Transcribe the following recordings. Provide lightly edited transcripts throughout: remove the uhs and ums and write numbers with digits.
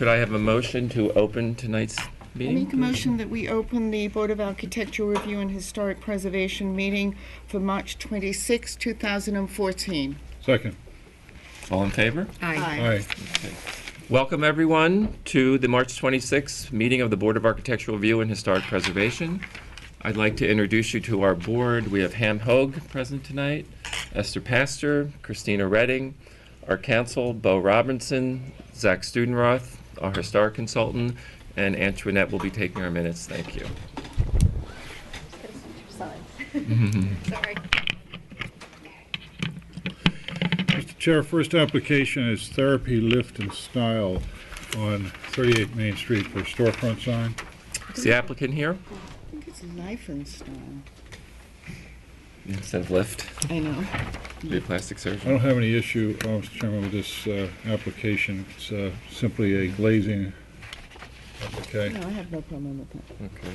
could I have a motion to open tonight's I meeting? make a motion that we open the Board of Architectural Review and Historic Preservation meeting for March 26, 2014. Second. All in favor? Aye. Welcome, everyone, to the March 26th meeting of the Board of Architectural Review and Historic Preservation. I'd like to introduce you to our board. We have Ham Hogue present tonight, Esther Pastor, Christina Redding, our counsel, Bo Robinson, Zach Studenroth, our historic consultant, and Antoinette will be taking our minutes. Thank you. Sorry. Mr. Chair, first application is Therapy Lift and Style on 38 Main Street for a storefront sign. Is the applicant here? I think it's Life and Style. Instead of lift, I know. be a plastic I surgeon. don't have any issue, Mr. Chairman, with this application. It's simply a glazing. Okay. No, I have no problem with that. Okay.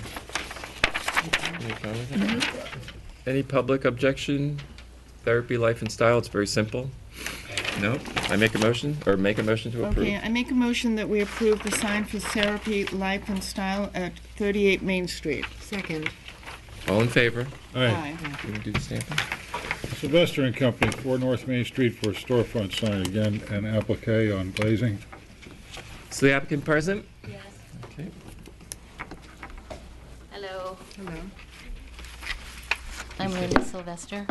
Any problem with that? Any public objection? Therapy, life, and style, it's very simple. No? I make a motion to approve? Okay, I make a motion that we approve the sign for Therapy, Life and Style at 38 Main Street. Second. All in favor? Aye. You want to do the stamping? Sylvester and Company, 4 North Main Street for a storefront sign. Again, an applique on glazing. Is the applicant present? Yes. Okay. Hello. Hello. I'm Linda Sylvester.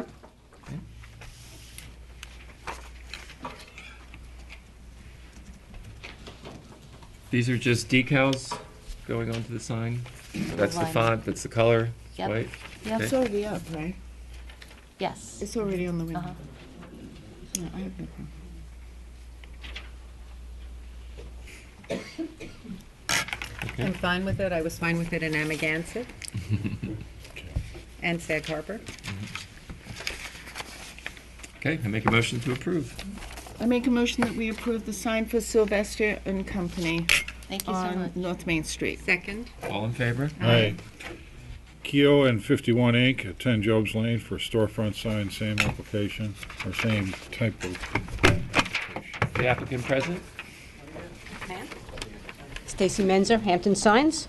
These are just decals going onto the sign? That's the Line. font, that's the color, it's Yep. white? Yep. It's already up, right? Yes. It's already on the window. Uh-huh. Yeah, I have no problem. I'm fine with it. I was fine with it in Amagansett and Sag Harbor. Okay, I make a motion to approve. I make a motion that we approve the sign for Sylvester and Company Thank you so on much. North Main Street. Second. All in favor? Aye. Keo and 51 Inc. at 10 Jobs Lane for a storefront sign, same application, or same type of application. The applicant present? Stacy Menzer, Hampton Signs.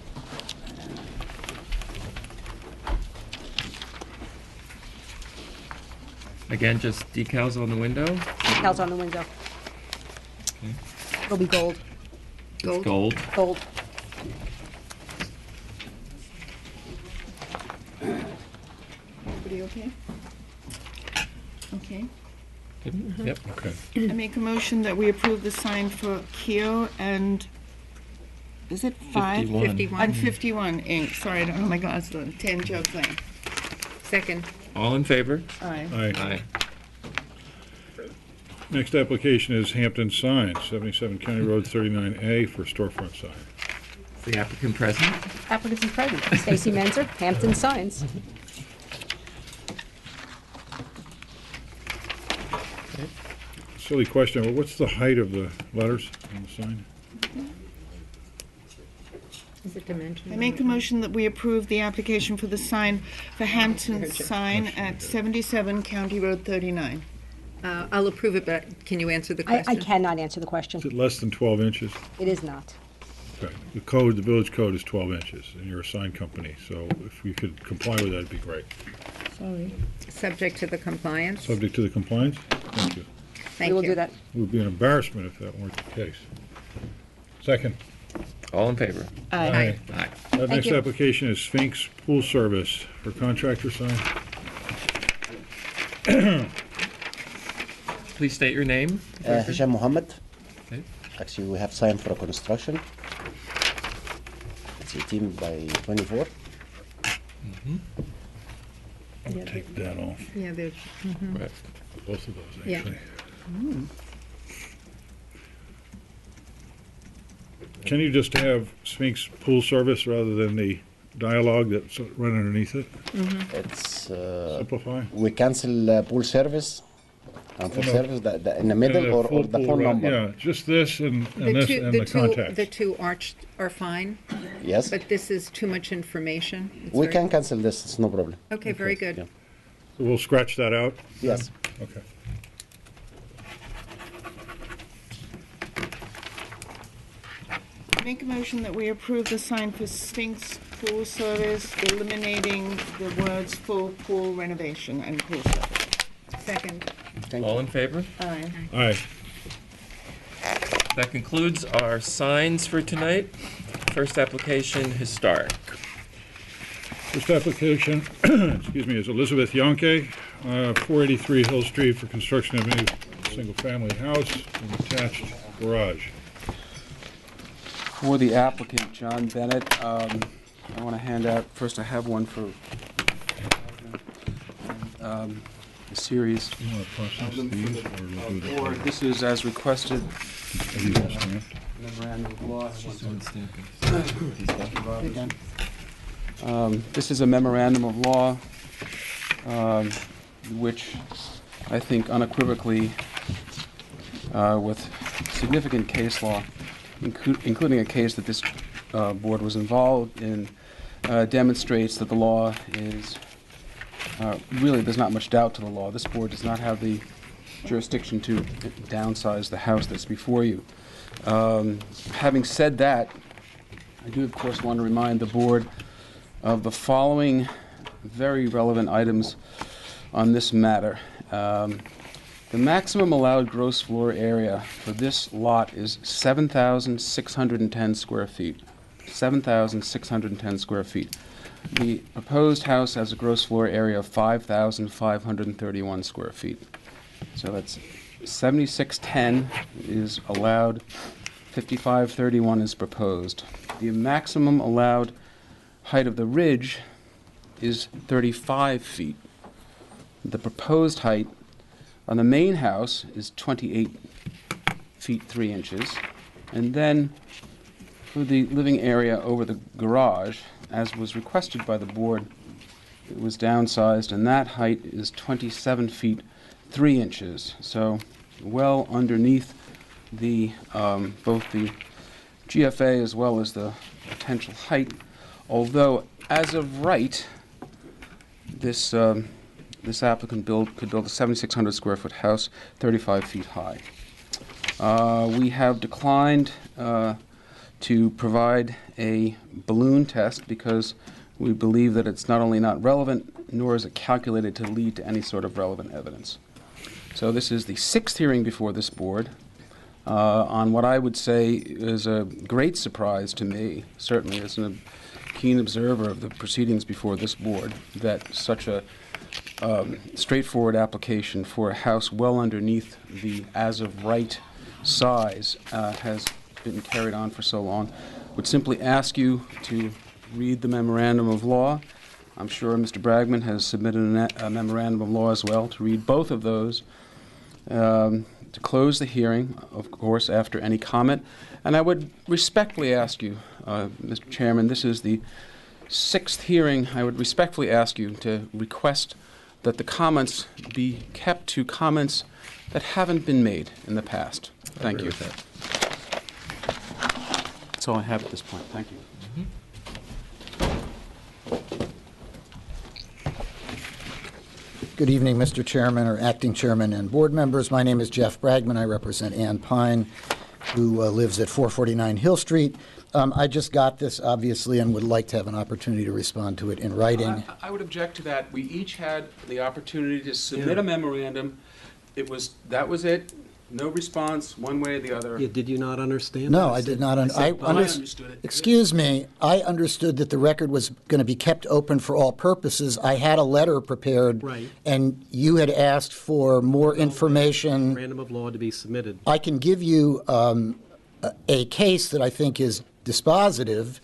Again, just decals on the window? Decals on the window. Okay. It'll be gold. It's gold. Gold. Everybody okay? Okay. Yep. Okay. I make a motion that we approve the sign for Keo and, is it 5? 51. 51. On 51 Inc. Sorry, I don't know my glasses. 10 Jobs Lane. Second. All in favor? Aye. Aye. Aye. Next application is Hampton Signs, 77 County Road 39A for a storefront sign. Is the applicant present? Applicants and present. Stacy Menzer, Hampton Signs. Silly question, but what's the height of the letters on the sign? Is it dimensional? I make a motion that we approve the application for the sign for Hampton Sign at 77 County Road 39. I'll approve it, but can you answer the I question? cannot answer the question. Is it less than 12 inches? It is not. Okay. The code, the village code is 12 inches, and you're a sign company, so if we could comply with that, it'd be great. Sorry. Subject to the compliance? Subject to the compliance? Thank you. Thank We will you. do that. It would be an embarrassment if that weren't the case. Second. All in favor? Aye. Aye. Next you. application is Sphinx Pool Service for contractor sign. Please state your name. Hisham Mohammed. Okay. Actually, we have signed for a construction. It's 18 by 24. I'll take that off, Yeah, there's, Right. both of those, Yeah. actually. Can you just have Sphinx Pool Service rather than the dialogue that's right underneath it? It's Simplify? we cancel pool service and for No. service in the middle Yeah, or full the pool phone ra- number. Yeah, just this and this and the contacts. the two arched are fine, Yes, but this is too much information. It's we very- can cancel this. It's no problem. Okay, very good. Yeah. So we'll scratch that out? Yes. Okay. Make a motion that we approve the sign for Sphinx Pool Service, eliminating the words full pool renovation and pool service. Second. Thank All you. in favor? Aye. Aye. That concludes our signs for tonight. First application, historic. First application, excuse me, is Elizabeth Yonke, 483 Hill Street for construction of a new single-family house and attached garage. For the applicant, John Bennett, I want to hand out, first I have one for a series. You want to process these, or we'll do Or that? this is as requested, Are these all stamped? memorandum of law. You're done. This is a memorandum of law, which I think unequivocally, with significant case law, including a case that this board was involved in, demonstrates that the law is, really, there's not much doubt to the law. This board does not have the jurisdiction to downsize the house that's before you. Having said that, I do, of course, want to remind the board of the following very relevant items on this matter. The maximum allowed gross floor area for this lot is 7,610 square feet. 7,610 square feet. The proposed house has a gross floor area of 5,531 square feet. So that's 7,610 is allowed, 5,531 is proposed. The maximum allowed height of the ridge is 35 feet. The proposed height on the main house is 28 feet 3 inches. And then for the living area over the garage, as was requested by the board, it was downsized, and that height is 27 feet 3 inches. So well underneath the both the GFA as well as the potential height. Although, as of right, this applicant could build a 7,600 square foot house, 35 feet high. We have declined to provide a balloon test because we believe that it's not only not relevant, nor is it calculated to lead to any sort of relevant evidence. So this is the 6th hearing before this board on what I would say is a great surprise to me, certainly as a keen observer of the proceedings before this board, that such a straightforward application for a house well underneath the as-of-right size has been carried on for so long. Would simply ask you to read the memorandum of law. I'm sure Mr. Bragman has submitted a memorandum of law as well, to read both of those, to close the hearing, of course, after any comment. And I would respectfully ask you, Mr. Chairman, this is the 6th hearing, I would respectfully ask you to request that the comments be kept to comments that haven't been made in the past. Thank you. That's all I have at this point. Thank you. Good evening, Mr. Chairman, or Acting Chairman, and board members. My name is Jeff Bragman. I represent Ann Pine, who lives at 449 Hill Street. I just got this, obviously, and would like to have an opportunity to respond to it in writing. I would object to that. We each had the opportunity to submit a memorandum. That was it. No response, one way or the other. Yeah, did you not understand No, that? I did not. I understood it. Excuse me. I understood that the record was going to be kept open for all purposes. I had a letter prepared, Right. and you had asked for more information. Memorandum of law to be submitted. I can give you a case that I think is dispositive.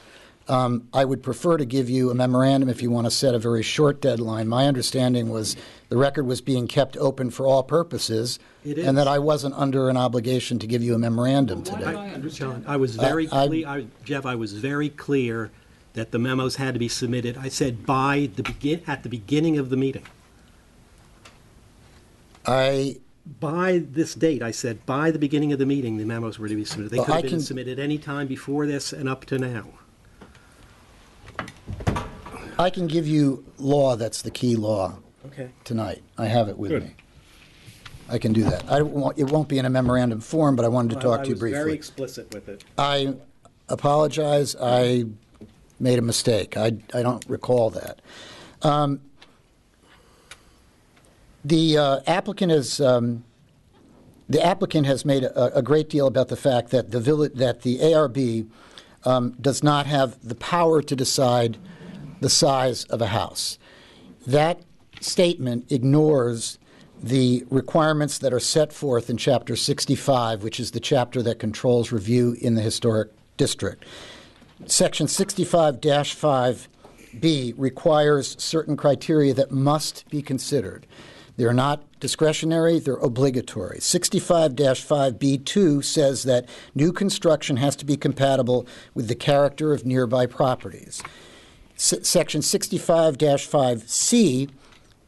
I would prefer to give you a memorandum if you want to set a very short deadline. My understanding was the record was being kept open for all purposes, It and is. that I wasn't under an obligation to give you a memorandum today. John, I was very I- clear, Jeff, I was very clear that the memos had to be submitted. I said at the beginning of the meeting. By this date, I said, by the beginning of the meeting, the memos were to be submitted. They Well, could I have been can- submitted any time before this and up to now. I can give you law that's the key law Okay. tonight. I have it with Good. me. I can do that. It won't be in a memorandum form, but I wanted to talk to you I was very briefly. explicit with it. I apologize. I made a mistake. I don't recall that. The applicant has made a great deal about the fact that the ARB does not have the power to decide the size of a house. That statement ignores the requirements that are set forth in Chapter 65, which is the chapter that controls review in the historic district. Section 65-5B requires certain criteria that must be considered. They're not discretionary, they're obligatory. 65-5B2 says that new construction has to be compatible with the character of nearby properties. Section 65-5C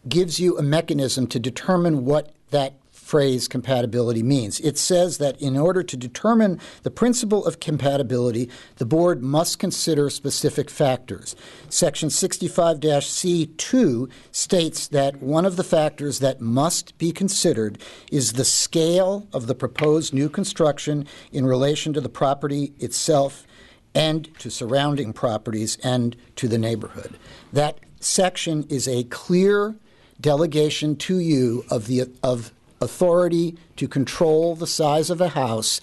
gives you a mechanism to determine what that phrase compatibility means. It says that in order to determine the principle of compatibility, the board must consider specific factors. Section 65-C2 states that one of the factors that must be considered is the scale of the proposed new construction in relation to the property itself and to surrounding properties and to the neighborhood. That section is a clear delegation to you of authority to control the size of a house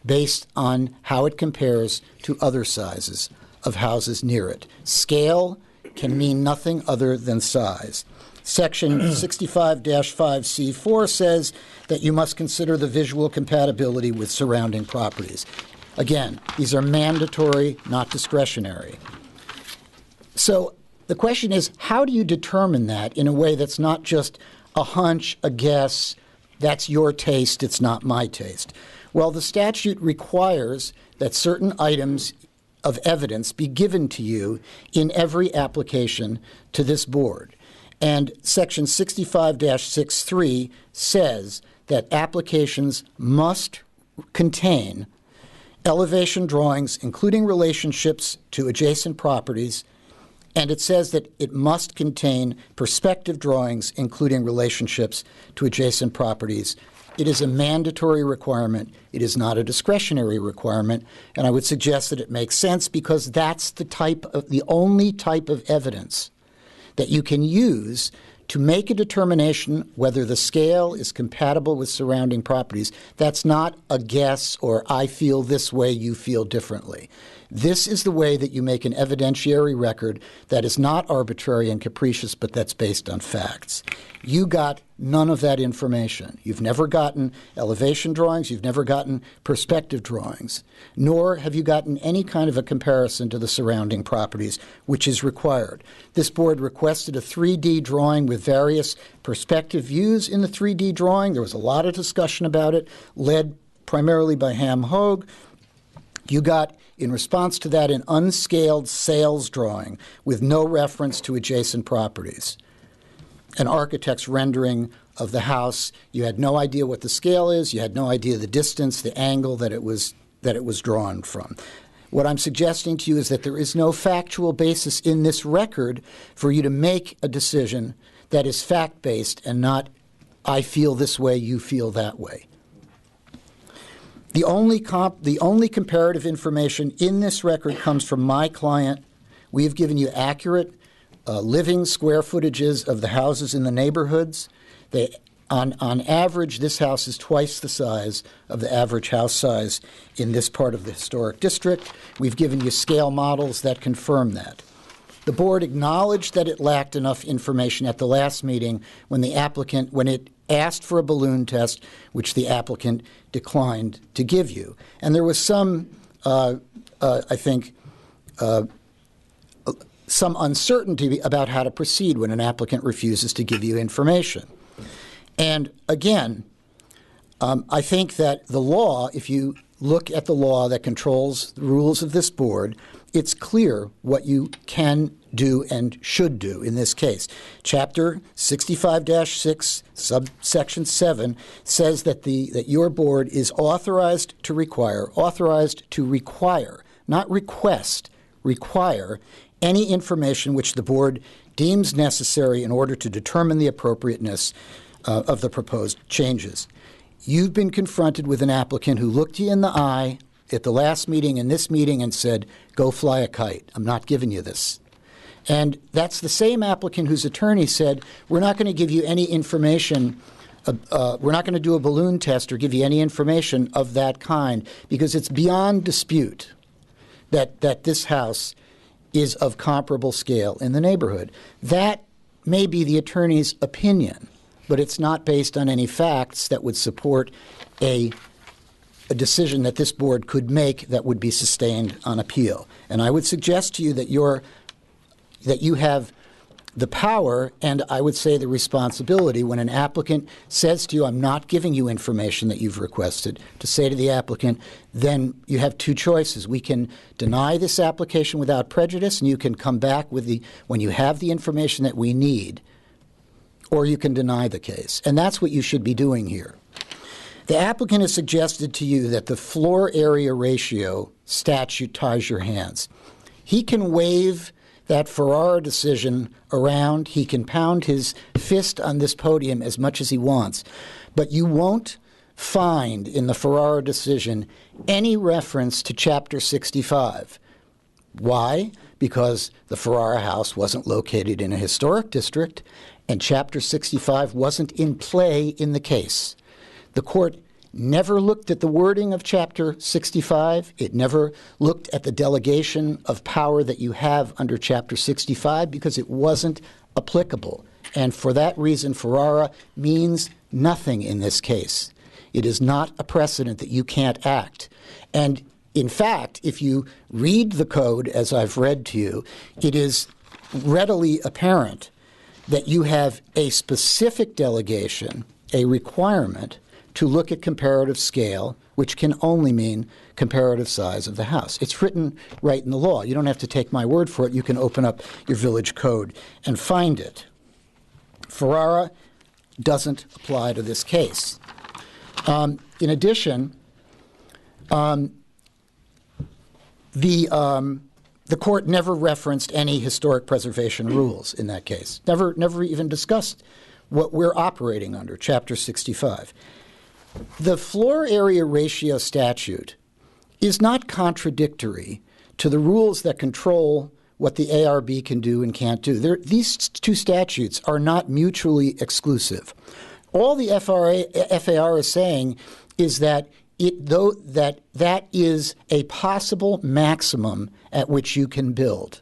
based on how it compares to other sizes of houses near it. Scale can mean nothing other than size. Section 65-5C4 says that you must consider the visual compatibility with surrounding properties. Again, these are mandatory, not discretionary. So the question is, how do you determine that in a way that's not just a hunch, a guess, that's your taste, it's not my taste? Well, the statute requires that certain items of evidence be given to you in every application to this board. And Section 65-63 says that applications must contain elevation drawings, including relationships to adjacent properties, and it says that it must contain perspective drawings, including relationships to adjacent properties. It is a mandatory requirement. It is not a discretionary requirement, and I would suggest that it makes sense because that's the only type of evidence that you can use to make a determination whether the scale is compatible with surrounding properties. That's not a guess or I feel this way, you feel differently. This is the way that you make an evidentiary record that is not arbitrary and capricious, but that's based on facts. You got none of that information. You've never gotten elevation drawings. You've never gotten perspective drawings, nor have you gotten any kind of a comparison to the surrounding properties, which is required. This board requested a 3D drawing with various perspective views in the 3D drawing. There was a lot of discussion about it, led primarily by Ham Hogue. You got, in response to that, an unscaled sales drawing with no reference to adjacent properties. An architect's rendering of the house. You had no idea what the scale is. You had no idea the distance, the angle that it was drawn from. What I'm suggesting to you is that there is no factual basis in this record for you to make a decision that is fact-based and not I feel this way, you feel that way. The only comparative information in this record comes from my client. We have given you accurate living square footages of the houses in the neighborhoods. On average, this house is twice the size of the average house size in this part of the historic district. We've given you scale models that confirm that. The board acknowledged that it lacked enough information at the last meeting when it asked for a balloon test, which the applicant declined to give you. And there was some uncertainty about how to proceed when an applicant refuses to give you information. And again, I think that the law, if you look at the law that controls the rules of this board, it's clear what you can do and should do in this case. Chapter 65-6, subsection 7, says that your board is authorized to require, not request, require any information which the board deems necessary in order to determine the appropriateness of the proposed changes. You've been confronted with an applicant who looked you in the eye at the last meeting and this meeting and said, go fly a kite. I'm not giving you this. And that's the same applicant whose attorney said, we're not going to give you any information, we're not going to do a balloon test or give you any information of that kind because it's beyond dispute that this house is of comparable scale in the neighborhood. That may be the attorney's opinion, but it's not based on any facts that would support a decision that this board could make that would be sustained on appeal. And I would suggest to you that you have the power and I would say the responsibility when an applicant says to you, I'm not giving you information that you've requested, to say to the applicant, then you have two choices. We can deny this application without prejudice and you can come back with when you have the information that we need, or you can deny the case. And that's what you should be doing here. The applicant has suggested to you that the floor area ratio statute ties your hands. He can waive that Ferrara decision around. He can pound his fist on this podium as much as he wants. But you won't find in the Ferrara decision any reference to Chapter 65. Why? Because the Ferrara house wasn't located in a historic district and Chapter 65 wasn't in play in the case. The court never looked at the wording of Chapter 65. It never looked at the delegation of power that you have under Chapter 65 because it wasn't applicable. And for that reason, Ferrara means nothing in this case. It is not a precedent that you can't act. And in fact, if you read the code as I've read to you, it is readily apparent that you have a specific delegation, a requirement to look at comparative scale, which can only mean comparative size of the house. It's written right in the law. You don't have to take my word for it. You can open up your village code and find it. Ferrara doesn't apply to this case. In addition, the court never referenced any historic preservation rules in that case. Never even discussed what we're operating under, Chapter 65. The floor area ratio statute is not contradictory to the rules that control what the ARB can do and can't do. These two statutes are not mutually exclusive. All the FAR is saying is that that is a possible maximum at which you can build.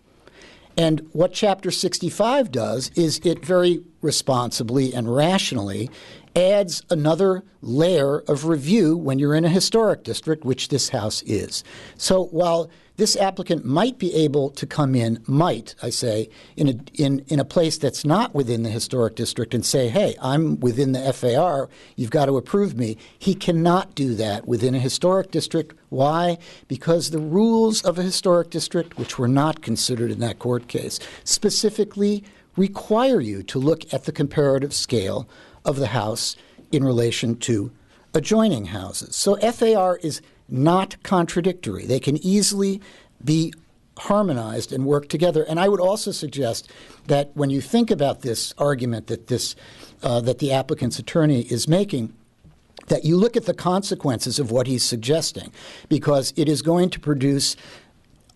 And what Chapter 65 does is it very responsibly and rationally adds another layer of review when you're in a historic district, which this house is. So while this applicant might be able to come in, in a place that's not within the historic district and say, hey, I'm within the FAR, you've got to approve me. He cannot do that within a historic district. Why? Because the rules of a historic district, which were not considered in that court case, specifically require you to look at the comparative scale of the house in relation to adjoining houses. So FAR is not contradictory. They can easily be harmonized and work together. And I would also suggest that when you think about this argument that the applicant's attorney is making, that you look at the consequences of what he's suggesting, because it is going to produce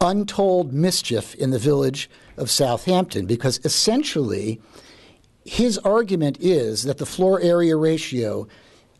untold mischief in the village of Southampton, because essentially his argument is that the floor area ratio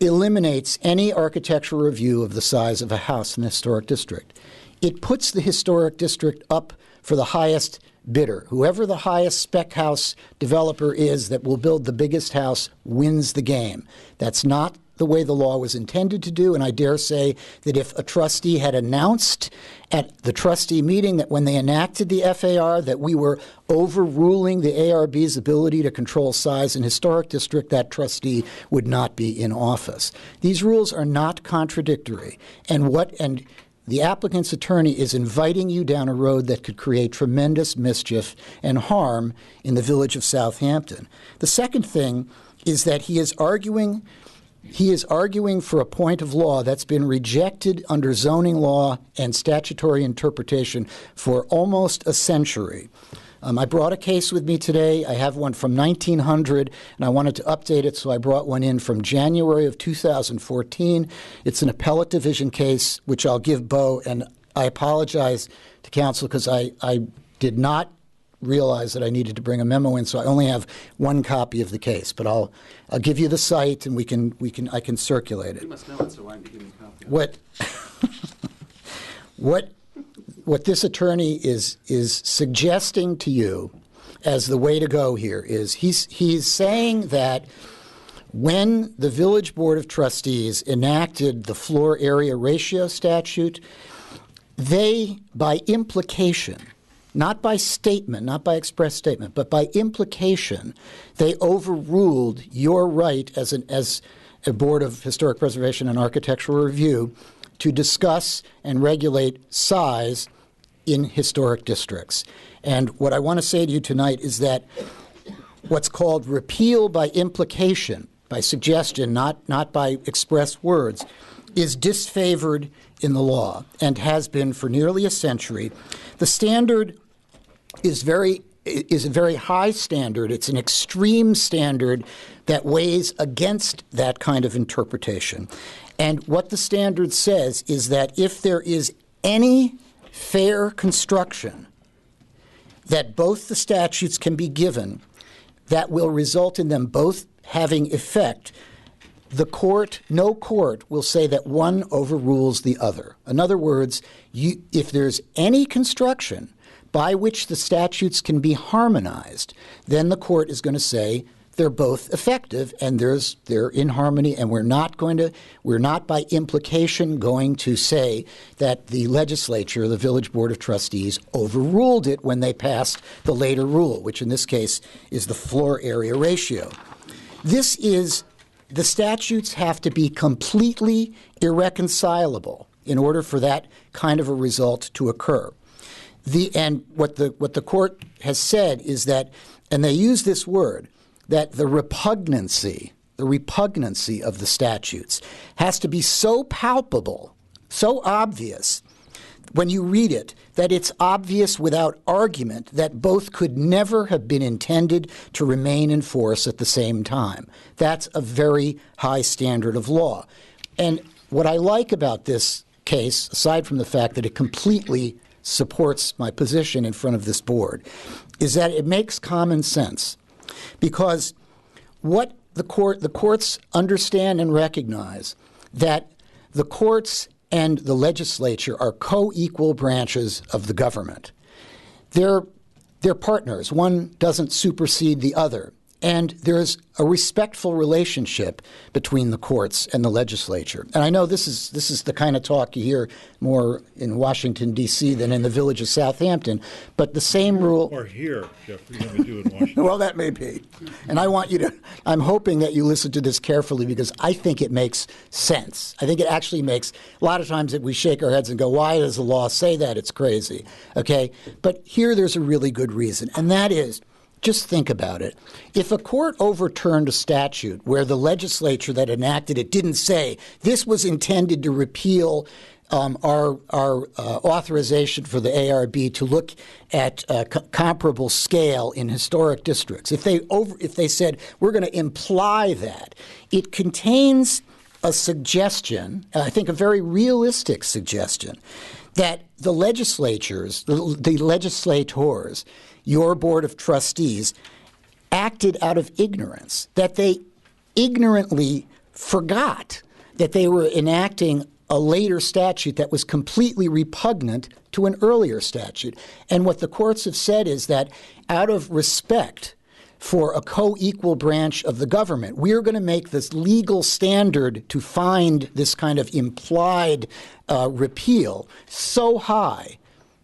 eliminates any architectural review of the size of a house in the historic district. It puts the historic district up for the highest bidder. Whoever the highest spec house developer is that will build the biggest house wins the game. That's not the way the law was intended to do, and I dare say that if a trustee had announced at the trustee meeting that when they enacted the FAR that we were overruling the ARB's ability to control size in historic district, that trustee would not be in office. These rules are not contradictory, and the applicant's attorney is inviting you down a road that could create tremendous mischief and harm in the village of Southampton. The second thing is that he is arguing for a point of law that's been rejected under zoning law and statutory interpretation for almost a century. I brought a case with me today. I have one from 1900, and I wanted to update it, so I brought one in from January of 2014. It's an appellate division case, which I'll give Bo, and I apologize to counsel because I did not realize that I needed to bring a memo in, so I only have one copy of the case. But I'll give you the site, and I can circulate it. You must know it, so I can give you a copy of it. What this attorney is suggesting to you as the way to go here is he's saying that when the Village Board of Trustees enacted the floor area ratio statute, they, by implication, not by statement, not by express statement, but by implication, they overruled your right as a Board of Historic Preservation and Architectural Review to discuss and regulate size in historic districts. And what I want to say to you tonight is that what's called repeal by implication, by suggestion, not by express words, is disfavored in the law and has been for nearly a century. The standard is a very high standard. It's an extreme standard that weighs against that kind of interpretation. And what the standard says is that if there is any fair construction that both the statutes can be given that will result in them both having effect, no court will say that one overrules the other. In other words, if there's any construction by which the statutes can be harmonized, then the court is going to say they're both effective and they're in harmony, and we're not by implication going to say that the legislature, the Village Board of Trustees, overruled it when they passed the later rule, which in this case is the floor area ratio. The statutes have to be completely irreconcilable in order for that kind of a result to occur. And what the court has said is that, and they use this word, that the repugnancy of the statutes has to be so palpable, so obvious when you read it, that it's obvious without argument that both could never have been intended to remain in force at the same time. That's a very high standard of law. And what I like about this case, aside from the fact that it completely supports my position in front of this board, is that it makes common sense. Because what the courts understand and recognize that the courts and the legislature are co-equal branches of the government. They're partners. One doesn't supersede the other. And there's a respectful relationship between the courts and the legislature. And I know this is the kind of talk you hear more in Washington, D.C. than in the village of Southampton. But the same rule... Or here, Jeffrey, than we do in Washington. Well, that may be. And I'm hoping that you listen to this carefully because I think it makes sense. I think it actually makes, a lot of times that we shake our heads and go, why does the law say that? It's crazy. Okay? But here there's a really good reason. And that is, just think about it. If a court overturned a statute where the legislature that enacted it didn't say this was intended to repeal our authorization for the ARB to look at comparable scale in historic districts, if they said we're going to imply that, it contains a suggestion, I think a very realistic suggestion, that the legislators, your Board of Trustees, acted out of ignorance, that they ignorantly forgot that they were enacting a later statute that was completely repugnant to an earlier statute. And what the courts have said is that out of respect for a co-equal branch of the government, we're going to make this legal standard to find this kind of implied repeal so high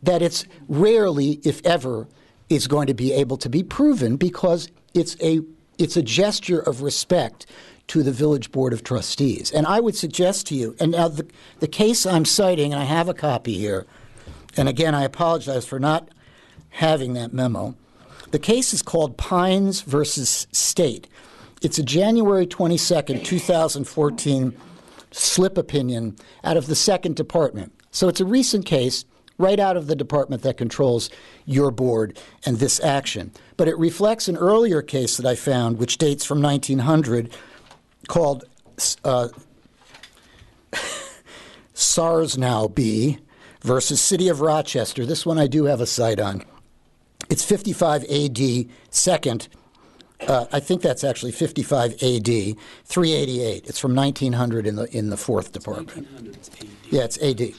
that it's rarely, if ever, is going to be able to be proven because it's a gesture of respect to the Village Board of Trustees. And I would suggest to you, and now the case I'm citing, and I have a copy here, and again, I apologize for not having that memo. The case is called Pines versus State. It's a January 22nd, 2014 slip opinion out of the Second Department. So it's a recent case right out of the department that controls your board and this action. But it reflects an earlier case that I found, which dates from 1900, called Sarsnow B. versus City of Rochester. This one I do have a cite on. It's 55 AD 2nd. I think that's actually 55 AD 388. It's from 1900 in the 4th Department. Yeah, it's AD.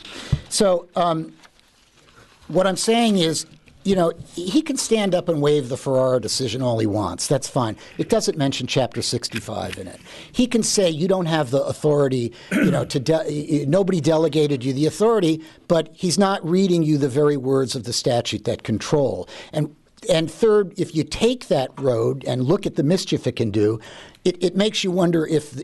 So what I'm saying is, you know, he can stand up and wave the Ferrara decision all he wants. That's fine. It doesn't mention Chapter 65 in it. He can say you don't have the authority, you know, nobody delegated you the authority, but he's not reading you the very words of the statute that control. And third, if you take that road and look at the mischief it can do, it makes you wonder if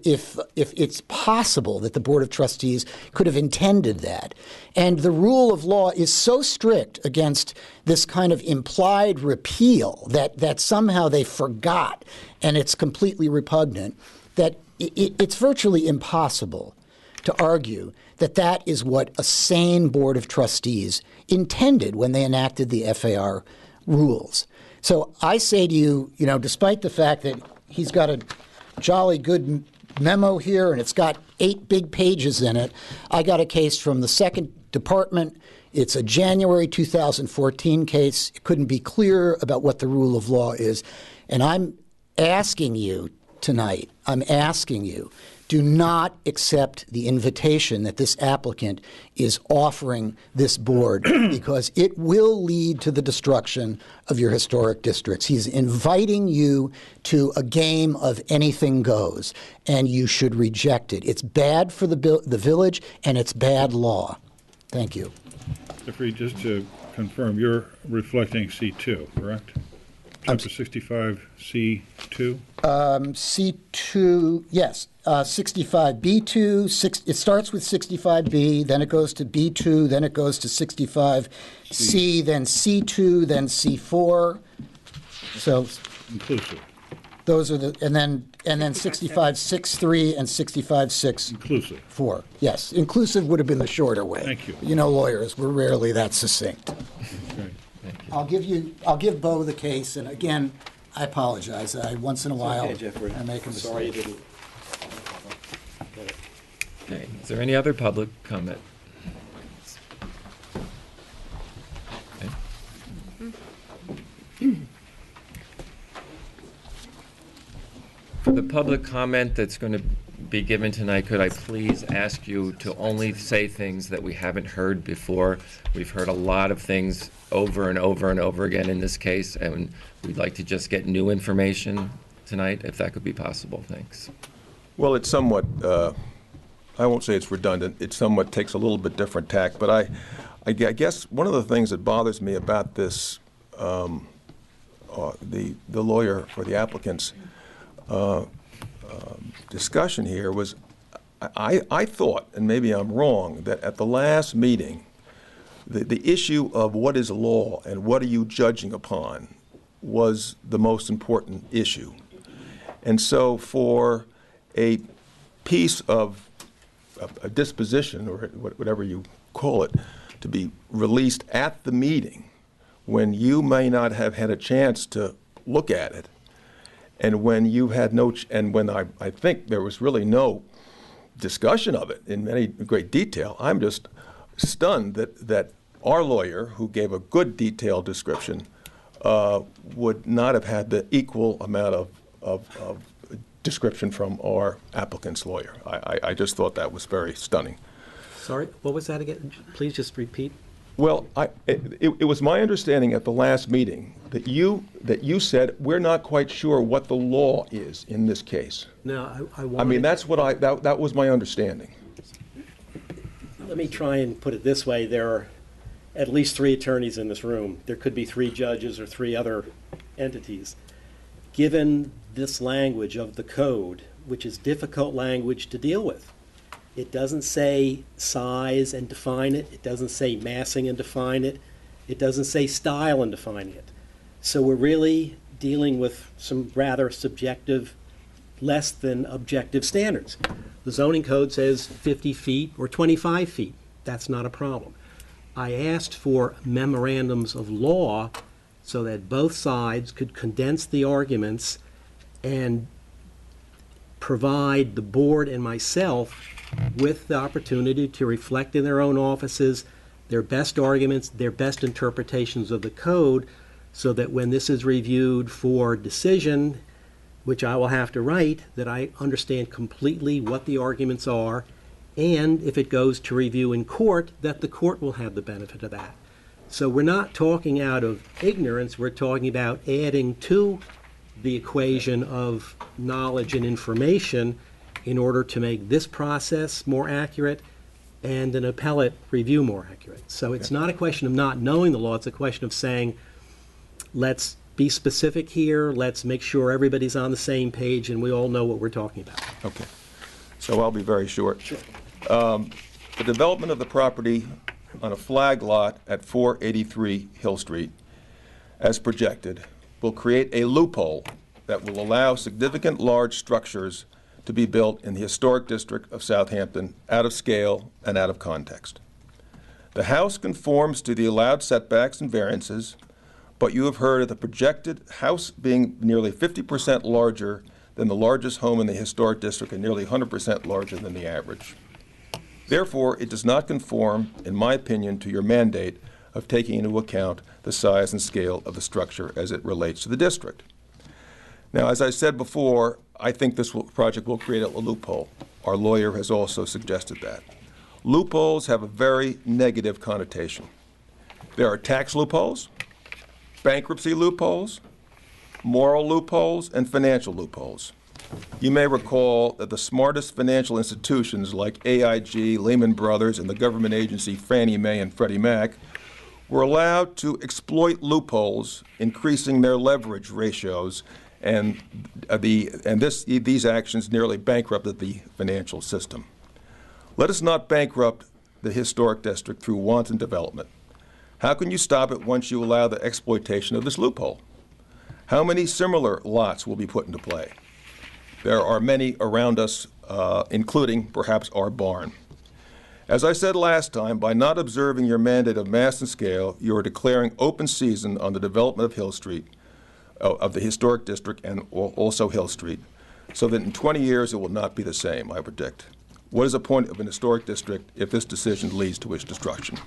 it's possible that the Board of Trustees could have intended that. And the rule of law is so strict against this kind of implied repeal that somehow they forgot, and it's completely repugnant, that it's virtually impossible to argue that that is what a sane Board of Trustees intended when they enacted the FAR rules. So I say to you, you know, despite the fact that he's got a jolly good memo here and it's got 8 big pages in it, I got a case from the 2nd Department. It's a January 2014 case. It couldn't be clearer about what the rule of law is. And I'm asking you tonight, do not accept the invitation that this applicant is offering this board because it will lead to the destruction of your historic districts. He's inviting you to a game of anything goes, and you should reject it. It's bad for the village, and it's bad law. Thank you. Jeffrey, just to confirm, you're reflecting C2, correct? Chapter 65, C2? C2, yes. 65B2, it starts with 65B, then it goes to B2, then it goes to 65C, then C2, then C4. So inclusive. Those are the, and then 65.6.3 and 65.6. Inclusive. 4. Yes, inclusive would have been the shorter way. Thank you. You know, lawyers, we're rarely that succinct. Okay. I'll give Bo the case, and again, I apologize. Once in a while, Okay, Jeffrey. I make a mistake. Sorry you didn't. Okay, is there any other public comment? Okay. For the public comment that's going to be given tonight, could I please ask you to only say things that we haven't heard before? We've heard a lot of things over and over and over again in this case, and we'd like to just get new information tonight, if that could be possible. Thanks. Well, it's somewhat, I won't say it's redundant, it somewhat takes a little bit different tack, but I guess one of the things that bothers me about this, the lawyer for the applicants discussion here was, I thought, and maybe I'm wrong, that at the last meeting, the issue of what is law and what are you judging upon was the most important issue. And so for a piece of a disposition, or whatever you call it, to be released at the meeting when you may not have had a chance to look at it, and when you had and when I think there was really no discussion of it in any great detail, I'm just stunned that our lawyer, who gave a good detailed description, would not have had the equal amount of description from our applicant's lawyer. I just thought that was very stunning. Sorry, what was that again? Please just repeat. Well, it was my understanding at the last meeting that you said we're not quite sure what the law is in this case. No, I mean, that's what that was my understanding. Let me try and put it this way. There are at least 3 attorneys in this room. There could be 3 judges or 3 other entities. Given this language of the code, which is difficult language to deal with, it doesn't say size and define it. It doesn't say massing and define it. It doesn't say style and define it. So we're really dealing with some rather subjective, less than objective standards. The zoning code says 50 feet or 25 feet. That's not a problem. I asked for memorandums of law so that both sides could condense the arguments and provide the board and myself with the opportunity to reflect in their own offices their best arguments, their best interpretations of the code, so that when this is reviewed for decision, which I will have to write, that I understand completely what the arguments are, and if it goes to review in court, that the court will have the benefit of that. So we're not talking out of ignorance, we're talking about adding to the equation of knowledge and information in order to make this process more accurate and an appellate review more accurate. So it's not a question of not knowing the law, it's a question of saying, let's be specific here, let's make sure everybody's on the same page and we all know what we're talking about. Okay. So I'll be very short. Sure. The development of the property on a flag lot at 483 Hill Street, as projected, will create a loophole that will allow significant large structures to be built in the historic district of Southampton out of scale and out of context. The house conforms to the allowed setbacks and variances, but you have heard of the projected house being nearly 50% larger than the largest home in the historic district and nearly 100% larger than the average. Therefore, it does not conform, in my opinion, to your mandate of taking into account the size and scale of the structure as it relates to the district. Now, as I said before, I think this project will create a loophole. Our lawyer has also suggested that. Loopholes have a very negative connotation. There are tax loopholes, bankruptcy loopholes, moral loopholes, and financial loopholes. You may recall that the smartest financial institutions like AIG, Lehman Brothers, and the government agency Fannie Mae and Freddie Mac were allowed to exploit loopholes, increasing their leverage ratios, and these actions nearly bankrupted the financial system. Let us not bankrupt the historic district through wanton development. How can you stop it once you allow the exploitation of this loophole? How many similar lots will be put into play? There are many around us, including perhaps our barn. As I said last time, by not observing your mandate of mass and scale, you are declaring open season on the development of Hill Street, of the historic district, and also Hill Street, so that in 20 years it will not be the same, I predict. What is the point of an historic district if this decision leads to its destruction?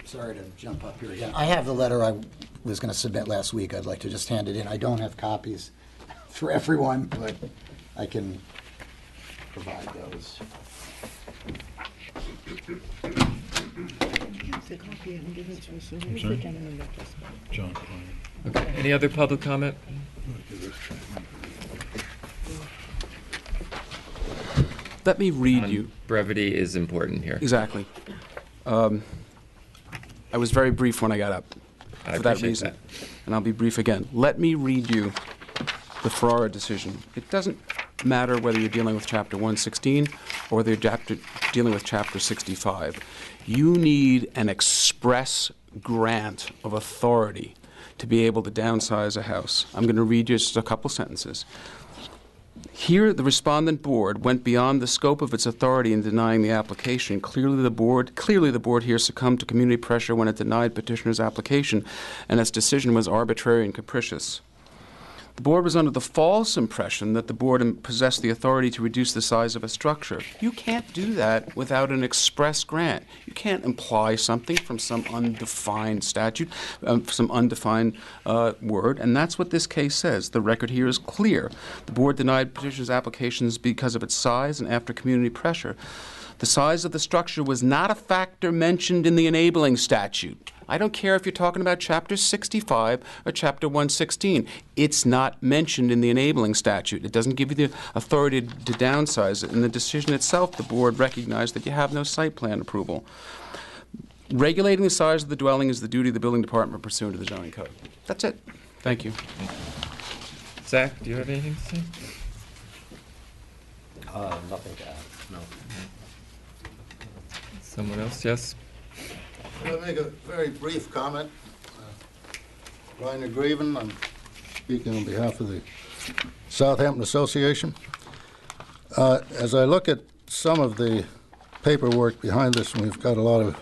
Sorry to jump up here again. I have the letter I was going to submit last week. I'd like to just hand it in. I don't have copies for everyone, but I can provide those. John. Okay. Any other public comment? Let me read you. Brevity is important here. Exactly. I was very brief when I got up for that reason, and I'll be brief again. Let me read you the Ferrara decision. It doesn't matter whether you're dealing with Chapter 116 or whether you're dealing with Chapter 65. You need an express grant of authority to be able to downsize a house. I'm going to read you just a couple sentences. Here, the respondent board went beyond the scope of its authority in denying the application. Clearly, the board here succumbed to community pressure when it denied petitioner's application, and its decision was arbitrary and capricious. The board was under the false impression that the board possessed the authority to reduce the size of a structure. You can't do that without an express grant. You can't imply something from some undefined statute, some undefined word, and that's what this case says. The record here is clear. The board denied petitioner's applications because of its size and after community pressure. The size of the structure was not a factor mentioned in the enabling statute. I don't care if you're talking about Chapter 65 or Chapter 116. It's not mentioned in the enabling statute. It doesn't give you the authority to downsize it. In the decision itself, the board recognized that you have no site plan approval. Regulating the size of the dwelling is the duty of the building department pursuant to the zoning code. That's it. Thank you. Zach, do you have anything to say? Nothing to add, no. Someone else? Yes? I'll make a very brief comment. Ryan Graven, I'm speaking on behalf of the Southampton Association. As I look at some of the paperwork behind this, and we've got a lot of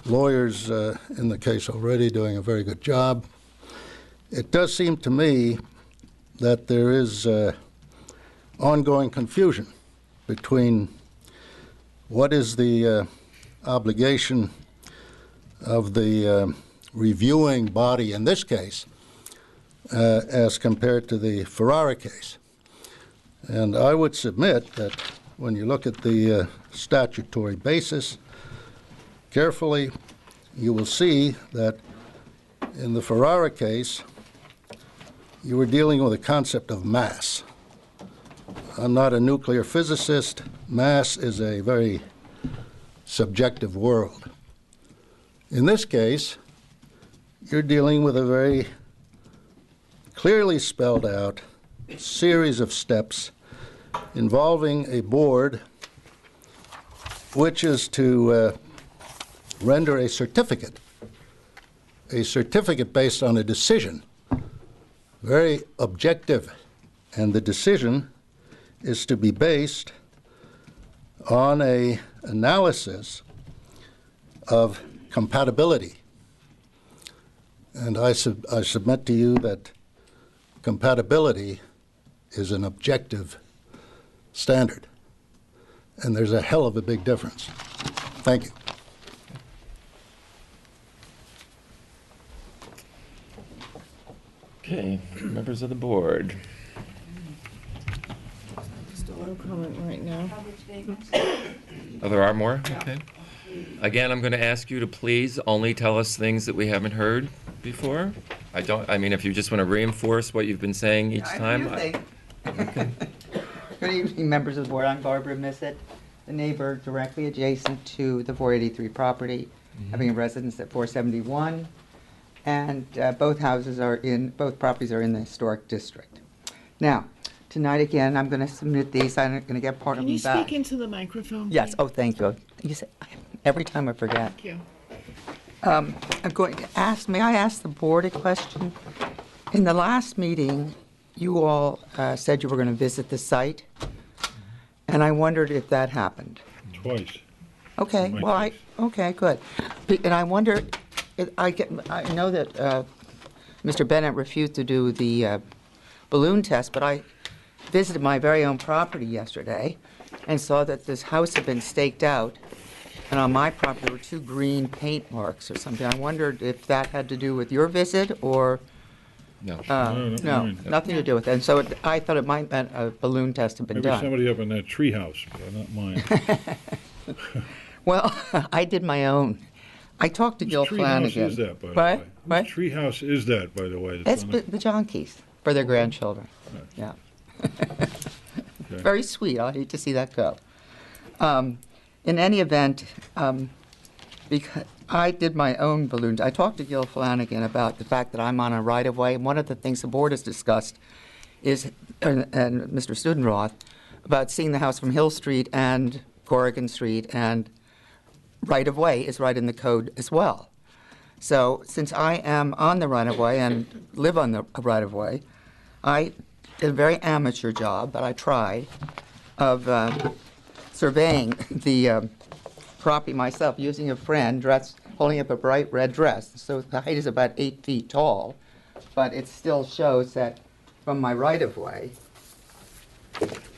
lawyers in the case already doing a very good job, it does seem to me that there is ongoing confusion between what is the obligation of the reviewing body in this case as compared to the Ferrara case. And I would submit that when you look at the statutory basis carefully, you will see that in the Ferrara case, you were dealing with a concept of mass. I'm not a nuclear physicist. Mass is a very subjective world. In this case, you're dealing with a very clearly spelled out series of steps involving a board which is to render a certificate based on a decision, very objective, and the decision is to be based on an analysis of compatibility. And I submit to you that compatibility is an objective standard, and there's a hell of a big difference. Thank you. Okay, members of the board. Just a little comment right now. Oh, there are more? Okay. Again, I'm going to ask you to please only tell us things that we haven't heard before. I mean, if you just want to reinforce what you've been saying each time. Okay. Good evening, members of the board. I'm Barbara Missett, the neighbor directly adjacent to the 483 property, having a residence at 471. And both properties are in the historic district. Now, tonight again, I'm going to submit these. I'm going to get part of them back. Can you speak into the microphone? Yes. please? Oh, thank you. Every time I forget. Thank you. I'm going to ask, may I ask the board a question? In the last meeting, you all said you were going to visit the site, and I wondered if that happened. Twice. Okay, well, okay, good. And I wonder, I know that Mr. Bennett refused to do the balloon test, but I visited my very own property yesterday and saw that this house had been staked out, and on my property there were 2 green paint marks or something. I wondered if that had to do with your visit or... No. No, nothing to do with it. And so I thought it might mean a balloon test had been Maybe done. somebody up in that tree house, but not mine. Well, I did my own. I talked to Gil Flanagan. Whose tree house is that, by the way? What? Whose tree house is that, by the way? That's the Jonkeys for their grandchildren. Yeah. Very sweet. I hate to see that go. In any event, because I did my own balloon. I talked to Gil Flanagan about the fact that I'm on a right-of-way, and one of the things the board has discussed is, and Mr. Studenroth, about seeing the house from Hill Street and Corrigan Street, and right-of-way is right in the code as well. So since I am on the right-of-way and live on the right-of-way, I did a very amateur job, but I tried, of surveying the property myself using a friend holding up a bright red dress. So the height is about 8 feet tall, but it still shows that from my right-of-way,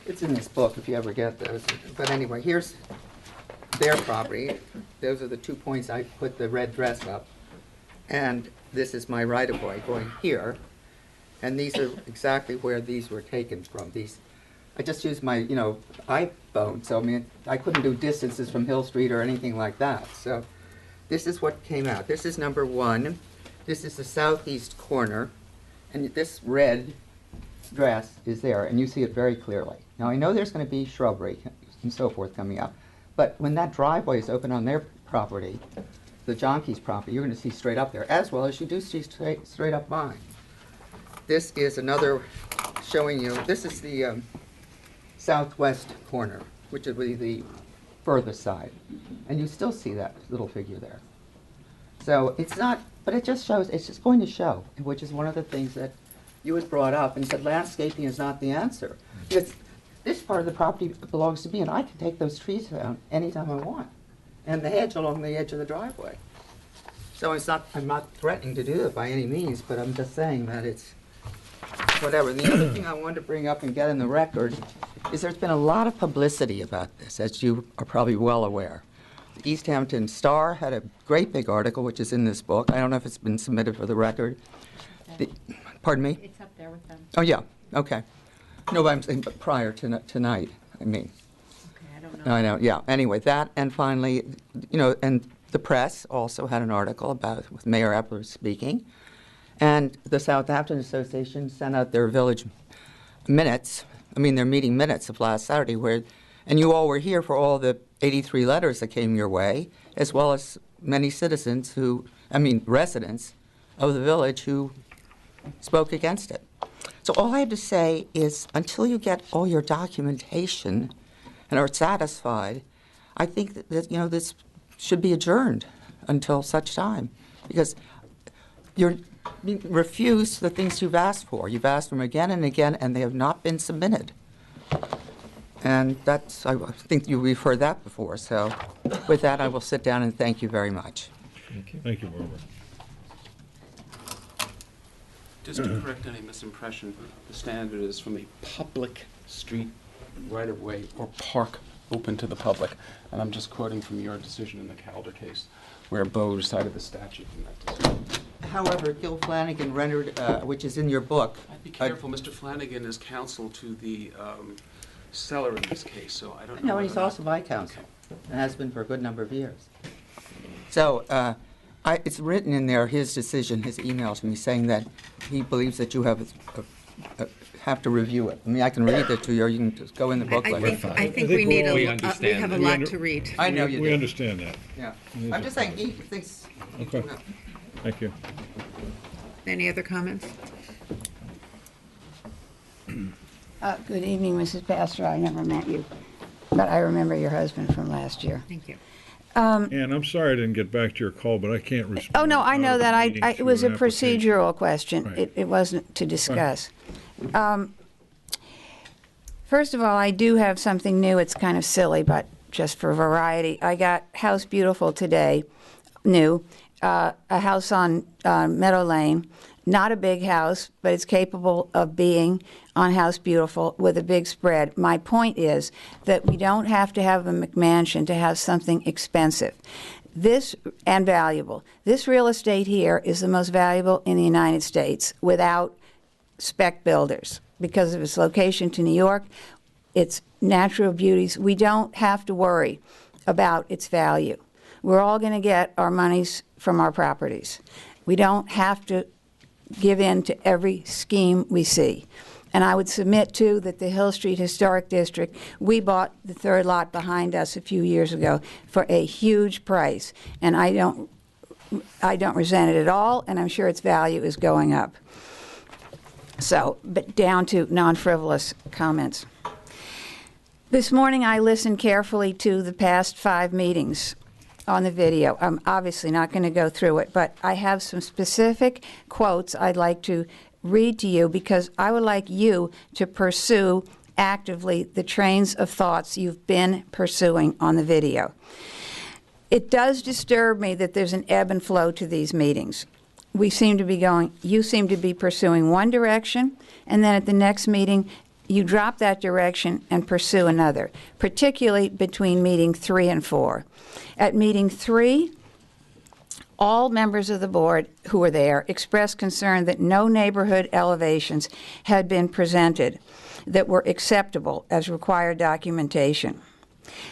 it's in this book if you ever get those. But anyway, here's their property. Those are the 2 points I put the red dress up. And this is my right-of-way going here. And these are exactly where these were taken from. I just used my, iPhone, so I mean, I couldn't do distances from Hill Street or anything like that. So this is what came out. This is number 1. This is the southeast corner, and this red dress is there, and you see it very clearly. Now, I know there's going to be shrubbery and so forth coming up, but when that driveway is open on their property, the Jonkeys' property, you're going to see straight up there, as well as you do see straight up mine. This is another showing you, this is the southwest corner, which would be the furthest side. And you still see that little figure there. So it's not, but it just shows, it's just going to show, which is one of the things that you had brought up and said landscaping is not the answer. Because this part of the property belongs to me, and I can take those trees down anytime I want, and the hedge along the edge of the driveway. So I'm not threatening to do it by any means, but I'm just saying that it's whatever. The other thing I wanted to bring up and get in the record is there's been a lot of publicity about this, as you are probably well aware. The East Hampton Star had a great big article, which is in this book. I don't know if it's been submitted for the record. Pardon me? It's up there with them. Oh, yeah, okay. No, but I'm saying but prior to tonight, I mean. Okay, I don't know. I know, yeah. Anyway, that, and finally, and the press also had an article about, with Mayor Epler speaking, and the Southampton Association sent out their village minutes, their meeting minutes of last Saturday, and you all were here for all the 83 letters that came your way, as well as many citizens residents of the village who spoke against it. So all I have to say is, until you get all your documentation and are satisfied, I think that this should be adjourned until such time, because you're being refused the things you've asked for. You've asked them again and again, and they have not been submitted. And I think we've heard that before. So with that, I will sit down and thank you very much. Thank you, Barbara. Just to correct any misimpression, the standard is from a public street right-of-way or park open to the public. And I'm just quoting from your decision in the Calder case, where Bo cited the statute in that decision. However, Gil Flanagan rendered, which is in your book. I'd be careful. Mr. Flanagan is counsel to the seller in this case, so I don't know. No, and he's also my counsel, and has been for a good number of years. So it's written in there, his decision, his email to me, saying that he believes that you have to review it. I can read it to you, or you can just go in the booklet. I think we need we we have a lot to read. I know you do. We understand that. Yeah. I'm just saying, he thinks. Okay. Thank you. Any other comments? Good evening, Mrs. Pastor. I never met you, but I remember your husband from last year. Thank you. And I'm sorry I didn't get back to your call, but I can't respond. Oh, no, I know that. It was a procedural question. Right. It wasn't to discuss. First of all, I do have something new. It's kind of silly, but just for variety. I got House Beautiful today, new, a house on Meadow Lane. Not a big house, but it's capable of being on House Beautiful with a big spread. My point is that we don't have to have a McMansion to have something expensive. And valuable. This real estate here is the most valuable in the United States without spec builders because of its location to New York, its natural beauties. We don't have to worry about its value. We're all going to get our monies from our properties. We don't have to give in to every scheme we see. And I would submit, too, that the Hill Street Historic District, we bought the third lot behind us a few years ago for a huge price. And I don't resent it at all, and I'm sure its value is going up. So, but down to non-frivolous comments. This morning I listened carefully to the past 5 meetings on the video. I'm obviously not going to go through it, but I have some specific quotes I'd like to read to you because I would like you to pursue actively the trains of thoughts you've been pursuing on the video. It does disturb me that there's an ebb and flow to these meetings. You seem to be pursuing one direction, and then at the next meeting, you drop that direction and pursue another, particularly between meeting 3 and 4. At meeting 3, all members of the board who were there expressed concern that no neighborhood elevations had been presented that were acceptable as required documentation.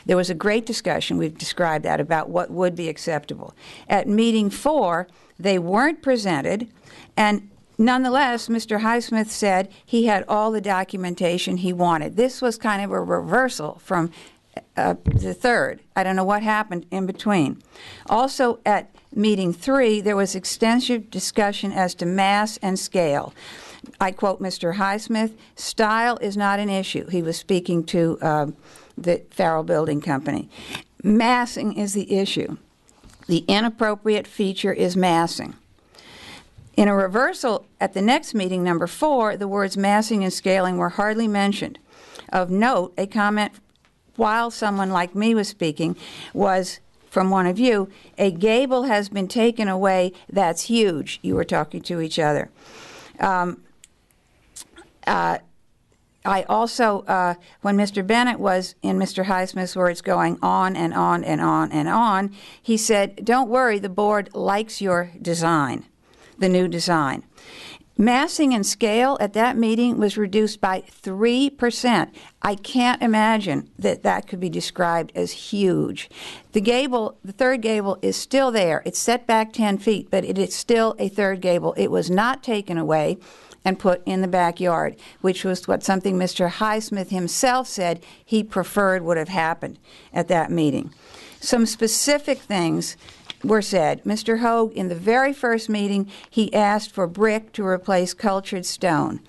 There was a great discussion, we've described that, about what would be acceptable. At meeting 4, they weren't presented, and nonetheless, Mr. Highsmith said he had all the documentation he wanted. This was kind of a reversal from the third. I don't know what happened in between. Also, at meeting 3, there was extensive discussion as to mass and scale. I quote Mr. Highsmith, "Style is not an issue." He was speaking to the Farrell Building Company. Massing is the issue. The inappropriate feature is massing. In a reversal, at the next meeting, number 4, the words massing and scaling were hardly mentioned. Of note, a comment while someone like me was speaking was from one of you, a gable has been taken away, that's huge. You were talking to each other. I also, when Mr. Bennett was, in Mr. Highsmith's words, going on and on and on and on, he said, don't worry, the board likes your design, the new design. Massing and scale at that meeting was reduced by 3%. I can't imagine that that could be described as huge. The gable, the third gable, is still there. It's set back 10 feet, but it is still a third gable. It was not taken away and put in the backyard, which was what something Mr. Highsmith himself said he preferred would have happened at that meeting. Some specific things were said. Mr. Hoag, in the very first meeting, he asked for brick to replace cultured stone.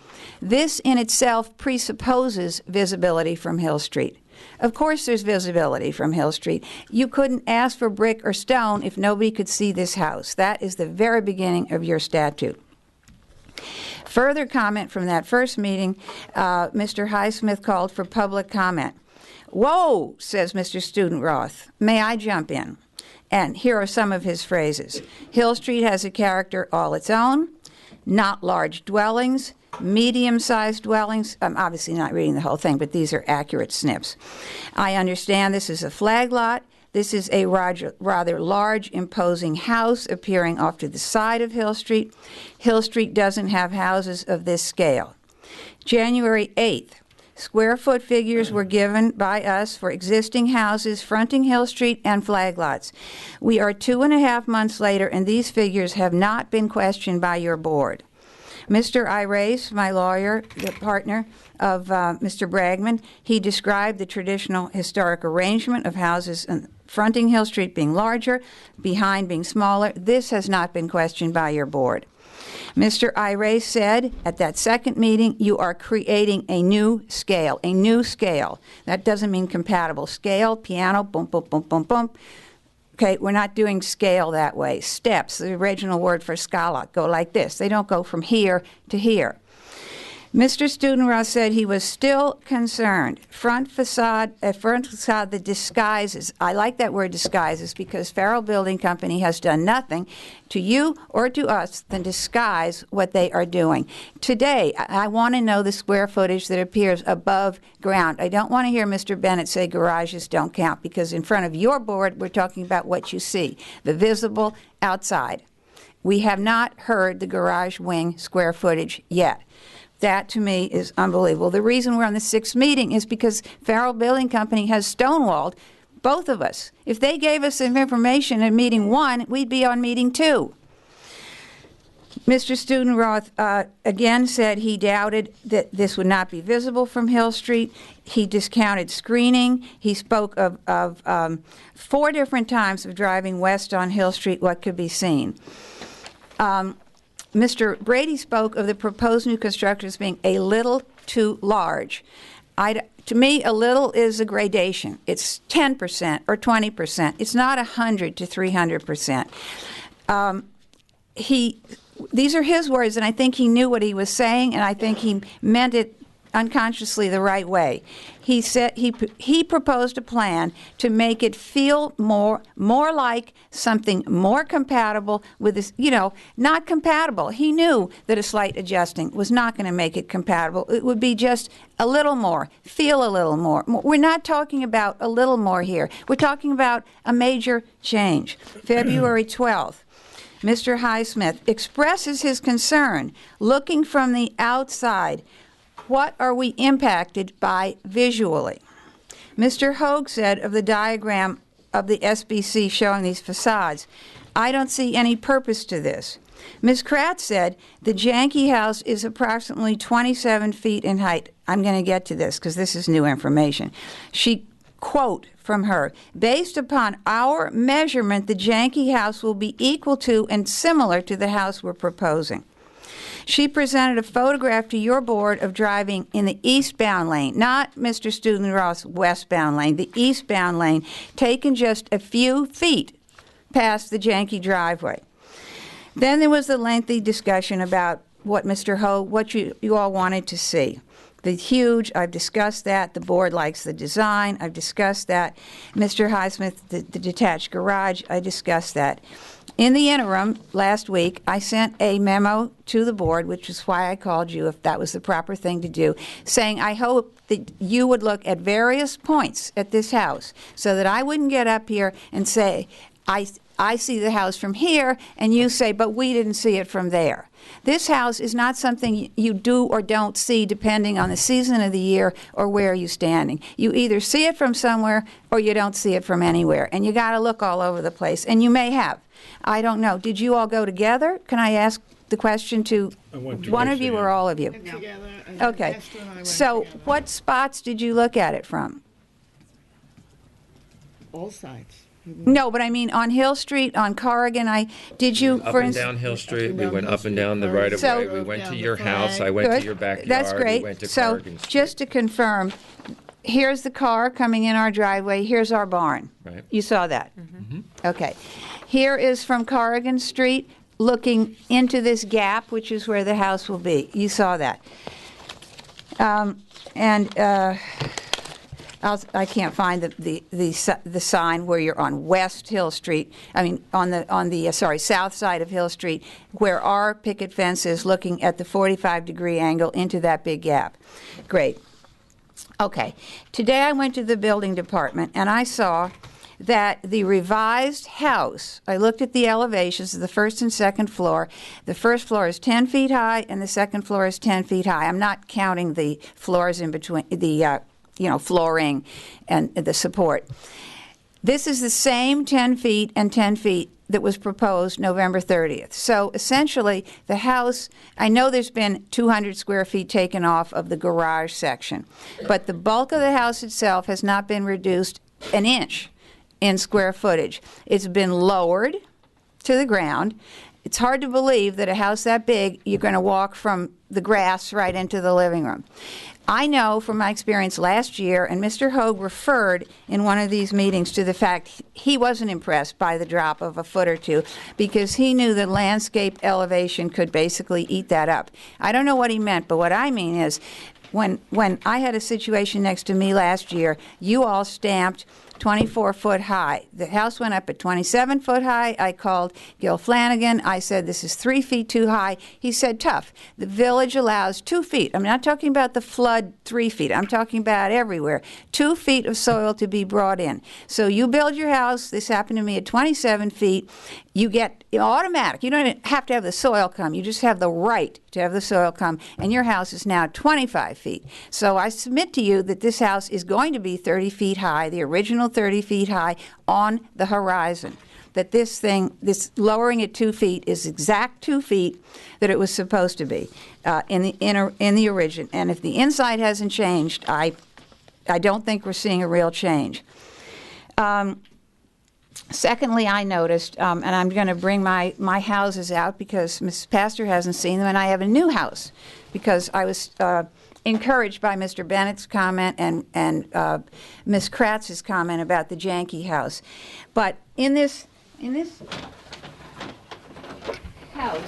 This in itself presupposes visibility from Hill Street. Of course there's visibility from Hill Street. You couldn't ask for brick or stone if nobody could see this house. That is the very beginning of your statute. Further comment from that first meeting, Mr. Highsmith called for public comment. Whoa, says Mr. Studenroth. May I jump in? And here are some of his phrases. Hill Street has a character all its own, not large dwellings, medium-sized dwellings. I'm obviously not reading the whole thing, but these are accurate snips. I understand this is a flag lot. This is a rather large, imposing house appearing off to the side of Hill Street. Hill Street doesn't have houses of this scale. January 8th. Square foot figures were given by us for existing houses fronting Hill Street and flag lots. We are 2.5 months later, and these figures have not been questioned by your board. Mr. Irace, my lawyer, the partner of Mr. Bragman, he described the traditional historic arrangement of houses fronting Hill Street being larger, behind being smaller. This has not been questioned by your board. Mr. Irace said at that second meeting, you are creating a new scale, a new scale. That doesn't mean compatible. Scale, piano, boom, boom, boom, boom, boom. Okay, we're not doing scale that way. Steps, the original word for scala, go like this. They don't go from here to here. Mr. Studenroth said he was still concerned. Front facade, the disguises. I like that word disguises because Farrell Building Company has done nothing to you or to us than disguise what they are doing. Today, I want to know the square footage that appears above ground. I don't want to hear Mr. Bennett say garages don't count because in front of your board, we're talking about what you see, the visible outside. We have not heard the garage wing square footage yet. That, to me, is unbelievable. The reason we're on the 6th meeting is because Farrell Building Company has stonewalled both of us. If they gave us some information at meeting 1, we'd be on meeting 2. Mr. Studenroth again said he doubted that this would not be visible from Hill Street. He discounted screening. He spoke of 4 different times of driving west on Hill Street, what could be seen. Mr. Brady spoke of the proposed new construction as being a little too large. To me, a little is a gradation. It's 10% or 20%. It's not 100 to 300%. These are his words, and I think he knew what he was saying, and I think he meant it unconsciously the right way. He said he proposed a plan to make it feel more like something more compatible with this, not compatible. He knew that a slight adjusting was not going to make it compatible. It would be just a little more, feel a little more. We're not talking about a little more here. We're talking about a major change. February 12th. Mr. Highsmith expresses his concern, looking from the outside. What are we impacted by visually? Mr. Hoag said of the diagram of the SBC showing these facades, I don't see any purpose to this. Ms. Kratz said the Janke house is approximately 27 feet in height. I'm going to get to this because this is new information. She, quote from her, based upon our measurement, the Janke house will be equal to and similar to the house we're proposing. She presented a photograph to your board of driving in the eastbound lane, not Mr. Studenroth's westbound lane, the eastbound lane, taken just a few feet past the Janke driveway. Then there was the lengthy discussion about what Mr. Hoag, what you all wanted to see. The huge, I've discussed that. The board likes the design. I've discussed that. Mr. Highsmith, the detached garage, I discussed that. In the interim, last week, I sent a memo to the board, which is why I called you, if that was the proper thing to do, saying I hope that you would look at various points at this house so that I wouldn't get up here and say, I see the house from here, and you say, but we didn't see it from there. This house is not something you do or don't see depending on the season of the year or where you're standing. You either see it from somewhere or you don't see it from anywhere, and you got to look all over the place, and you may have. I don't know. Did you all go together? Can I ask the question to one of you or all of you? Together. Okay. Esther and I went So together. what spots did you look at it from? All sides. No, but I mean on Hill Street, on Corrigan, did you, Up for and instance? down Hill Street, we down went Hill up and Street, down the Corrigan. right of So- way. We went to Down your the house, flag. I went to Good. your backyard. That's great. We went to So Corrigan Street. just to confirm, here's the car coming in our driveway, here's our barn. Right. You saw that? Okay. Here is from Corrigan Street, looking into this gap, which is where the house will be. You saw that. I can't find the sign where you're on West Hill Street. I mean, on the south side of Hill Street, where our picket fence is looking at the 45-degree angle into that big gap. Great. Okay. Today I went to the building department and I saw that the revised house, I looked at the elevations of the first and second floor. The first floor is 10 feet high and the second floor is 10 feet high. I'm not counting the floors in between, the flooring and the support. This is the same 10 feet and 10 feet that was proposed November 30th. So essentially, the house, I know there's been 200 square feet taken off of the garage section, but the bulk of the house itself has not been reduced an inch in square footage. It's been lowered to the ground. It's hard to believe that a house that big, you're going to walk from the grass right into the living room. I know from my experience last year, and Mr. Hogue referred in one of these meetings to the fact he wasn't impressed by the drop of a foot or two because he knew that landscape elevation could basically eat that up. I don't know what he meant, but what I mean is when I had a situation next to me last year, you all stamped 24 foot high. The house went up at 27 foot high. I called Gil Flanagan. I said, this is 3 feet too high. He said, tough. The village allows 2 feet. I'm not talking about the flood 3 feet. I'm talking about everywhere. 2 feet of soil to be brought in. So you build your house. This happened to me at 27 feet. You get automatic. You don't have to have the soil come. You just have the right to have the soil come. And your house is now 25 feet. So I submit to you that this house is going to be 30 feet high, the original 30 feet high on the horizon. That this lowering it 2 feet is exact 2 feet that it was supposed to be in the origin. And if the inside hasn't changed, I don't think we're seeing a real change. Secondly, I noticed, and I'm going to bring my houses out because Mrs. Pastor hasn't seen them, and I have a new house because I was encouraged by Mr. Bennett's comment and Ms. Kratz's comment about the janky house. But in this house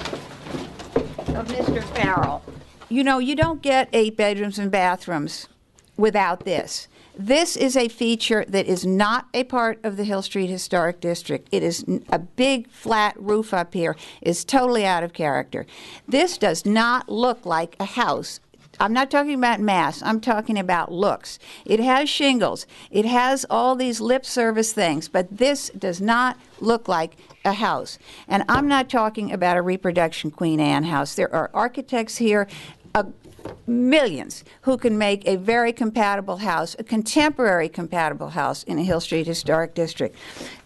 of Mr. Farrell, you don't get 8 bedrooms and bathrooms without this. This is a feature that is not a part of the Hill Street Historic District. It is a big flat roof up here. It's totally out of character. This does not look like a house. I'm not talking about mass. I'm talking about looks. It has shingles. It has all these lip service things, but this does not look like a house. And I'm not talking about a reproduction Queen Anne house. There are architects here, millions, who can make a very compatible house, a contemporary compatible house in a Hill Street Historic District.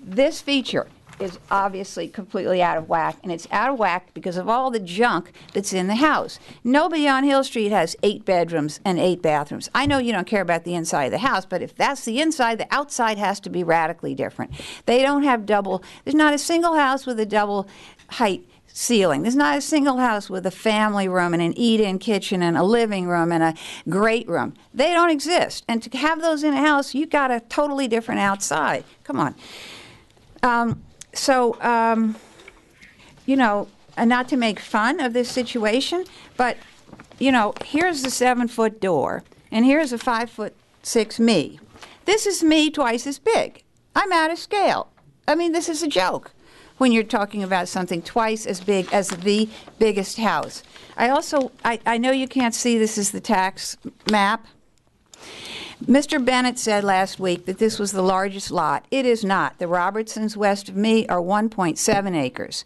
This feature is obviously completely out of whack, and it's out of whack because of all the junk that's in the house. Nobody on Hill Street has 8 bedrooms and 8 bathrooms. I know you don't care about the inside of the house, but if that's the inside, the outside has to be radically different. They don't have there's not a single house with a double height ceiling. There's not a single house with a family room and an eat-in kitchen and a living room and a great room. They don't exist. And to have those in a house, you got a totally different outside. Come on. And not to make fun of this situation, but you know, here's the 7-foot door, and here's a 5'6" me. This is me twice as big. I'm out of scale. I mean, this is a joke when you're talking about something twice as big as the biggest house. I know you can't see this is the tax map. Mr. Bennett said last week that this was the largest lot. It is not. The Robertsons west of me are 1.7 acres.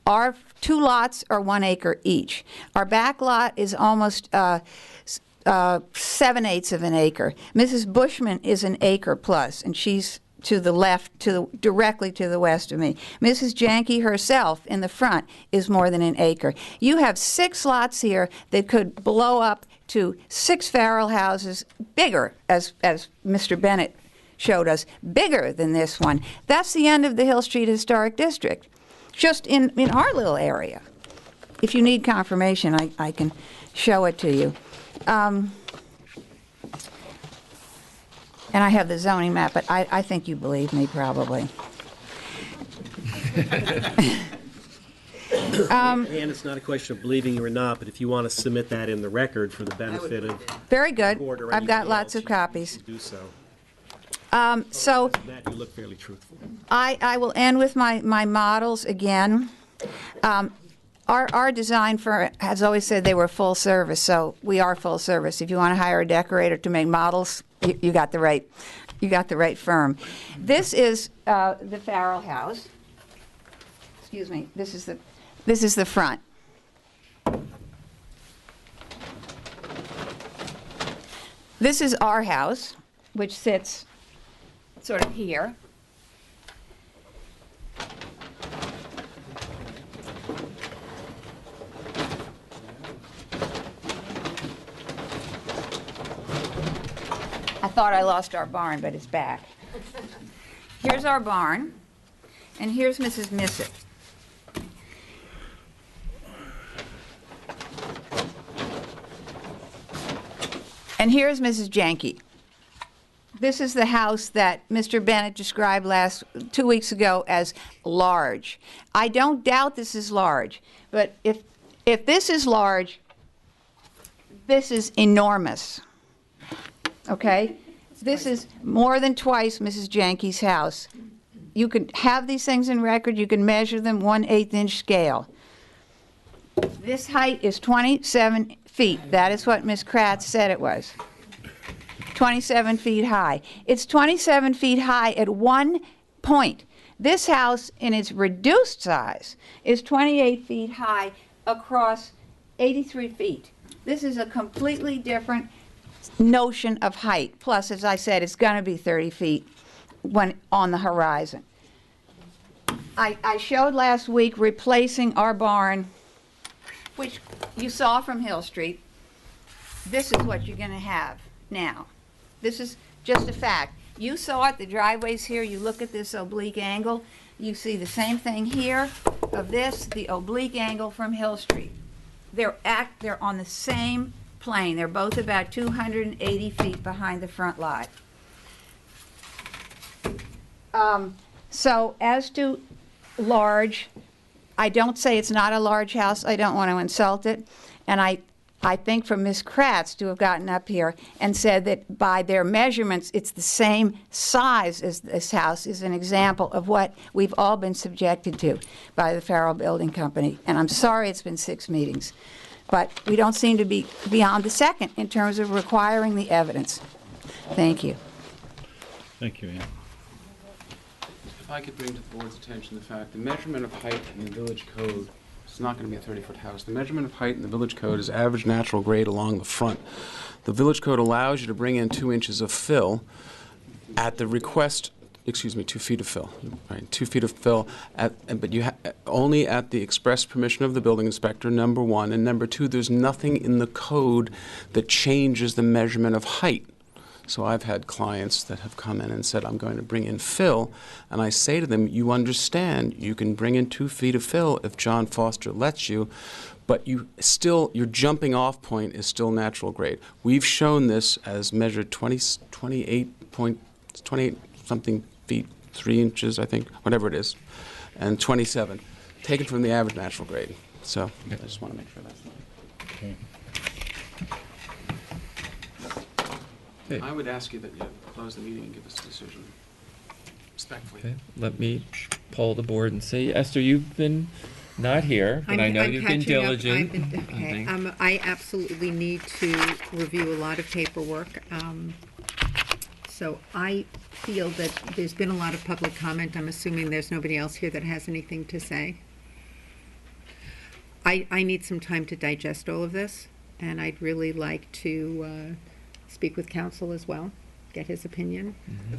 Our 2 lots are 1 acre each. Our back lot is almost 7/8 of an acre. Mrs. Bushman is an acre plus, and she's to the left, directly to the west of me. Mrs. Janke herself in the front is more than an acre. You have 6 lots here that could blow up to 6 Farrell houses, bigger, as Mr. Bennett showed us, bigger than this one. That's the end of the Hill Street Historic District, just in our little area. If you need confirmation, I can show it to you. And I have the zoning map, but I think you believe me, probably. And it's not a question of believing you or not, but if you want to submit that in the record for the benefit of very good. the board or I've got anybody lots else, of copies. you do so. So Matt, you look fairly truthful. I will end with my models again. Our design firm has always said they were full service, so we are full service. If you want to hire a decorator to make models, you got the right firm. This is the Farrell house. Excuse me. This is the front. This is our house, which sits sort of here. I thought I lost our barn, but it's back. Here's our barn, and here's Mrs. Missett. And here's Mrs. Janke. This is the house that Mr. Bennett described 2 weeks ago as large. I don't doubt this is large, but if this is large, this is enormous. Okay? This is more than twice Mrs. Janke's house. You can have these things in record. You can measure them 1/8 inch scale. This height is 27 feet. That is what Ms. Kratz said it was. 27 feet high. It's 27 feet high at one point. This house, in its reduced size, is 28 feet high across 83 feet. This is a completely different notion of height. Plus, as I said, it's going to be 30 feet when on the horizon. I showed last week replacing our barn, which you saw from Hill Street. This is what you're going to have now. This is just a fact. You saw it, the driveway's here. You look at this oblique angle. You see the same thing here of this, the oblique angle from Hill Street. They're on the same plane. They're both about 280 feet behind the front lot. So as to large, I don't say it's not a large house. I don't want to insult it. And I think for Ms. Kratz to have gotten up here and said that by their measurements it's the same size as this house is an example of what we've all been subjected to by the Farrell Building Company. And I'm sorry it's been 6 meetings. But we don't seem to be beyond the second in terms of requiring the evidence. Thank you. Thank you, Ann. If I could bring to the board's attention the fact the measurement of height in the village code is not going to be a 30-foot house. The measurement of height in the village code is average natural grade along the front. The village code allows you to bring in 2 inches of fill at the request. 2 feet of fill, right? 2 feet of fill, but only at the express permission of the building inspector, number one. And number two, there's nothing in the code that changes the measurement of height. So I've had clients that have come in and said, I'm going to bring in fill, and I say to them, you understand you can bring in 2 feet of fill if John Foster lets you, but your jumping off point is still natural grade. We've shown this as measured 28 something feet, 3 inches, I think, whatever it is, and 27, taken from the average natural grade. So I just want to make sure that's Okay. Okay. I would ask you that you close the meeting and give us a decision respectfully. Okay, let me poll the board and see. Esther, you've been not here, but I know you've been diligent. Okay, I absolutely need to review a lot of paperwork. So I feel that there's been a lot of public comment. I'm assuming there's nobody else here that has anything to say. I need some time to digest all of this, and I'd really like to speak with counsel as well, get his opinion.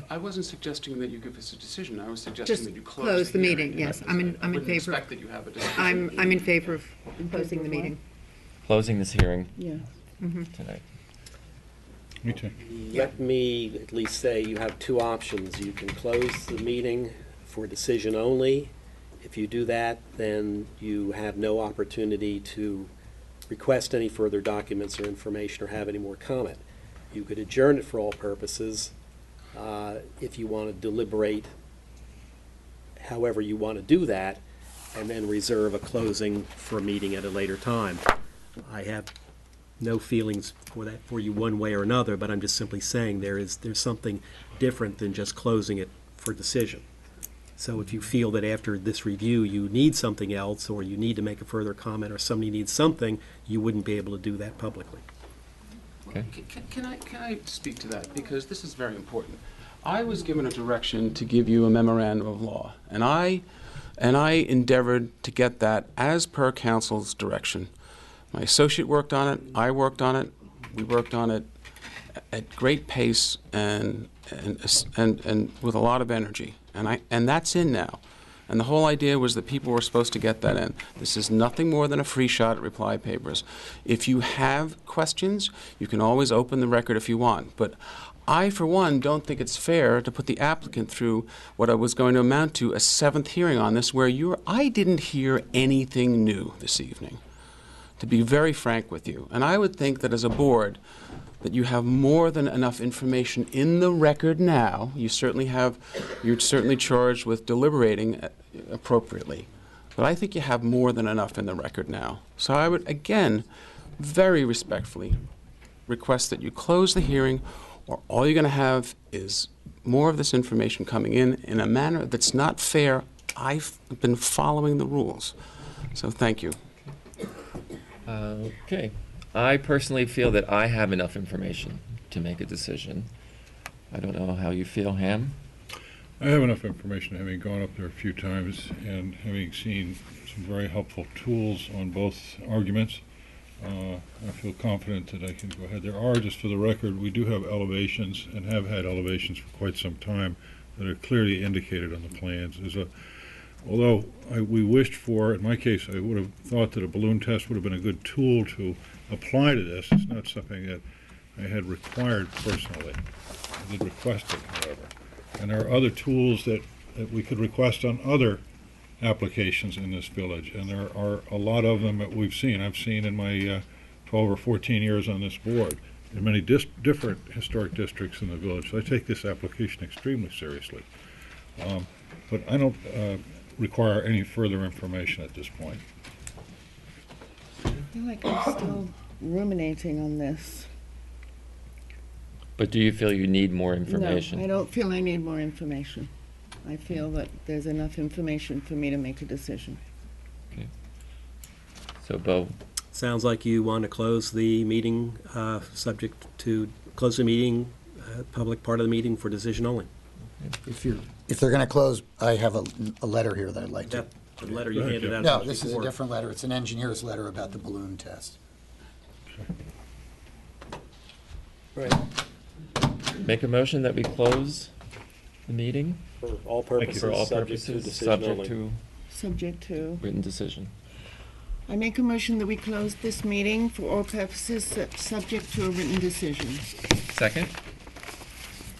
I wasn't suggesting that you give us a decision. I was suggesting Just that you close the hearing. meeting, yes. I'm in I wouldn't favor. expect that you have a decision. I'm in favor of closing the meeting. Closing this hearing Yeah. tonight. Me too. Let me at least say you have two options. You can close the meeting for decision only. If you do that, then you have no opportunity to request any further documents or information or have any more comment. You could adjourn it for all purposes if you want to deliberate however you want to do that, and then reserve a closing for a meeting at a later time. I have no feelings for that for you one way or another, but I'm just simply saying there's something different than just closing it for decision. So if you feel that after this review you need something else, or you need to make a further comment, or somebody needs something, you wouldn't be able to do that publicly. Okay. Can I speak to that? Because this is very important. I was given a direction to give you a memorandum of law, and I endeavored to get that as per council's direction. My associate worked on it, I worked on it, we worked on it at great pace and with a lot of energy. And that's in now. And the whole idea was that people were supposed to get that in. This is nothing more than a free shot at reply papers. If you have questions, you can always open the record if you want. But I, for one, don't think it's fair to put the applicant through what I was going to amount to a seventh hearing on this, where I didn't hear anything new this evening, to be very frank with you. And I would think that as a board, that you have more than enough information in the record now. You're certainly charged with deliberating appropriately. But I think you have more than enough in the record now. So I would, again, very respectfully request that you close the hearing, or all you're going to have is more of this information coming in a manner that's not fair. I've been following the rules. So thank you. Okay. I personally feel that I have enough information to make a decision. I don't know how you feel, Ham. I have enough information, having gone up there a few times and having seen some very helpful tools on both arguments. I feel confident that I can go ahead. There are, just for the record, we do have elevations and have had elevations for quite some time that are clearly indicated on the plans. Although we wished for, in my case, I would have thought that a balloon test would have been a good tool to apply to this. It's not something that I had required personally. I did request it, however. And there are other tools that we could request on other applications in this village, and there are a lot of them that we've seen. I've seen in my 12 or 14 years on this board in many different historic districts in the village. So I take this application extremely seriously. But I don't require any further information at this point. I feel like I'm still ruminating on this. But do you feel you need more information? No, I don't feel I need more information. I feel that there's enough information for me to make a decision. Okay. So, Bo? Sounds like you want to close the meeting, subject to close the meeting, public part of the meeting for decision only. If they're going to close, I have a letter here that I'd like to. The letter you handed out. No, this is a different letter. It's an engineer's letter about the balloon test. Right. Make a motion that we close the meeting? For all purposes, For all subject to purposes, decision subject only. to Subject to. written decision. I make a motion that we close this meeting for all purposes, subject to a written decision. Second?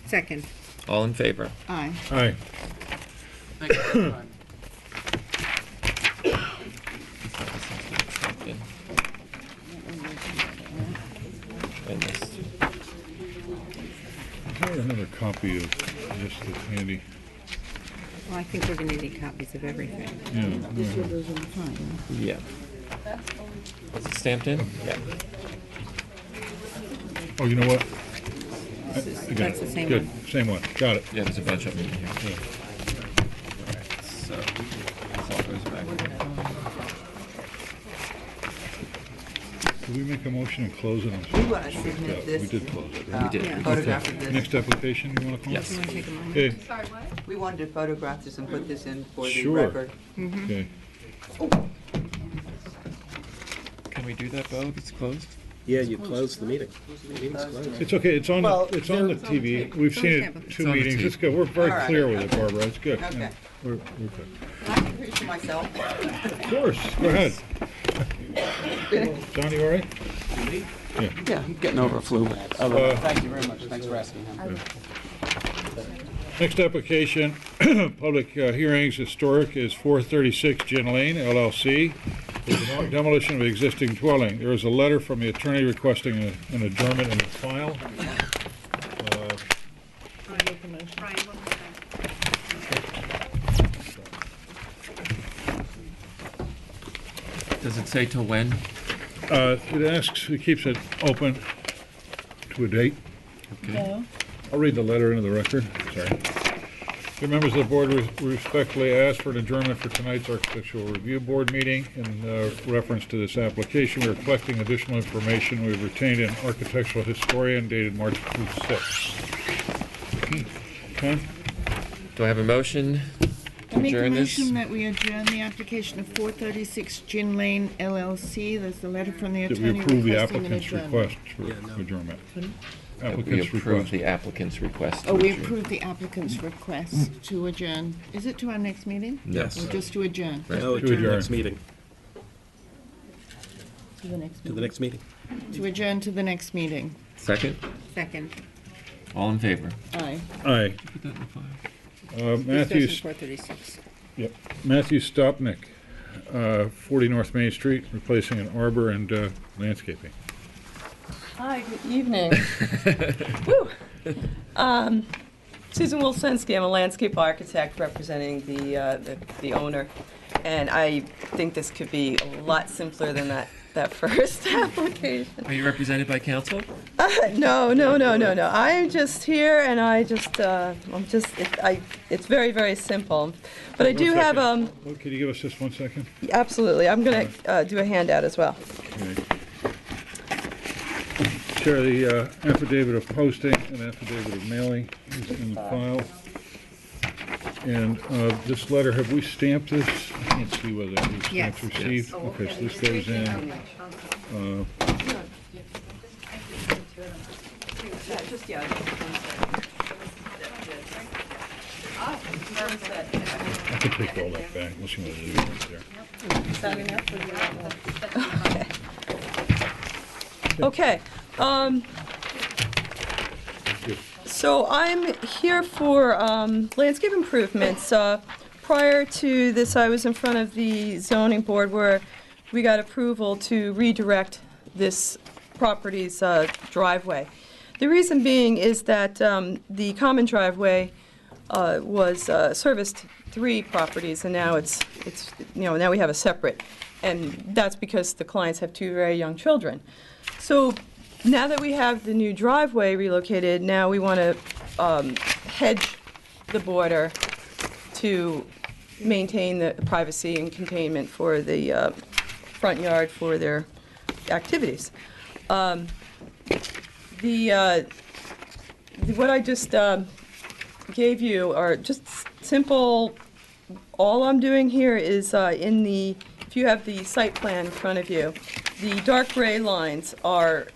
Second. All in favor? Aye. Aye. Thank you for your time. And this. Is there another copy of this that's handy? Well, I think we're going to need copies of everything. Yeah. This one goes in the file. Yeah. Was it stamped in? Yeah. Oh, you know what? That's the same Good, one. same one, got it. Yeah, there's a bunch of them in here. So, this all goes back. Did we make a motion and close it? We want to submit this. We did close it. We did. Yeah. Photograph of this. Next application, you want to call? Yes. You want to take a moment? Okay, We wanted to photograph this and put this in for the Sure. record. okay. Can we do that, Bo, if it's closed? Yeah, you closed the meeting. Meeting's closed. It's okay, it's on Well, the TV. We've It's on seen the it tablet. two It's on the meetings. TV. It's good. We're very All right. clear with it, Barbara. It's good. Okay. Yeah, we're good. I can preach to myself. Of course, go ahead. John, you all right? Yeah, I'm getting over a flu. Thank you very much. Thanks for asking him. Next application, public hearings, historic, is 436 Gin Lane LLC. There's a demolition of existing dwelling. There is a letter from the attorney requesting an adjournment in the file. Does it say till when? It asks, it keeps it open to a date. Okay. I'll read the letter into the record. Sorry. Dear members of the board, we respectfully ask for an adjournment for tonight's architectural review board meeting. In reference to this application, we are collecting additional information we've retained an architectural historian dated March 26. Okay. Do I have a motion to I make a adjourn this? motion that we adjourn the application of 436 Gin Lane LLC. There's a letter from the That attorney we approve the requesting an applicant's adjournment. request for adjournment. That we Applicant's approve request. the applicant's request. to Oh, we adjourn. approve the applicant's request to adjourn. Is it to our next meeting? Yes. Or just to adjourn? No, To to the adjourn. next meeting. To the next To the meeting. next meeting. To adjourn to the next meeting. Second? Second. All in favor? Aye. Aye. Put that in the file. Matthew, Discussion 436. yep. Matthew Stopnick, 40 North Main Street, replacing an arbor and landscaping. Hi, good evening. Woo. Susan Wilczynski, I'm a landscape architect representing the owner, and I think this could be a lot simpler than that first application. Are you represented by counsel? No. I'm just here, and it's very, very simple. But I do have, Well, could you give us just 1 second? absolutely, I'm gonna do a handout as well. Okay. Chair, the affidavit of posting and affidavit of mailing is in the file. And this letter, have we stamped this? I can't see whether it was Yes. stamped received. Okay, so this goes in. I can take all that back, unless you want to leave it right there. Okay. So I'm here for landscape improvements. Prior to this, I was in front of the zoning board where we got approval to redirect this property's driveway. The reason being is that the common driveway was serviced 3 properties, and now it's now we have a separate, and that's because the clients have 2 very young children. So now that we have the new driveway relocated, now we want to hedge the border to maintain the privacy and containment for the front yard for their activities. What I just gave you are just simple. All I'm doing here is if you have the site plan in front of you, the dark gray lines are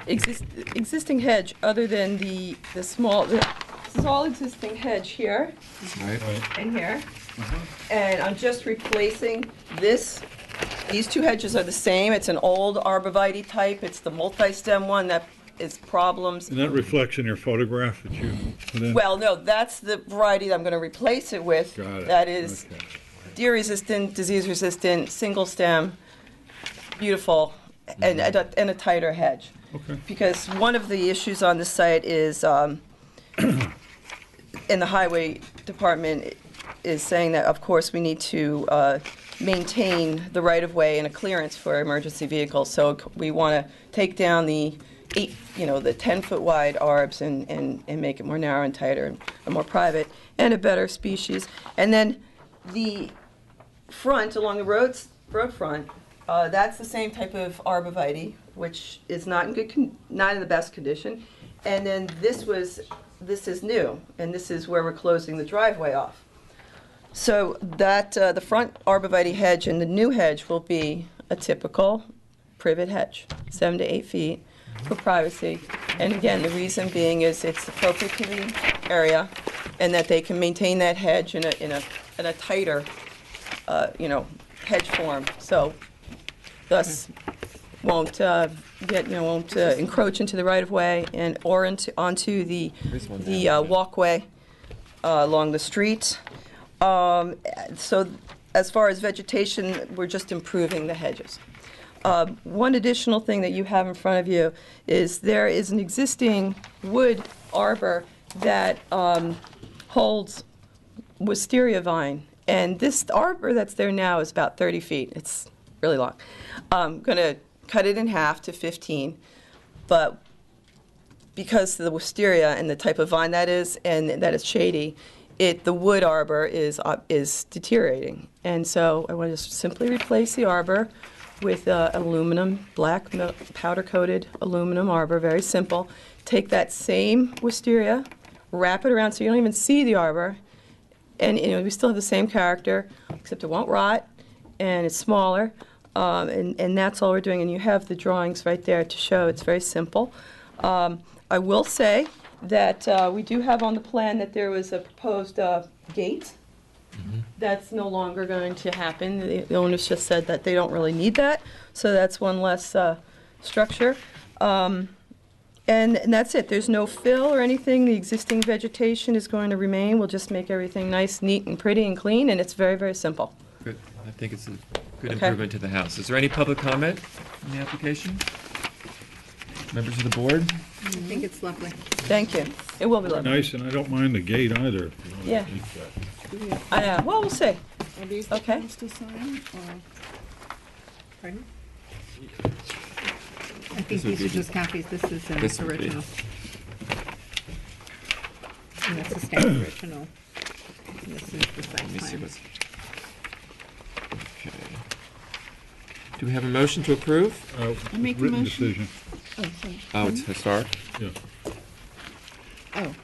existing hedge other than the small, this is all existing hedge here and here. And I'm just replacing this. These 2 hedges are the same. It's an old arborvitae type. It's the multi-stem one that is problems. And that reflects in your photograph that you put in? Well, no, that's the variety that I'm going to replace it with. Got it. That is Okay. deer-resistant, disease-resistant, single stem, beautiful, and a tighter hedge. Okay. Because one of the issues on the site is, in the highway department, is saying that, of course, we need to maintain the right-of-way and a clearance for emergency vehicles. So we want to take down the the 10-foot wide arbs and make it more narrow and tighter and more private, and a better species. And then the front, along the road front, that's the same type of arborvitae, which is not in the best condition. And then this is new, and this is where we're closing the driveway off. So that the front arborvitae hedge and the new hedge will be a typical privet hedge, 7 to 8 feet for privacy. And again, the reason being is it's appropriate to the area, and that they can maintain that hedge in a tighter, hedge form. So, thus, won't encroach into the right of way or onto the walkway along the street. So, as far as vegetation, we're just improving the hedges. One additional thing that you have in front of you is there is an existing wood arbor that holds wisteria vine. And this arbor that's there now is about 30 feet. It's really long. I'm going to cut it in half to 15. But because of the wisteria and the type of vine that is, and that is shady, the wood arbor is deteriorating. And so I want to just simply replace the arbor with aluminum, black powder-coated aluminum arbor, very simple. Take that same wisteria, wrap it around so you don't even see the arbor, and we still have the same character, except it won't rot, and it's smaller, and that's all we're doing. And you have the drawings right there to show it's very simple. I will say that we do have on the plan that there was a proposed gate. That's no longer going to happen. The owners just said that they don't really need that, so that's one less structure. And that's it. There's no fill or anything. The existing vegetation is going to remain. We'll just make everything nice, neat, and pretty and clean, and it's very, very simple. Good. I think it's a good improvement to the house. Is there any public comment on the application? Members of the board? I think it's lovely. Thank you. It will be lovely. Nice, and I don't mind the gate either. Yeah. Well, we'll see. Are these the ones to sign, or? Pardon? I think these are just copies. This is an original. And that's the stamp original. And this is the site Let me see plan. what's... Okay. Do we have a motion to approve? I make a Written motion. decision. Oh, sorry. Oh, it's historic? Yeah. Oh.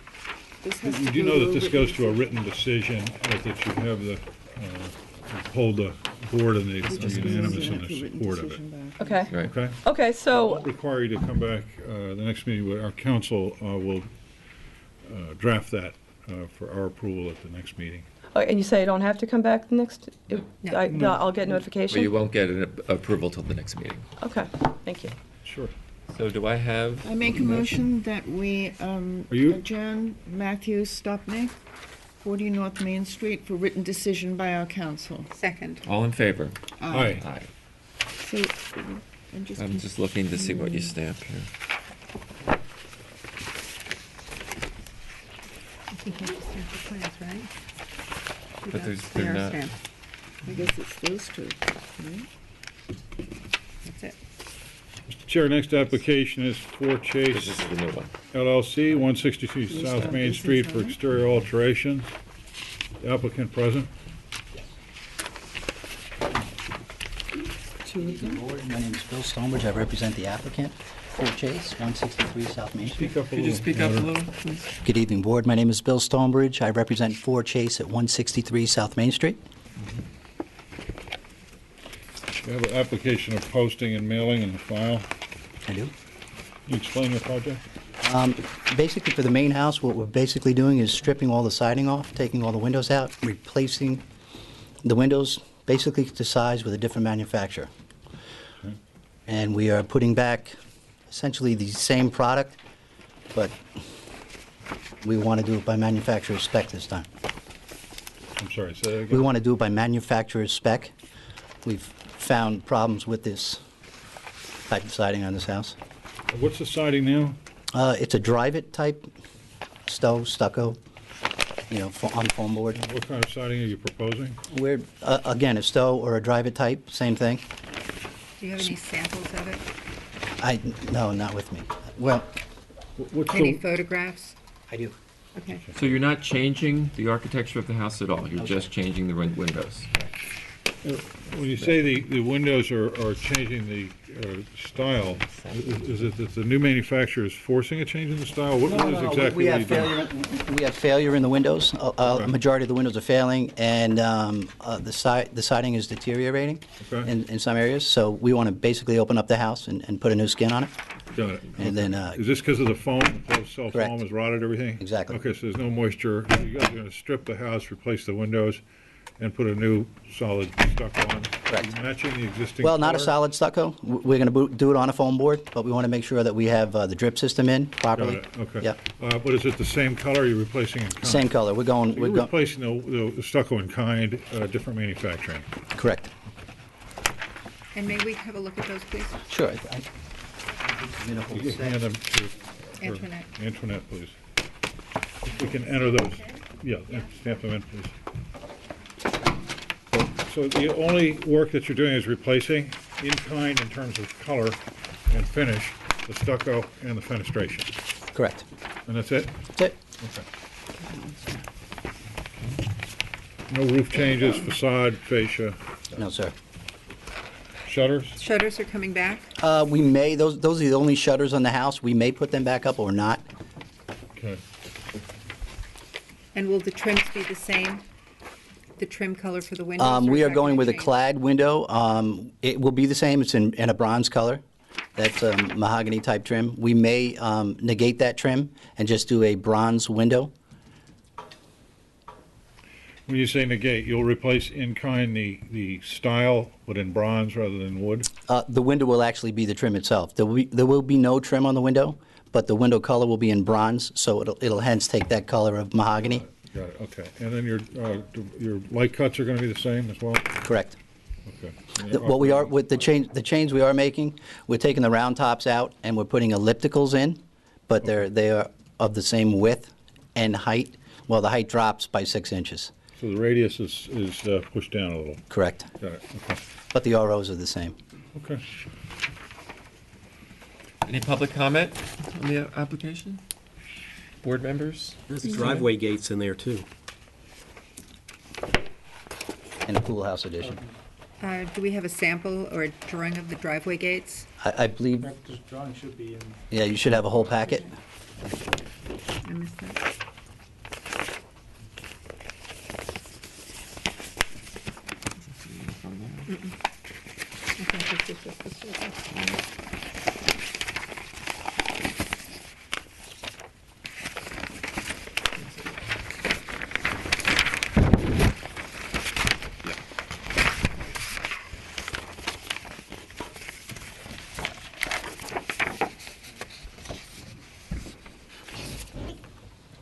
This has You to do go know to that a this written goes to a written decision, but that you have the, hold the board and the unanimous in the support of it. Okay. Right. Okay? Okay, so Won't require you to come back, the next meeting, where our council will draft that for our approval at the next meeting. and you say I don't have to come back the next? I'll get notification? Well, you won't get an approval till the next meeting. Okay, thank you. Sure. So do I have? I make a motion that we you- adjourn Matthew Stopnick, 40 North Main Street, for written decision by our council. Second. All in favor? Aye. Aye. So, I'm just looking to see what you stamp here. I think you have to stamp the plans, right? But They they're are not. stamped. I guess it's those two, right? That's it. Mr. Chair, next application is 4 Chase This is the new one. LLC, 163 South Main Street for exterior alterations. The applicant present. Two of them. Board, my name is Bill Stonebridge. I represent the applicant, 4 Chase, 163 South Main Street. Speak up a Could little. you speak up a louder. little, please? Good evening, Board. My name is Bill Stonebridge. I represent 4 Chase at 163 South Main Street. You have an application of posting and mailing in the file. I do. Can you explain your project? Basically, for the main house, what we're basically doing is stripping all the siding off, taking all the windows out, replacing the windows basically to size with a different manufacturer. Okay. And we are putting back essentially the same product, but we want to do it by manufacturer's spec this time. I'm sorry, say that We again. want to do it by manufacturer's spec. We've found problems with this type of siding on this house. What's the siding now? It's a drive-it type, stucco, on foam board. What kind of siding are you proposing? We're, again, a stow or a drive-it type, same thing. Do you have any samples of it? No, not with me. Well, What's Any the, photographs? I do. Okay. So you're not changing the architecture of the house at all? You're just changing the windows? when you say the windows are changing the style, is it that the new manufacturer is forcing a change in the style? What is exactly We what have are you doing? we have failure in the windows. A majority of the windows are failing, and the siding is deteriorating Okay. in some areas. So we want to basically open up the house and put a new skin on it. Got it. And then, Is this because of the foam? The post-cell Correct. foam has rotted everything? Exactly. Okay, so there's no moisture. You guys are going to strip the house, replace the windows, and put a new solid stucco on? Correct. Matching the existing Well, not a color? solid stucco. We're going to do it on a foam board, but we want to make sure that we have the drip system in Got properly. it, okay. Yep. But is it the same color you're replacing in kind? Same color. We're going. So you're replacing the stucco in kind, different manufacturing? Correct. And may we have a look at those, please? Sure. You can hand them to Antoinette. Antoinette, please. If we can enter those, yeah, stamp them in, please. So the only work that you're doing is replacing in kind in terms of color and finish, the stucco and the fenestration. Correct. And that's it? That's it. Okay. No roof changes, facade, fascia, No, sir. shutters? Shutters are coming back? We may. Those are the only shutters on the house. We may put them back up or not. Okay. And will the trims be the same? The trim color for the windows? or We is are that going gonna with a change? clad window. It will be the same. It's in a bronze color. That's a mahogany type trim. We may negate that trim and just do a bronze window. When you say negate, you'll replace in kind the style, but in bronze rather than wood? The window will actually be the trim itself. There will be no trim on the window, but the window color will be in bronze, so it'll hence take that color of mahogany. Got it, okay. And then your light cuts are going to be the same as well? Correct. Okay. What we are, with the change we are making, we're taking the round tops out and we're putting ellipticals in, but they are of the same width and height. Well, the height drops by 6 inches. So the radius is pushed down a little? Correct. Got it, okay. But the ROs are the same. Okay. Any public comment on the application? Board members? There's driveway gates in there, too. In the pool house edition. Do we have a sample or a drawing of the driveway gates? I believe, This drawing should be in. yeah, you should have a whole packet. I missed that. I think this is just the survey.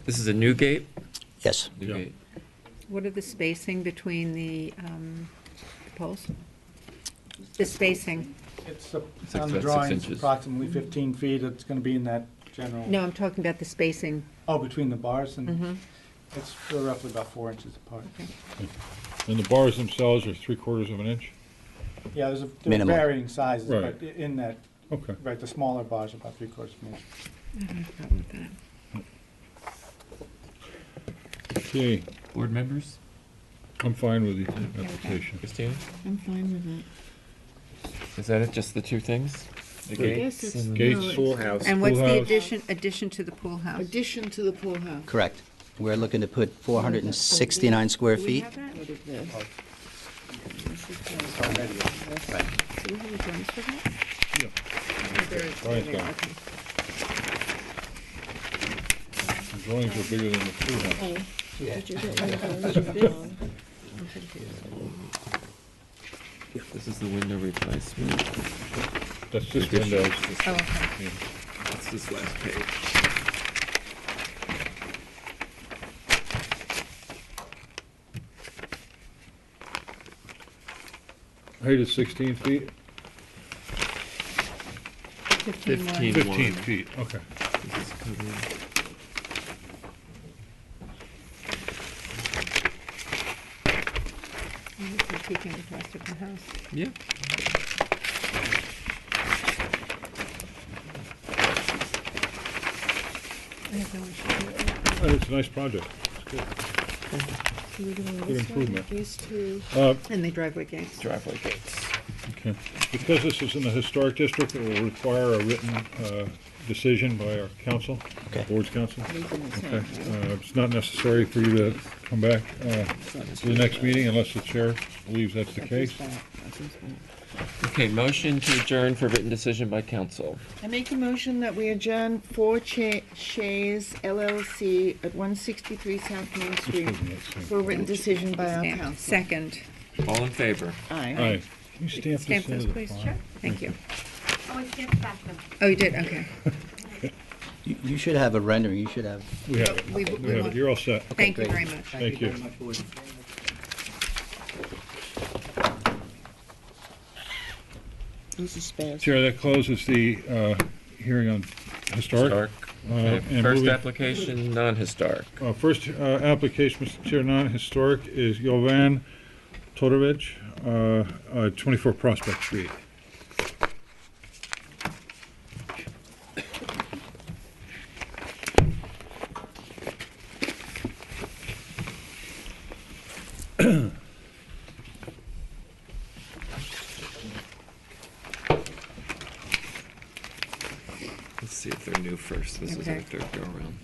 This is a new gate? Yes. New gate. What are the spacing between the poles? The spacing? It's like on the about 6 drawing, it's inches. approximately 15 feet. It's going to be in that general. No, I'm talking about the spacing. Oh, between the bars and Mhm. it's roughly about 4 inches apart. And the bars themselves are 3/4 of an inch? Yeah, they're Minimum. varying sizes, Right. but in that, Okay. right, the smaller bars are about 3/4 of an inch. I don't have a problem with that. Okay, Board members? I'm fine with the application. Christina? I'm fine with it. Is that it, just the two things? The I gates? guess it's- and- Gates, no, Pool house. And what's Pool the house. addition to the pool house? Addition to the pool house. Correct. We're looking to put 469 square Do we feet. have that? What is this? Right. Do we have the drawings for that? Yeah. Oh, there is. Drawings Yeah, done. okay. The drawings are bigger than the pool house. Did you get one of those bid? This is the window replacement. That's just windows. Oh, okay. Yeah. That's this last page. Height is 16 feet? 15 15. 15 feet, okay. This is covered. And it's critiquing the rest of the house. Yeah. have no issue. It's a nice project. It's good. So we're doing Good this one, improvement. these two, Uh, and the driveway gates. Driveway gates. Okay. Because this is in the historic district, it will require a written decision by our council, board's council. Okay. It's not necessary for you to come back to the next meeting unless the chair believes that's the case. Okay, motion to adjourn for written decision by council. I make a motion that we adjourn 4 Shays LLC at 163 South Main Street for a written decision by our Stamp. council. Second. All in favor? Aye. Aye. Can you stamp Stamp this into those, the please, file? Chair. Thank you. Oh, I can't back them. Oh, you did, okay. You should have a rendering, you should have. We have it. We We have it. You're all set. Thank you great. very much. Thank you. These are spares. Chair, that closes the hearing on historic. Okay, And first moving- application, non-historic. First application, Mr. Chair, non-historic, is Jovan Todorovic, 24 Prospect Street. Let's see if they're new first. This is our Okay. third go around.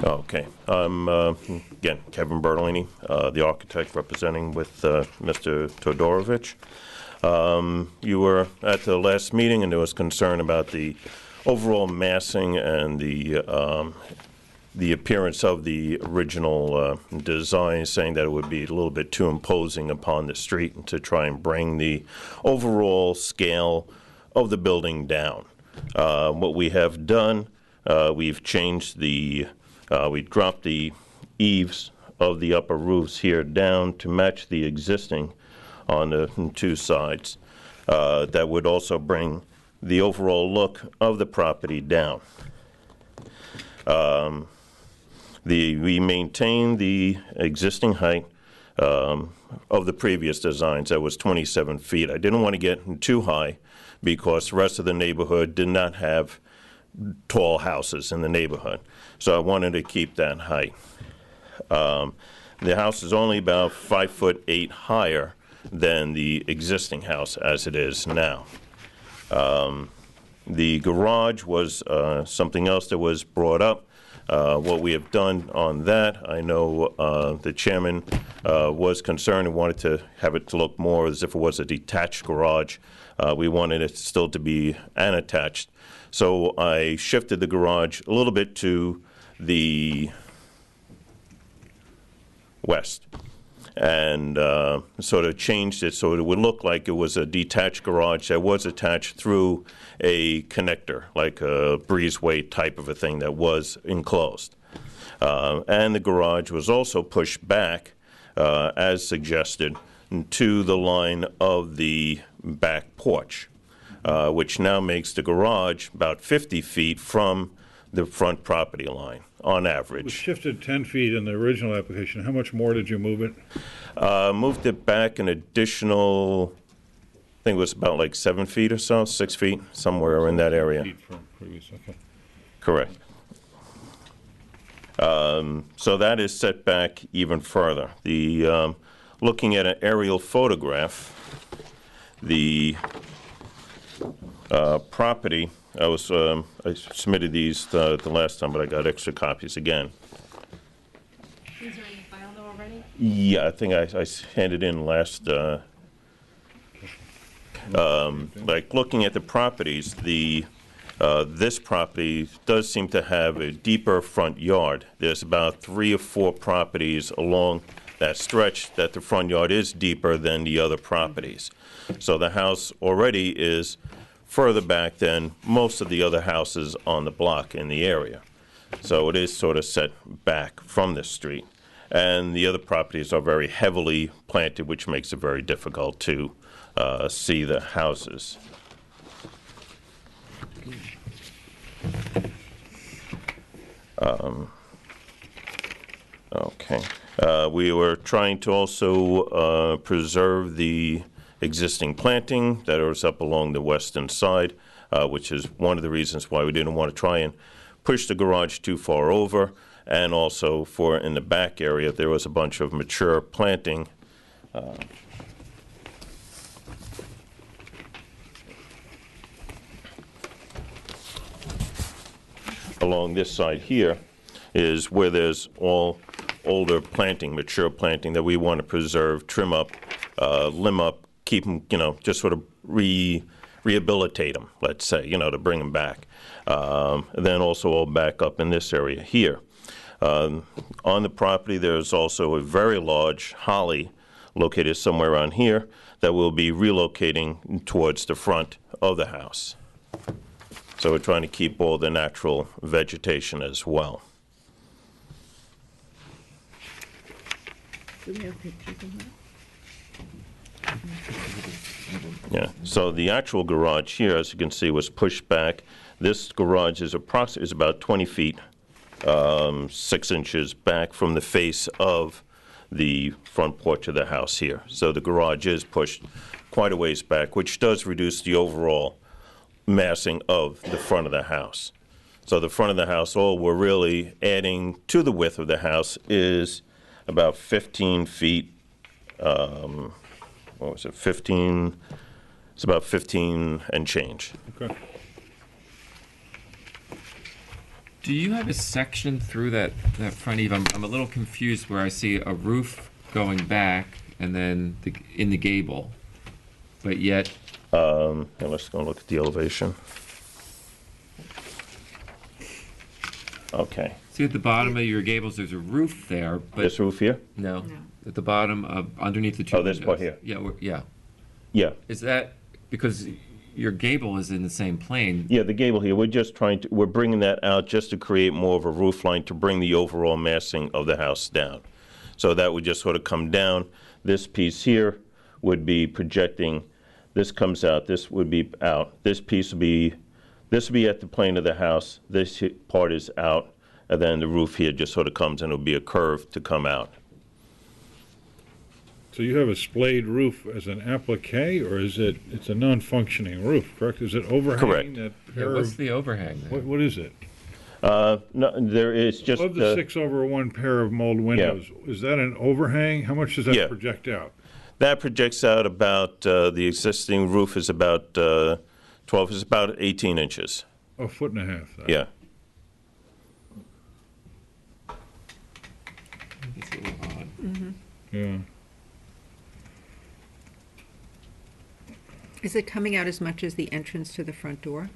Okay. I'm, again, Kevin Bertolini, the architect representing with Mr. Todorovic. You were at the last meeting, and there was concern about the overall massing and the appearance of the original design, saying that it would be a little bit too imposing upon the street and to try and bring the overall scale of the building down. What we have done, we've changed we dropped the eaves of the upper roofs here down to match the existing on the two sides. That would also bring the overall look of the property down. We maintain the existing height of the previous designs. That was 27 feet. I didn't want to get too high because the rest of the neighborhood did not have tall houses in the neighborhood. So I wanted to keep that height. The house is only about 5'8" higher than the existing house as it is now. The garage was something else that was brought up. What we have done on that, I know the chairman was concerned and wanted to have it to look more as if it was a detached garage. We wanted it still to be unattached. So I shifted the garage a little bit to the west and sort of changed it so it would look like it was a detached garage that was attached through a connector, like a breezeway type of a thing that was enclosed. And the garage was also pushed back, as suggested, to the line of the back porch, which now makes the garage about 50 feet from the front property line, on It was average. shifted 10 feet in the original application. How much more did you move it? Moved it back an additional, I think it was about like 7 feet or so, 6 feet, somewhere in that area. Feet from previous, okay. Correct. So that is set back even further. Looking at an aerial photograph, the property, I submitted these the last time, but I got extra copies again. These are in the file though already? Yeah, I think I handed in last, like looking at the properties, this property does seem to have a deeper front yard. There's about 3 or 4 properties along that stretch that the front yard is deeper than the other properties. So the house already is further back than most of the other houses on the block in the area. So it is sort of set back from the street. And the other properties are very heavily planted, which makes it very difficult to see the houses. Okay. We were trying to also preserve the existing planting that is up along the western side, which is one of the reasons why we didn't want to try and push the garage too far over. And also for in the back area, there was a bunch of mature planting. Along this side here is where there's all older planting, mature planting that we want to preserve, trim up, limb up, keep them, just sort of rehabilitate them, let's say, to bring them back. And then also all back up in this area here. On the property, there's also a very large holly located somewhere around here that will be relocating towards the front of the house. So we're trying to keep all the natural vegetation as well. Do we have pictures of that? Yeah, so the actual garage here, as you can see, was pushed back. This garage is about 20 feet, 6 inches back from the face of the front porch of the house here. So the garage is pushed quite a ways back, which does reduce the overall massing of the front of the house. So the front of the house, all we're really adding to the width of the house is about 15 feet, what was it, 15, it's about 15 and change. Okay. Do you have a section through that front eve? I'm a little confused where I see a roof going back and then in the gable, but yet... And let's go look at the elevation. Okay. See at the bottom of your gables, there's a roof there, but... This roof here? No. At the bottom of, underneath the two this part here? Yeah, yeah. Yeah. Is that because your gable is in the same plane? Yeah, the gable here, we're bringing that out just to create more of a roof line to bring the overall massing of the house down. So that would just sort of come down. This piece here would be projecting, this comes out, this would be out. This piece would be at the plane of the house, this part is out, and then the roof here just sort of comes and it'll be a curve to come out. So you have a splayed roof as an applique, or it's a non-functioning roof, correct? Is it overhanging? Correct. That pair What's of, the overhang there? what is it? No, there is just... Of the 6/1 pair of mold windows, is that an overhang? How much does that Yeah. project out? That projects out about, the existing roof is about 12, is about 18 inches. A foot and a half. Then. Yeah. It's a little odd. Yeah. Is it coming out as much as the entrance to the front door?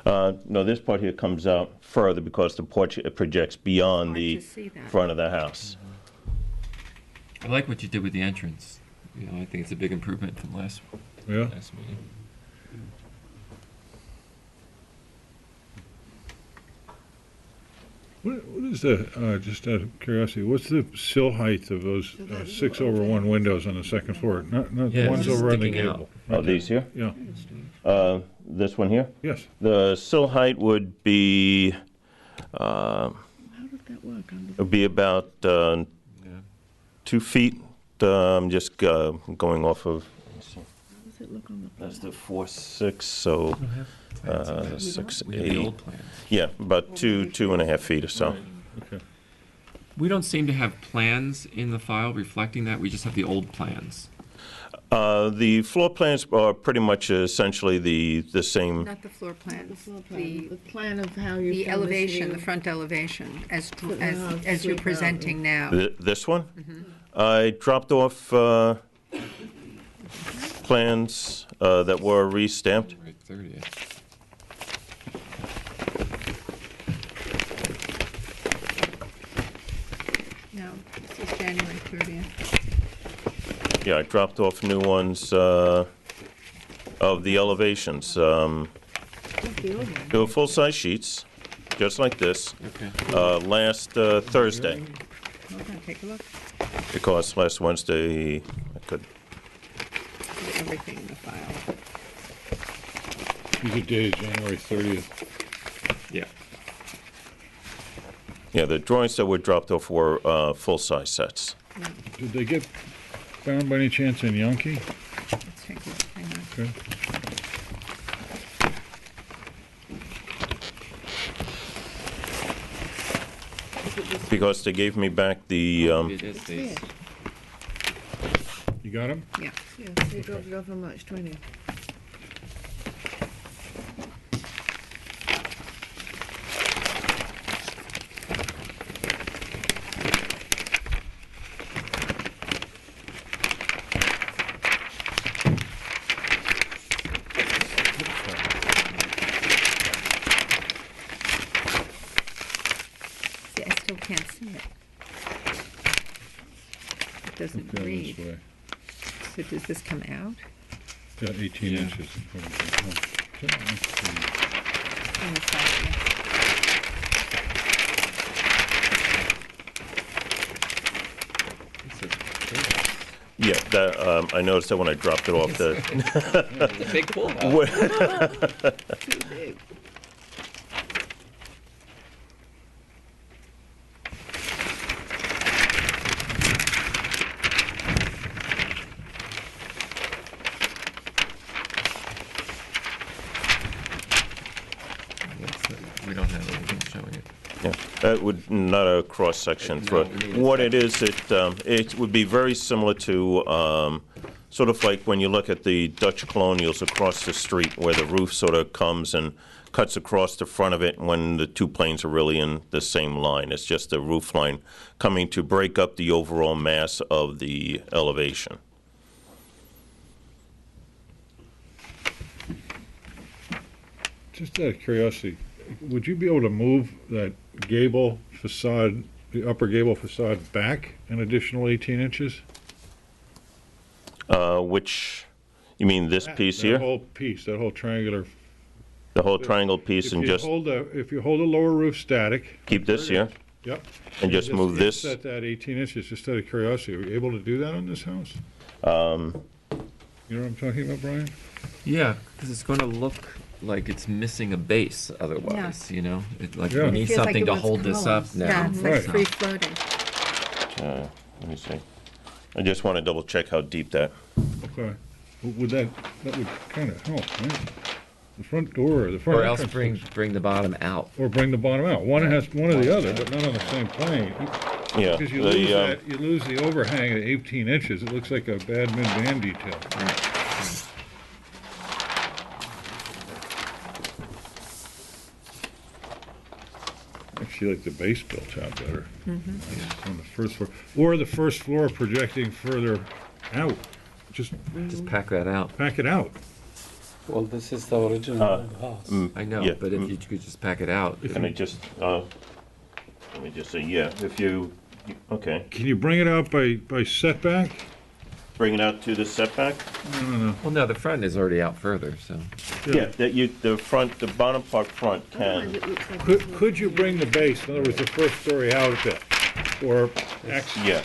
No, this part here comes out further because the porch projects beyond the to see that. front of the house. I like what you did with the entrance. I think it's a big improvement from last meeting. What is the, just out of curiosity, what's the sill height of those 6/1 windows on the second floor? Not Yeah, the ones it's over on the sticking out. gable. Oh, these here? Yeah. This one here? Yes. The sill height would be, How does that work? it would be about 2 feet. I'm just going off of, How does it look on the plan? that's the 4.6, so We 6, have the 8. old plans. Yeah, about 2.5 feet or so. Okay. We don't seem to have plans in the file reflecting that. We just have the old plans. The floor plans are pretty much essentially the same. Not the floor plan. The floor plan, the plan of how you. The elevation, the front elevation, as you're presenting now. This one? I dropped off plans that were re-stamped. Right, 30th. No, this is January 30th. Yeah, I dropped off new ones of the elevations. They were full-size sheets, just like this, last Thursday. Okay, take a look. Because last Wednesday, I could... Everything in the file. These are dated January 30th. Yeah. Yeah, the drawings that were dropped off were full-size sets. Did they get found by any chance in Yonke? Let's take a look. Okay. Because they gave me back the, It is these. You got them? Yeah. Yeah, they dropped it off on March 20th. See, I still can't see it. It doesn't Okay, read. this way. So does this come out? Got 18 Yeah. inches. in front of it. Oh, okay, let's see. On the side, yeah. yeah, that, I noticed that when I dropped it off, the. It's a big pool house. Too big. We don't have anything showing it. Yeah, that would, not a cross-section through No, we need it. a What it is, it would be very similar to, sort of like when you look at the Dutch colonials across the street, where the roof sort of comes and cuts across the front of it when the two planes are really in the same line. It's just a roof line coming to break up the overall mass of the elevation. Just out of curiosity, would you be able to move that gable facade, the upper gable facade back an additional 18 inches? Which, you mean this piece That here? whole piece, that whole triangular. The whole triangle piece and just If you hold the lower roof static. keep this here? Yep. And just move this? Set that 18 inches, just out of curiosity. Are you able to do that on this house? You know what I'm talking about, Brian? Yeah, because it's going to look like it's missing a base otherwise, you know? Like Yeah. we It need feels like something it to wants hold this up columns. now. Yeah, it's like Right. free floating. Let me see. I just want to double check how deep that. Okay. Would that would kind of help, right? The front door, the front Or else entrance bring the bottom out. or bring the bottom out. One has one or the other, but not on the same plane. Yeah. Because you the, lose that, you lose the overhang at 18 inches. It looks like a bad mid-band detail. Actually, like the base built out better. On the first floor, or the first floor projecting further out. Just pack that out. pack it out. Well, this is the original house. I know, Yeah, but if you could just pack it out. Can I just, let me just say, yeah, if you, okay, Can you bring it out by setback? bring it out to the setback? Well, no, the front is already out further, so. Yeah, that you, the front, the bottom part front can, Could you bring the base, in other words, the first story out a bit? Or, yeah.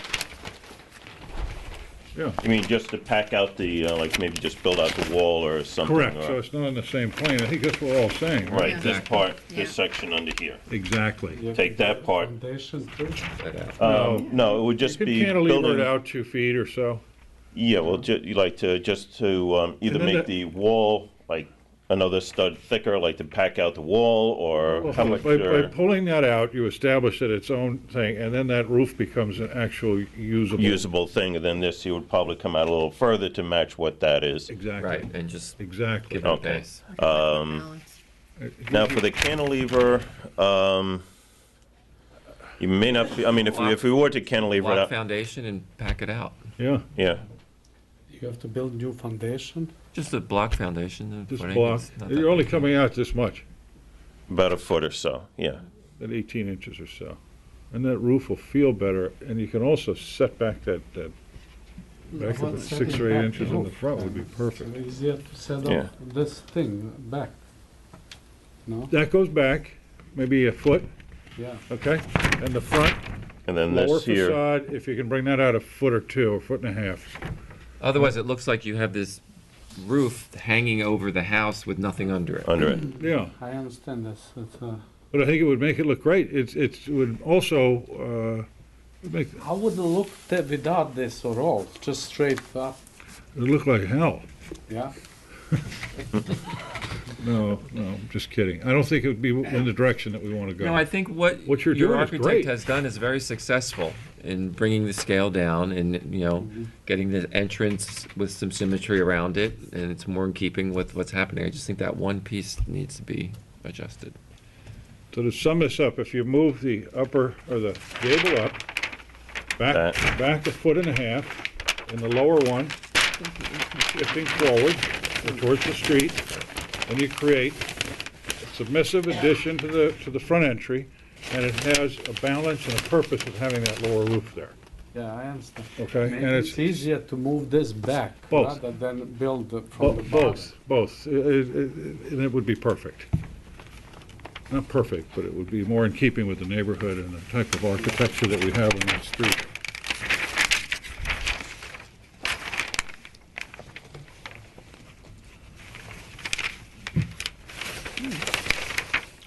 yeah, You mean just to pack out the, like maybe just build out the wall or something? correct, or- so it's not on the same plane. I think that's what we're all saying, right? Right, this Exactly. part, this section under here. Exactly. Take that part. Foundation too? That out. No, it would just You could be cantilever it building. out 2 feet or so. Yeah, well, you like to, just to, either And then make that- the wall like another stud thicker, like to pack out the wall, or how much? By or pulling that out, you establish it its own thing, and then that roof becomes an actual usable. usable thing, and then this, you would probably come out a little further to match what that is. Exactly. Right, and just Exactly. give it a Okay. base. Balance. Now, for the cantilever, you may not be, I mean, if we were to cantilever it Block out, foundation and pack it out. Yeah, yeah, You have to build new foundation? Just a block foundation. the just footing, block. it's not that You're only big. coming out this much, about a foot or so, yeah. at 18 inches or so. And that roof will feel better, and you can also set back that back Well, of it setting 6 or 8 back inches the in the roof, front would be It's perfect. easier to set Yeah. up this thing back. No? That goes back, maybe a foot, Yeah. okay? And the front, And then lower this here, facade, if you can bring that out a foot or two, or foot and a half. Otherwise, it looks like you have this roof hanging over the house with nothing under it. under it. Yeah. I understand this. It's, But I think it would make it look great. It would also make how would it look without this or all? Just straight up? it look like hell. Yeah. No, I'm just kidding. I don't think it would be in the direction that we want to go. No, I think what What you're your doing is architect great. has done is very successful in bringing the scale down and, getting the entrance with some symmetry around it, and it's more in keeping with what's happening. I just think that one piece needs to be adjusted. So to sum this up, if you move the upper, or the gable up, back a 1.5 foot in the lower one, shifting forward or towards the street, then you create a submissive addition to the front entry, and it has a balance and a purpose of having that lower roof there. Yeah, I understand. Okay, Maybe and it's easier to move this back Both. rather than build from the bottom. Both, and it would be perfect. Not perfect, but it would be more in keeping with the neighborhood and the type of architecture that we have on that street.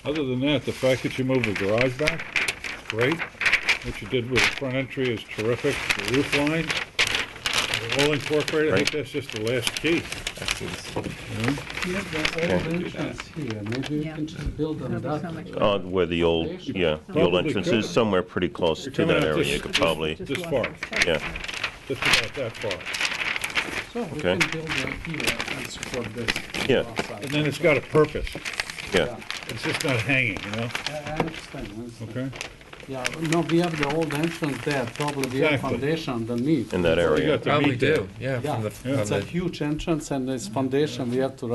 Other than that, the fact that you moved the garage back, great. What you did with the front entry is terrific. The roof lines, the all incorporated, I think that's just the last key. Yeah, there's old entrance here, maybe we can just build on that. Where the old, the old Probably entrance could. is somewhere pretty close You're to coming that out area. You could probably, this far, yeah. just about that far. So we Okay. can build here and support this. Yeah. outside. And then it's got a purpose. Yeah. It's just not hanging, I understand. Okay? Yeah, no, we have the old entrance there, probably we have Exactly. foundation underneath. In that You area. got the Probably meat there. do, yeah. Yeah, From the, it's a huge entrance and there's foundation, we have to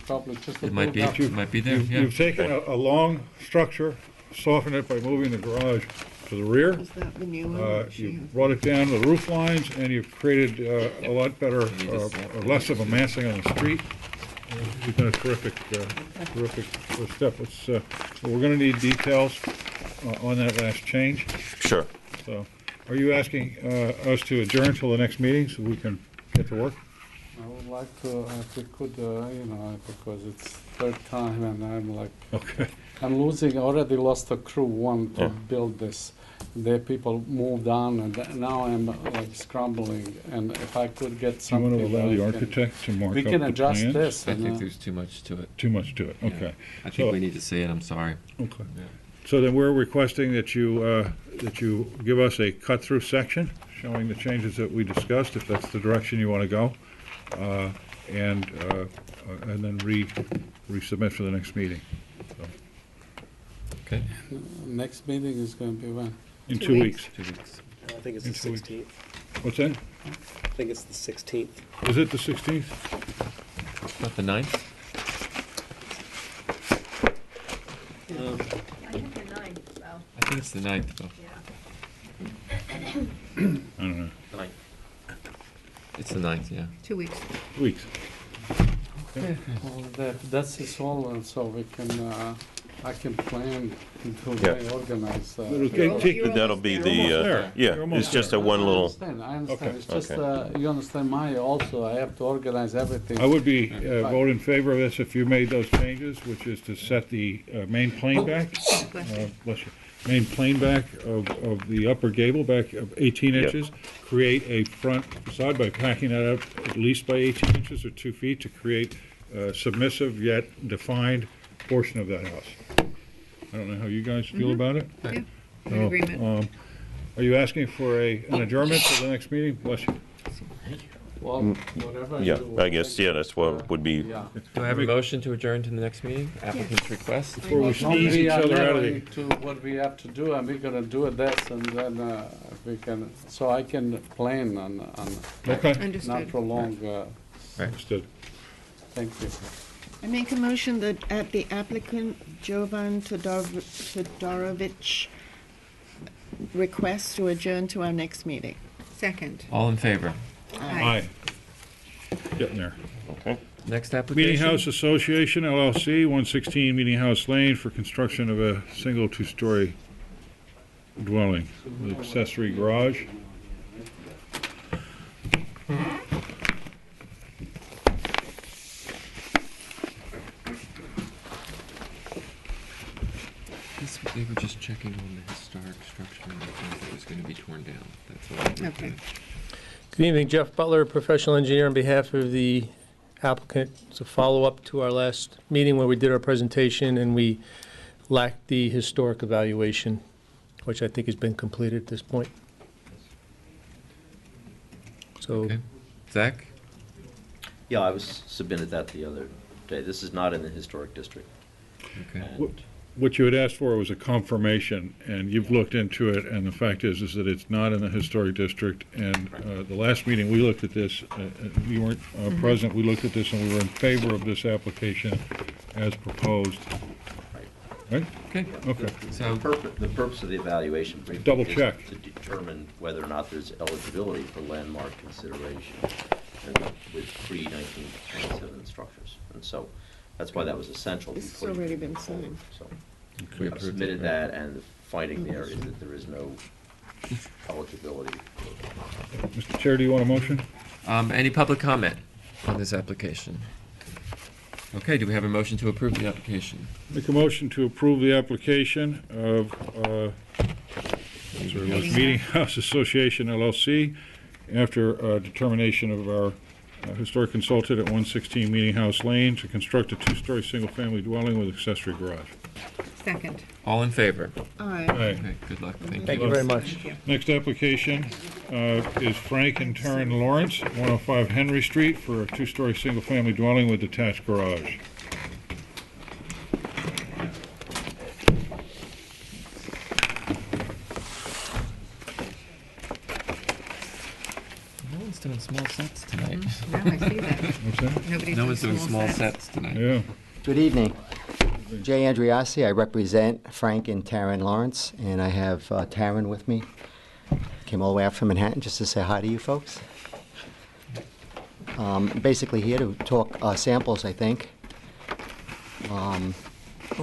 probably just. it might be, build up. it might be there, yeah. You've taken a long structure, softened it by moving the garage to the rear. Is that the new one? or she You've has- brought it down to the roof lines, and you've created a lot better, or less of a massing on the street. You've done a terrific step. We're gonna need details on that last change. Sure. So, are you asking us to adjourn till the next meeting so we can get to work? I would like to, if we could, because it's third time and I'm like, Okay. I'm already lost a crew, one to Yeah. build this. The people moved on and now I'm like scrambling, and if I could get Do you something. want to allow I the can- architect to mark We up the can plans? adjust this. I and, think there's too much to it. Too much to it, Yeah. okay. I So- think we need to see it, I'm sorry. Okay. Yeah. So then we're requesting that you give us a cut-through section showing the changes that we discussed, if that's the direction you want to go, and then resubmit for the next meeting. So, Okay. Next meeting is going to be when? in 2 weeks. 2 weeks. I think it's In the 2 weeks. 16th. What's that? I think it's the 16th. Is it the 16th? Not the 9th? I think the 9th, so. I think it's the 9th, though. I don't know. It's the 9th, yeah. 2 weeks. 2 weeks. Well, that's is all, and so we can, I can plan to Yeah. organize. That'll be the, yeah, it's just a one I little, understand, I understand. It's just, Okay. you understand my also, I have to organize everything. I would be, Right. vote in favor of this if you made those changes, which is to set the main plane back. Bless you. Main plane back of the upper gable back of 18 Yep. inches. Create a front facade by packing that up at least by 18 inches or 2 feet to create a submissive yet defined portion of that house. I don't know how you guys feel about it. Yeah, I'm in So, agreement. Are you asking for an adjournment to the next meeting? Bless you. Well, whatever. yeah, you I guess, yeah, that's what would be, Yeah. Do I have a motion to adjourn to the next meeting? Applicant's request? Before we No, squeeze we each are other out of the. narrowing to what we have to do, and we're gonna do this, and then we can, so I can plan on Okay. Understood. not prolong, Understood. thank you. I make a motion that at the applicant Jovan Todorovich request to adjourn to our next meeting. Second. All in favor? Aye. Getting there. okay. Next application? Meeting House Association LLC, 116 Meeting House Lane for construction of a single two-story dwelling with accessory garage. They were just checking on the historic structure and if it was going to be torn down. That's all. Okay. Good evening, Jeff Butler, professional engineer on behalf of the applicant. It's a follow-up to our last meeting where we did our presentation and we lacked the historic evaluation, which I think has been completed at this point. So, Okay. Zach? Yeah, I was submitted that the other day. This is not in the historic district. Okay. What you had asked for was a confirmation, and you've looked into it, and the fact is that it's not in the historic district. And the last meeting, we looked at this, you weren't present, we looked at this, and we were in favor of this application as proposed. Right? Okay. Okay. So the purpose of the evaluation briefly Double is check. to determine whether or not there's eligibility for landmark consideration with pre-1927 structures. And so that's why that was essential. This has before you already move been forward. signed. So We I've approved submitted it, that, and the finding there is that there is no eligibility. Mr. Chair, do you want a motion? Any public comment on this application? Okay, do we have a motion to approve the application? Make a motion to approve the application of Meeting House Association LLC after determination of our historic consultant at 116 Meeting House Lane to construct a two-story single-family dwelling with accessory garage. Second. All in favor? Aye. Okay, good luck. thank you very much. Next application is Frank and Taryn Lawrence, 105 Henry Street, for a two-story single-family dwelling with detached garage. No one's doing small sets tonight. No, I see that. What's that? Nobody's No one's doing small sets. sets tonight. Yeah. Good evening. Jay Andriassi. I represent Frank and Taryn Lawrence, and I have Taryn with me. Came all the way out from Manhattan just to say hi to you folks. Basically here to talk samples, I think.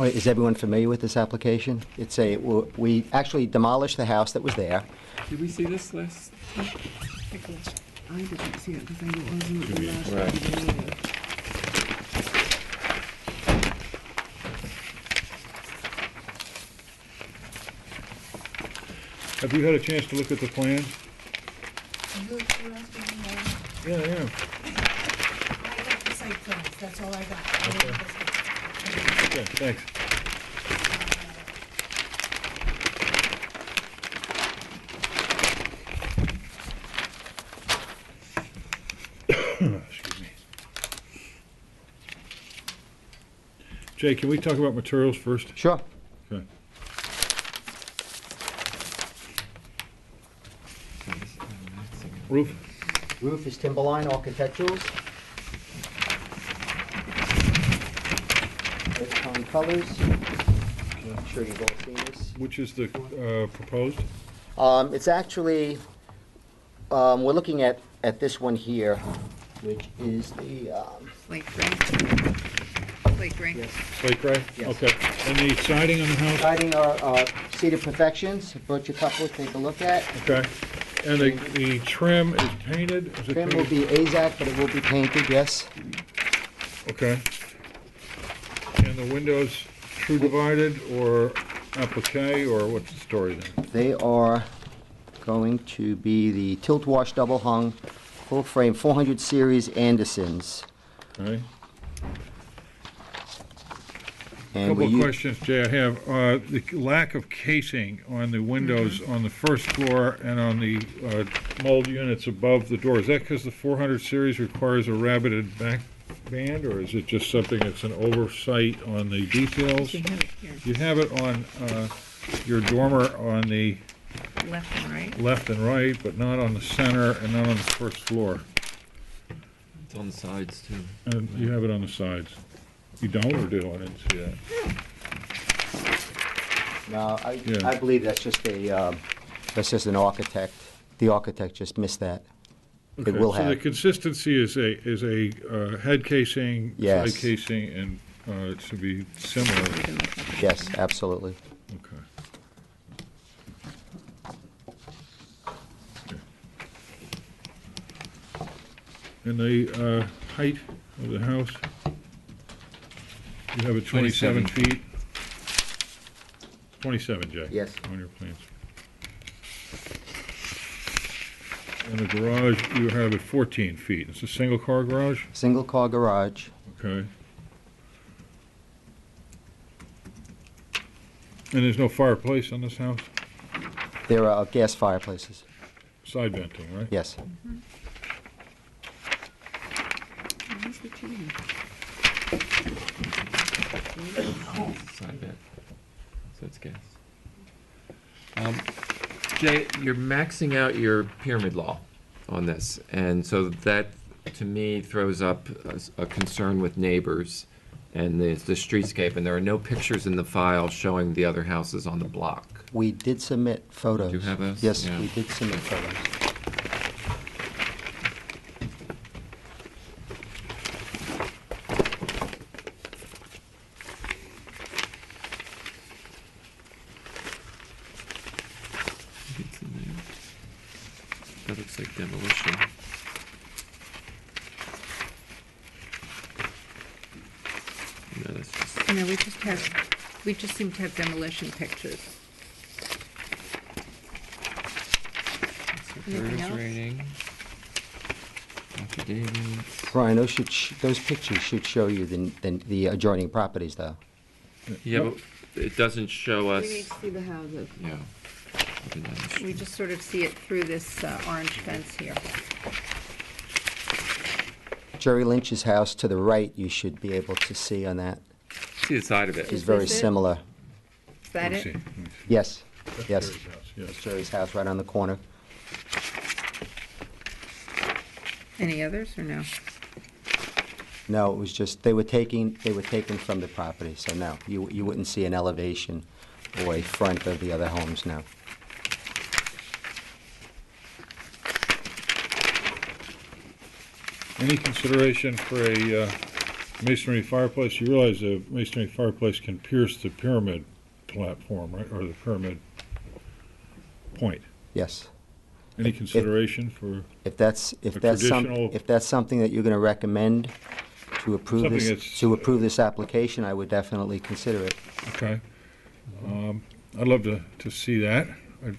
Is everyone familiar with this application? It's we actually demolished the house that was there. Did we see this list? I didn't see it because I wasn't at the last Right. meeting. Have you had a chance to look at the plans? Yeah, yeah. I got the site plans, that's all I got. Okay, thanks. Excuse me. Jay, can we talk about materials first? Sure. Okay. Roof? Roof is Timberline Architecturals. Earth-tone colors. I'm sure you've all seen this. Which is the proposed? It's actually, we're looking at this one here, which is the, Slate gray. Slate gray. Yes. Slate gray? Yes. Okay. And the siding on the house? Siding are Cedar Perfections. I brought you a couple to take a look at. Okay. And the trim is painted? Is it Trim will painted? be AZAC, but it will be painted, yes. Okay. And the windows true divided or applique, or what's the story there? They are going to be the tilt wash double hung, full frame 400 series Andersons. Okay. And Couple we of u- questions, Jay, I have. The lack of casing on the windows on the first floor and on the mold units above the door, is that because the 400 series requires a rabbited back band, or is it just something that's an oversight on the details? You have it here. You have it on your dormer on the Left and right. left and right, but not on the center and not on the first floor. It's on the sides, too. And you have it on the sides. You don't, or do? I didn't see that. No, Yeah. I believe that's just an architect. The architect just missed that. It Okay, will so the have. consistency is a head casing, Yes. side casing, and it should be similar. Yes, absolutely. Okay. And the height of the house? You have it 27 feet? 27, Jay? Yes. On your plans. And the garage, you have at 14 feet. It's a single-car garage? Single-car garage. Okay. And there's no fireplace on this house? There are gas fireplaces. Side venting, right? Yes. Side bit. So it's gas. Jay, you're maxing out your pyramid law on this, and so that, to me, throws up a concern with neighbors and the streetscape, and there are no pictures in the file showing the other houses on the block. We did submit photos. Do you have those? Yes, Yeah. we did submit photos. It's in there. That looks like demolition. No, that's just. No, we just seem to have demolition pictures. Anything else? Rating. Affidavits. Brian, those pictures should show you the adjoining properties, though. Yeah, but it doesn't show us. We need to see the houses. Yeah. Looking down the street. We just sort of see it through this orange fence here. Jerry Lynch's house to the right, you should be able to see on that. See the side of it. Is very this it? similar. Is that Let me it? see. Yes, That's yes. Jerry's house, yes. That's Jerry's house right on the corner. Any others or no? No, it was just, they were taken from the property, so no, you wouldn't see an elevation or a front of the other homes, no. Any consideration for a masonry fireplace? You realize a masonry fireplace can pierce the pyramid platform, right, or the pyramid point? Yes. Any consideration for If that's traditional- something that you're going to recommend to approve Something this, that's- to approve this application, I would definitely consider it. Okay. I'd love to see that.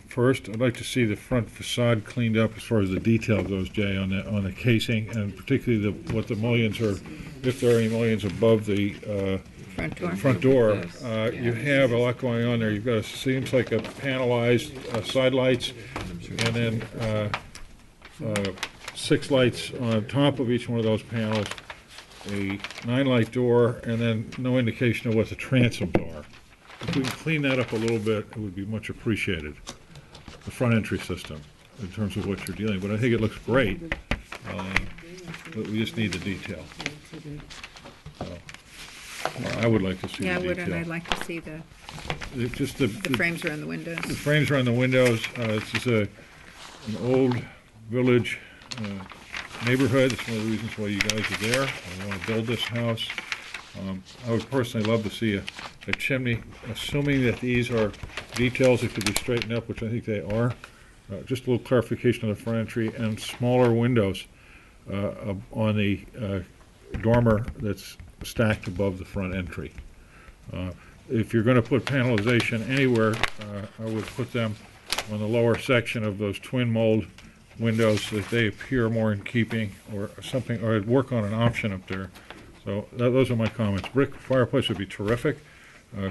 First, I'd like to see the front facade cleaned up as far as the detail goes, Jay, on the casing, and particularly what the mullions are, if there are any mullions above the Front door? front door. You have a lot going on there. You've got, seems like a panelized side lights, and then 6 lights on top of each one of those panels, a 9-light door, and then no indication of what the transoms are. If we can clean that up a little bit, it would be much appreciated, the front entry system, in terms of what you're dealing. But I think it looks great, but we just need the detail. I would like to see the Yeah, I detail. would, and I'd like to see the Just the frames around the windows. The frames around the windows. This is an old village neighborhood. It's one of the reasons why you guys are there. I want to build this house. I would personally love to see a chimney, assuming that these are details that could be straightened up, which I think they are. Just a little clarification of the front entry and smaller windows on the dormer that's stacked above the front entry. If you're going to put panelization anywhere, I would put them on the lower section of those twin mold windows so that they appear more in keeping, or something, or I'd work on an option up there. So those are my comments. Brick fireplace would be terrific.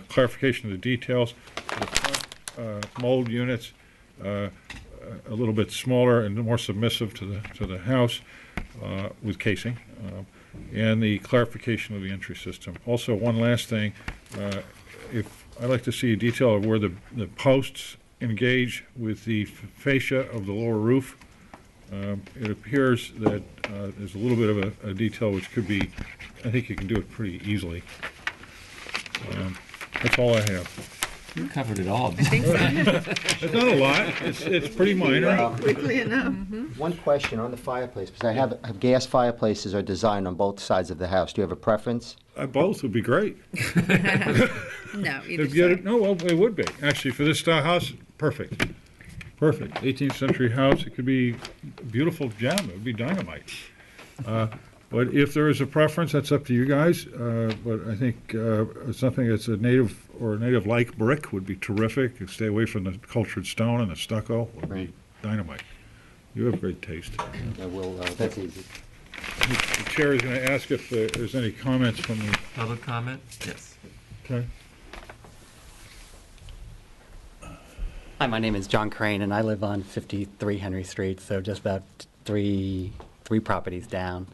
Clarification of the details. The front mold units, a little bit smaller and more submissive to the house with casing, and the clarification of the entry system. Also, one last thing, I'd like to see a detail of where the posts engage with the fascia of the lower roof. It appears that there's a little bit of a detail which could be, I think you can do it pretty easily. That's all I have. You covered it all. I think so. It's not a lot. It's pretty minor. Quickly enough. One question on the fireplace, because I have gas fireplaces are designed on both sides of the house. Do you have a preference? Both would be great. No, If you had no, well, it would be. Actually, for this style house, perfect. Perfect. 18th century house, it could be a beautiful gem. It would be dynamite. But if there is a preference, that's up to you guys. But I think something that's a native or native-like brick would be terrific. Stay away from the cultured stone and the stucco would be dynamite. You have great taste. That's easy. The chair is going to ask if there's any comments from the... Public comment? Yes. Okay. Hi, my name is John Crane, and I live on 53 Henry Street, so just about three properties down.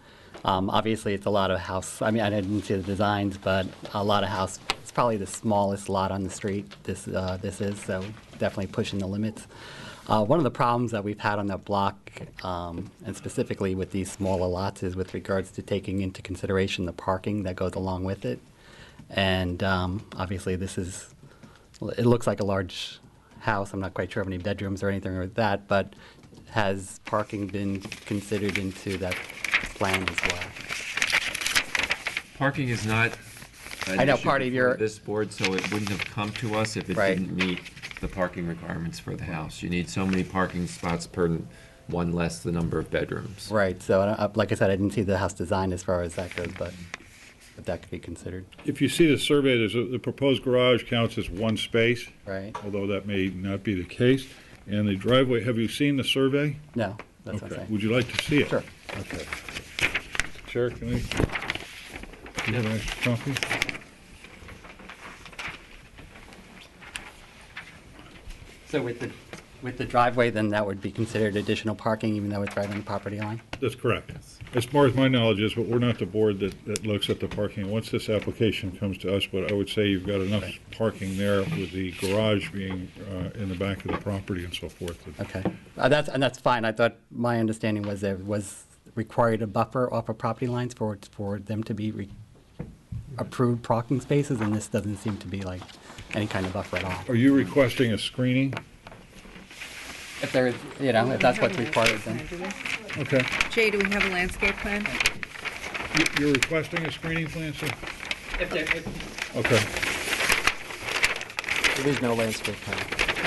Obviously, it's a lot of house. I mean, I didn't see the designs, but a lot of house. It's probably the smallest lot on the street. This is, so definitely pushing the limits. One of the problems that we've had on that block, and specifically with these smaller lots, is with regards to taking into consideration the parking that goes along with it. And obviously, it looks like a large house. I'm not quite sure how many bedrooms or anything like that, but has parking been considered into that plan as well? Parking is not an I know issue part of before your- this board, so it wouldn't have come to us if it Right. didn't meet the parking requirements for the house. You need so many parking spots per one less the number of bedrooms. Right, so like I said, I didn't see the house design as far as that goes, but if that could be considered. If you see the survey, the proposed garage counts as one space. Right. Although that may not be the case. And the driveway, have you seen the survey? No, that's what I'm Okay. saying. Would you like to see it? Sure. Okay. Chair, can I? Do you have an extra copy? So with the driveway, then that would be considered additional parking, even though it's right on the property line? That's correct. As far as my knowledge is, but we're not the board that looks at the parking. Once this application comes to us, but I would say you've got enough parking there with the garage being in the back of the property and so forth. Okay, that's fine. I thought, my understanding was there was required a buffer off of property lines for them to be approved parking spaces, and this doesn't seem to be like any kind of buffer at all. Are you requesting a screening? If there is, if that's what's required, then. Okay. Jay, do we have a landscape plan? You're requesting a screening plan, sir? Okay. There is no landscape plan.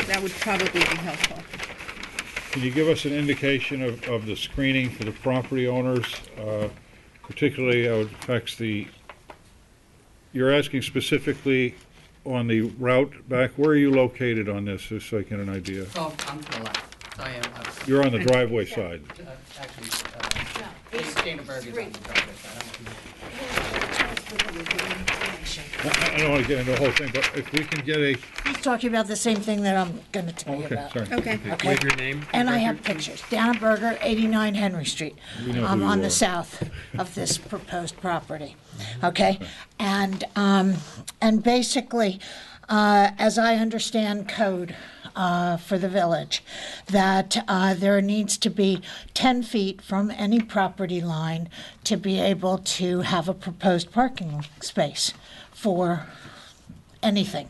That would probably be helpful. Can you give us an indication of the screening for the property owners, particularly how it affects you're asking specifically on the route back? Where are you located on this, just so I get an idea? Oh, I'm to the left. I am. You're on the driveway side. Actually, Danaberg is on the driveway side. I don't want to get into the whole thing, but if we can get a... He's talking about the same thing that I'm going to tell you Okay, about. sorry. Okay. Okay. Wave your name. And I have record. pictures. Dana Berger, 89 Henry Street. We know who I'm you on are. the south of this proposed property. Okay? And basically, as I understand code for the village, that there needs to be 10 feet from any property line to be able to have a proposed parking space for anything.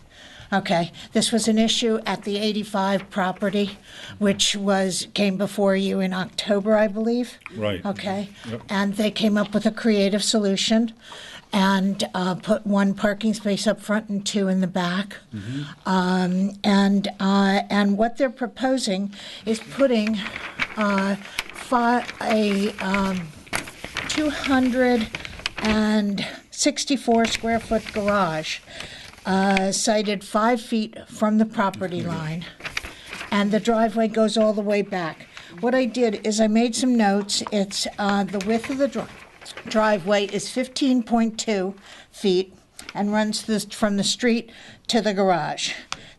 Okay, this was an issue at the 85 property, which came before you in October, I believe. Right. Okay, Yep. and they came up with a creative solution and put one parking space up front and two in the back. And what they're proposing is putting a 264 square foot garage sited 5 feet from the property line, and the driveway goes all the way back. What I did is I made some notes. It's the width of the driveway is 15.2 feet and runs from the street to the garage.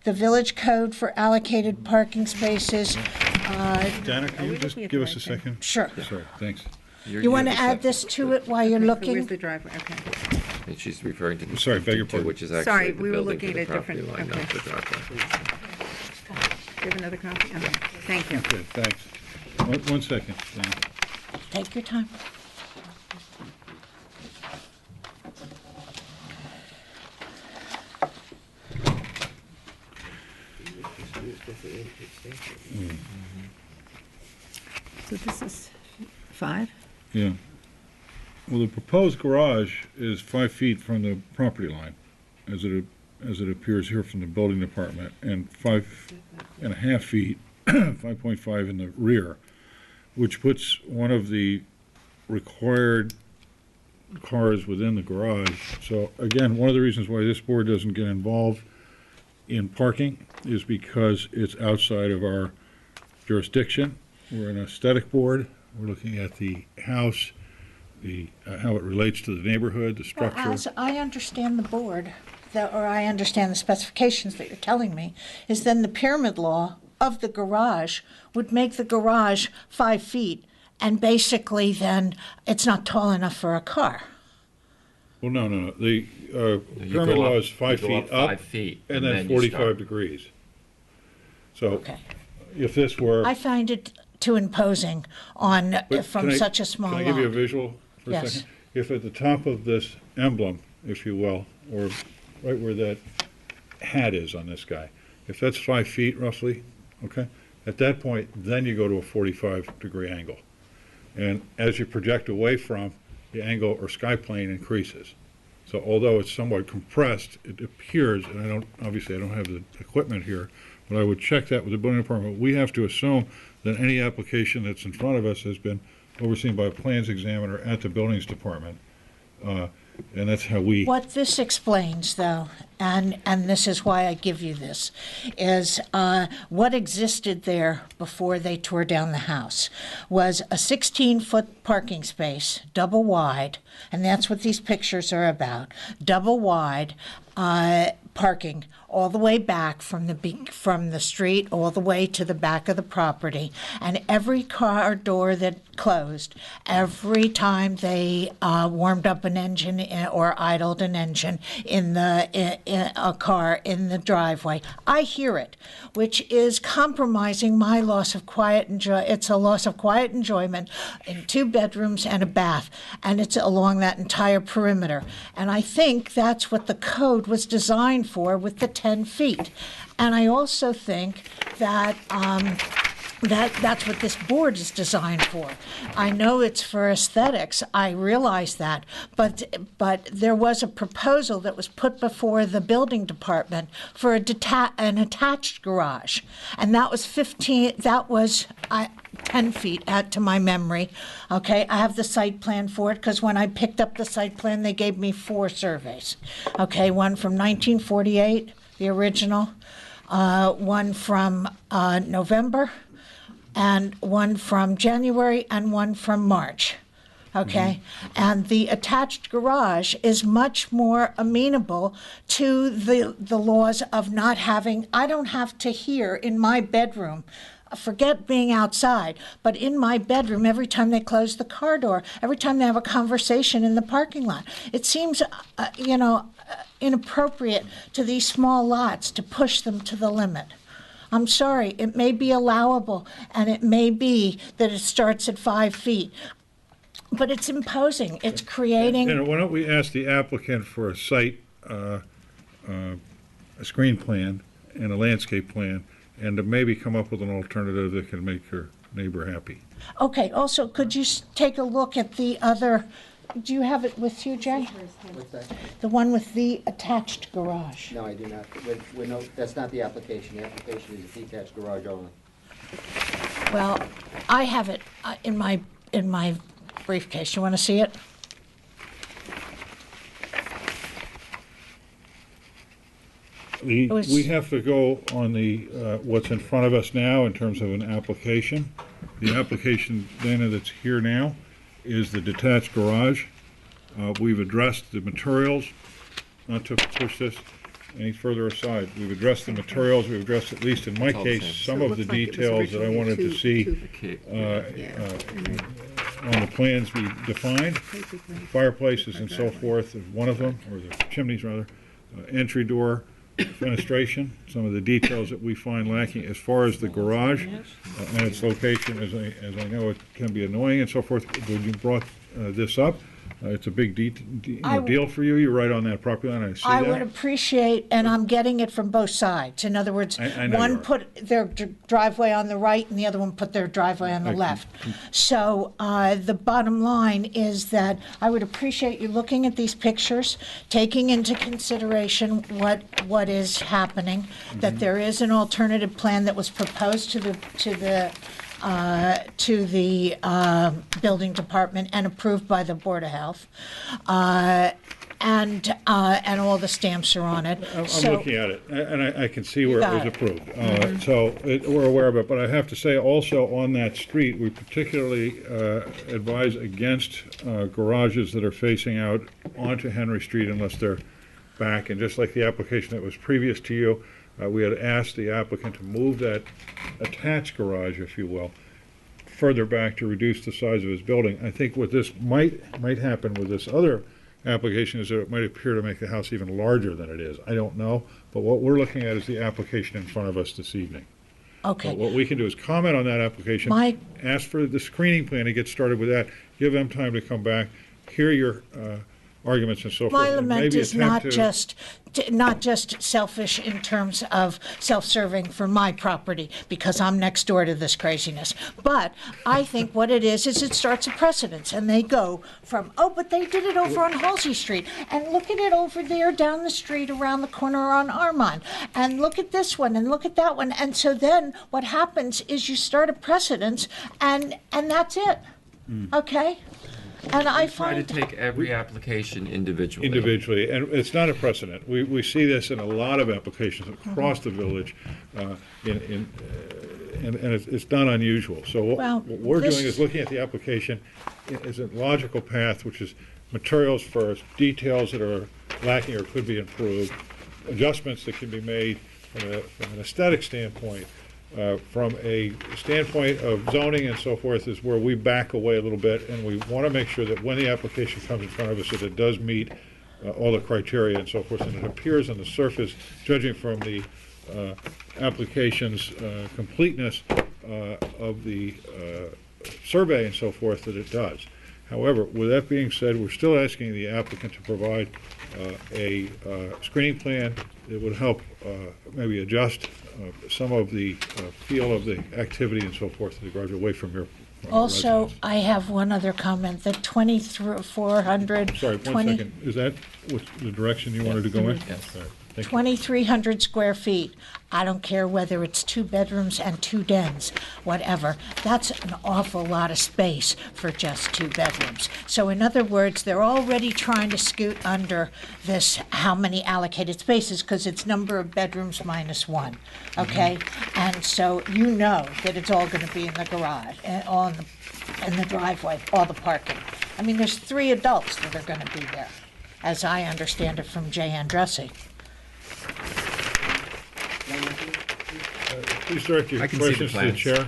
The village code for allocated parking spaces. Dana, can you just give us a second? Sure. Sorry, thanks. You want to add this to it while you're looking? Where's the driveway? Okay. And she's referring to the Sorry, beg your 15.2, pardon. which is actually Sorry, the we were building to looking the at a property different- line, not okay. the driveway. Do you have another copy? Okay. Thank you. Okay, thanks. One second, Dana. Take your time. So this is 5? Yeah. Well, the proposed garage is 5 feet from the property line, as it appears here from the building department, and 5.5 feet, 5.5 in the rear, which puts one of the required cars within the garage. So again, one of the reasons why this board doesn't get involved in parking is because it's outside of our jurisdiction. we're an aesthetic board. We're looking at the house, how it relates to the neighborhood, the Well, structure. as I understand the board, or I understand the specifications that you're telling me, is then the pyramid law of the garage would make the garage 5 feet, and basically then it's not tall enough for a car. Well, no. The You pyramid go law up- is 5 you go feet up up 5 feet, and and then then you 45 start. degrees. So Okay. if this were. I find it too imposing on, But from can I- such a small lot. Can I give you a visual for a Yes. second? If at the top of this emblem, if you will, or right where that hat is on this guy, if that's 5 feet roughly, okay? At that point, then you go to a 45-degree angle. And as you project away from, the angle or sky plane increases. So although it's somewhat compressed, it appears, and obviously I don't have the equipment here, but I would check that with the building department. We have to assume that any application that's in front of us has been overseen by a plans examiner at the buildings department. And that's how we. What this explains, though, and this is why I give you this, is what existed there before they tore down the house was a 16-foot parking space, double wide, and that's what these pictures are about, double wide parking all the way back from the street all the way to the back of the property, and every car door that closed, every time they warmed up an engine or idled an engine in a car in the driveway, I hear it, which is compromising my loss of quiet it's a loss of quiet enjoyment in 2 bedrooms and a bath, and it's along that entire perimeter. And I think that's what the code was designed for with the 10 feet. And I also think that that's what this board is designed for. I know it's for aesthetics, I realize that, but there was a proposal that was put before the building department for an attached garage, and that was 10 feet to my memory. Okay, I have the site plan for it because when I picked up the site plan, they gave me 4 surveys. Okay, one from 1948, the original, one from November, and one from January, and one from March. Okay? And the attached garage is much more amenable to the laws of not having, I don't have to hear in my bedroom, forget being outside, but in my bedroom, every time they close the car door, every time they have a conversation in the parking lot, it seems, inappropriate to these small lots to push them to the limit. I'm sorry, it may be allowable, and it may be that it starts at 5 feet, but it's imposing, it's creating. And why don't we ask the applicant for a site, a screen plan and a landscape plan, and to maybe come up with an alternative that can make your neighbor happy. Okay, also, could you take a look at the other, do you have it with you, Jay? What's that? The one with the attached garage. No, I do not. That's not the application. The application is a detached garage only. Well, I have it in my briefcase. You want to see it? We have to go on the, what's in front of us now in terms of an application. The application, Dana, that's here now is the detached garage. We've addressed the materials, not to push this any further aside. We've addressed the materials, we've addressed, at least in my case, some of the details that I wanted to see on the plans we defined. Fireplaces and so forth is one of them, or the chimneys rather, entry door, fenestration, some of the details that we find lacking as far as the garage and its location, as I know it can be annoying and so forth. When you brought this up, it's a big deal for you. You're right on that property line. I see that. I would appreciate, and I'm getting it from both sides. In other words, I know you one are. put their driveway on the right and the other one put their driveway on the left. So the bottom line is that I would appreciate you looking at these pictures, taking into consideration what is happening, that there is an alternative plan that was proposed to the building department and approved by the Board of Health. and all the stamps are on it. I'm So- looking at it, and I can see where You it was got it. approved. So we're aware of it, but I have to say also on that street, we particularly advise against garages that are facing out onto Henry Street unless they're back. And just like the application that was previous to you, we had asked the applicant to move that attached garage, if you will, further back to reduce the size of his building. I think what this might happen with this other application is that it might appear to make the house even larger than it is. I don't know, but what we're looking at is the application in front of us this evening. Okay. But what we can do is comment on that application, ask for the screening plan to get started with that, give them time to come back, hear your arguments and so forth. My and lament maybe is attempt not just selfish in terms of self-serving for my property, because I'm next door to this craziness. But I think what it is it starts a precedence, and they go from, oh, but they did it over on Halsey Street, and look at it over there down the street around the corner on Armand, and look at this one, and look at that one. And so then what happens is you start a precedence, and that's it, okay? And I Try to find take every application individually. individually, and it's not a precedent. We see this in a lot of applications across the village, and it's not unusual. So Well, what we're this- doing is looking at the application as a logical path, which is materials first, details that are lacking or could be improved, adjustments that can be made from an aesthetic standpoint. From a standpoint of zoning and so forth is where we back away a little bit, and we want to make sure that when the application comes in front of us, that it does meet all the criteria and so forth, and it appears on the surface, judging from the application's completeness of the survey and so forth, that it does. However, with that being said, we're still asking the applicant to provide a screening plan that would help maybe adjust some of the feel of the activity and so forth to the garage away from your Also, residence. I have one other comment, that 2,400. Sorry, one second. Is that the direction you wanted to go in? Yes. All right, thank you. 2,300 square feet. I don't care whether it's 2 bedrooms and 2 dens, whatever. That's an awful lot of space for just 2 bedrooms. So in other words, they're already trying to scoot under this, how many allocated spaces, because it's number of bedrooms minus 1, okay? And so you know that it's all going to be in the garage, and all in the driveway, all the parking. I mean, there's 3 adults that are going to be there, as I understand it from Jay Andresi. Please direct your I can see the questions to the plans. chair.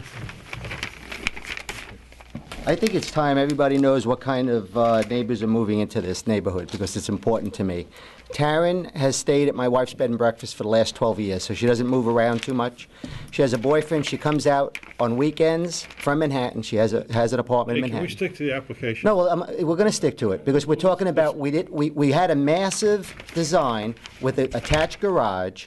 I think it's time everybody knows what kind of neighbors are moving into this neighborhood, because it's important to me. Taryn has stayed at my wife's bed and breakfast for the last 12 years, so she doesn't move around too much. She has a boyfriend. She comes out on weekends from Manhattan. She has an apartment in Hey, can we Manhattan. stick to the application? No, well, we're going to stick to it, because we're talking about, we had a massive design with an attached garage,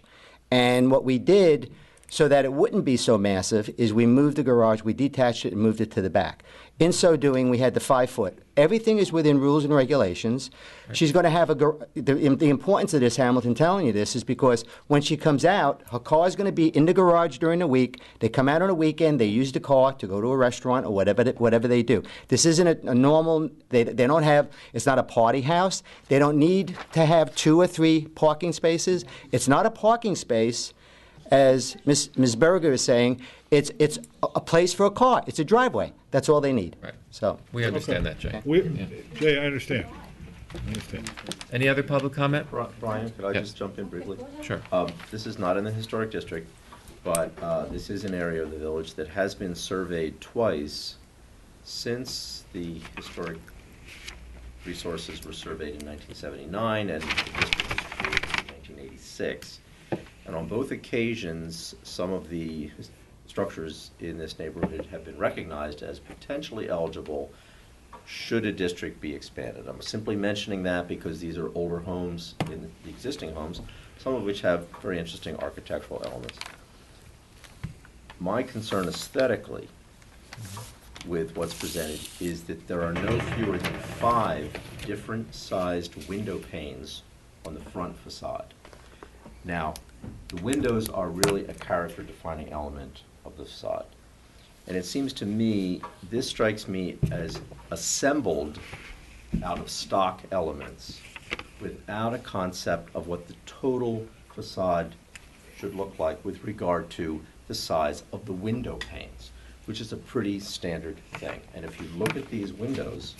and what we did, so that it wouldn't be so massive, is we moved the garage, we detached it and moved it to the back. In so doing, we had the 5-foot. Everything is within rules and regulations. She's going to have the importance of this, Hamilton telling you this, is because when she comes out, her car is going to be in the garage during the week. They come out on a weekend, they use the car to go to a restaurant or whatever they do. This isn't a normal, they don't have, it's not a party house. They don't need to have 2 or 3 parking spaces. It's not a parking space, as Ms. Berger is saying. It's a place for a car. It's a driveway. That's all they need. Right. So We understand that, Jay. Jay, I understand. Any other public comment? Brian, could I Yes. just jump in briefly? Sure. This is not in the historic district, but this is an area of the village that has been surveyed twice since the historic resources were surveyed in 1979 and the district was created in 1986. And on both occasions, some of the structures in this neighborhood have been recognized as potentially eligible should a district be expanded. I'm simply mentioning that because these are older homes in the existing homes, some of which have very interesting architectural elements. My concern aesthetically with what's presented is that there are no fewer than 5 different sized window panes on the front facade. Now, the windows are really a character defining element of the facade. And it seems to me, this strikes me as assembled out of stock elements without a concept of what the total facade should look like with regard to the size of the window panes, which is a pretty standard thing. And if you look at these windows,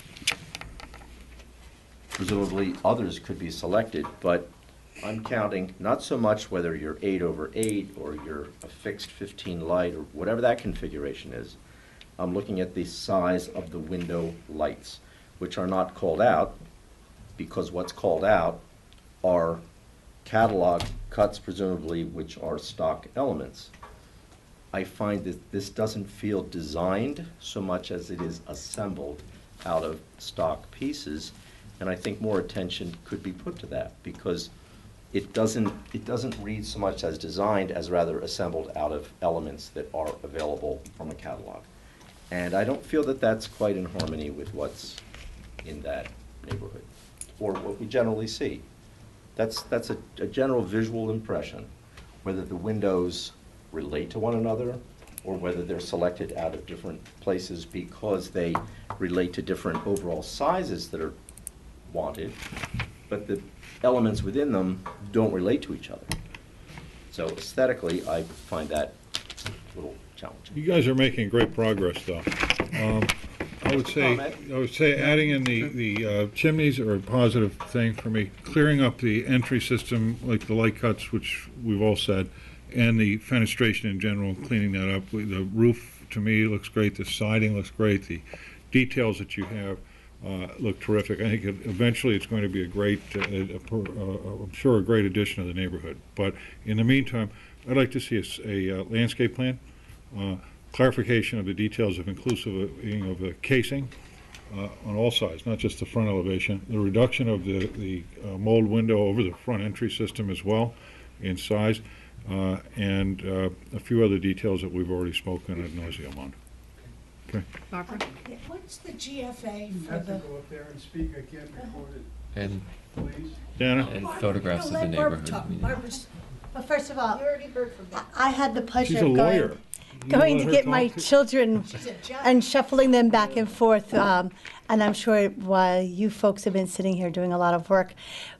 presumably others could be selected, but I'm counting not so much whether you're 8/8 or you're a fixed 15 light or whatever that configuration is. I'm looking at the size of the window lights, which are not called out, because what's called out are catalog cuts, presumably, which are stock elements. I find that this doesn't feel designed so much as it is assembled out of stock pieces, and I think more attention could be put to that, because it doesn't read so much as designed as rather assembled out of elements that are available from a catalog. And I don't feel that that's quite in harmony with what's in that neighborhood, or what we generally see. That's a general visual impression, whether the windows relate to one another or whether they're selected out of different places because they relate to different overall sizes that are wanted, but the elements within them don't relate to each other. So aesthetically, I find that a little challenging. You guys are making great progress, though. I would say adding in the chimneys are a positive thing for me. Clearing up the entry system, like the light cuts, which we've all said, and the fenestration in general, cleaning that up. The roof, to me, looks great. The siding looks great. The details that you have look terrific. I think eventually it's going to be a great, I'm sure, a great addition to the neighborhood. But in the meantime, I'd like to see a landscape plan, clarification of the details of inclusive of the casing on all sides, not just the front elevation, the reduction of the mold window over the front entry system as well in size, and a few other details that we've already spoken ad nauseum on. Okay. Barbara? What's the GFA You for have to the? go up there and speak, I can't record it. And, Please? Dana? and photographs of the neighborhood. Well, first of all, You already heard from me. I had the pleasure She's a of lawyer. going You to let get her my talk? children She's a judge. and shuffling them back and forth. And I'm sure while you folks have been sitting here doing a lot of work.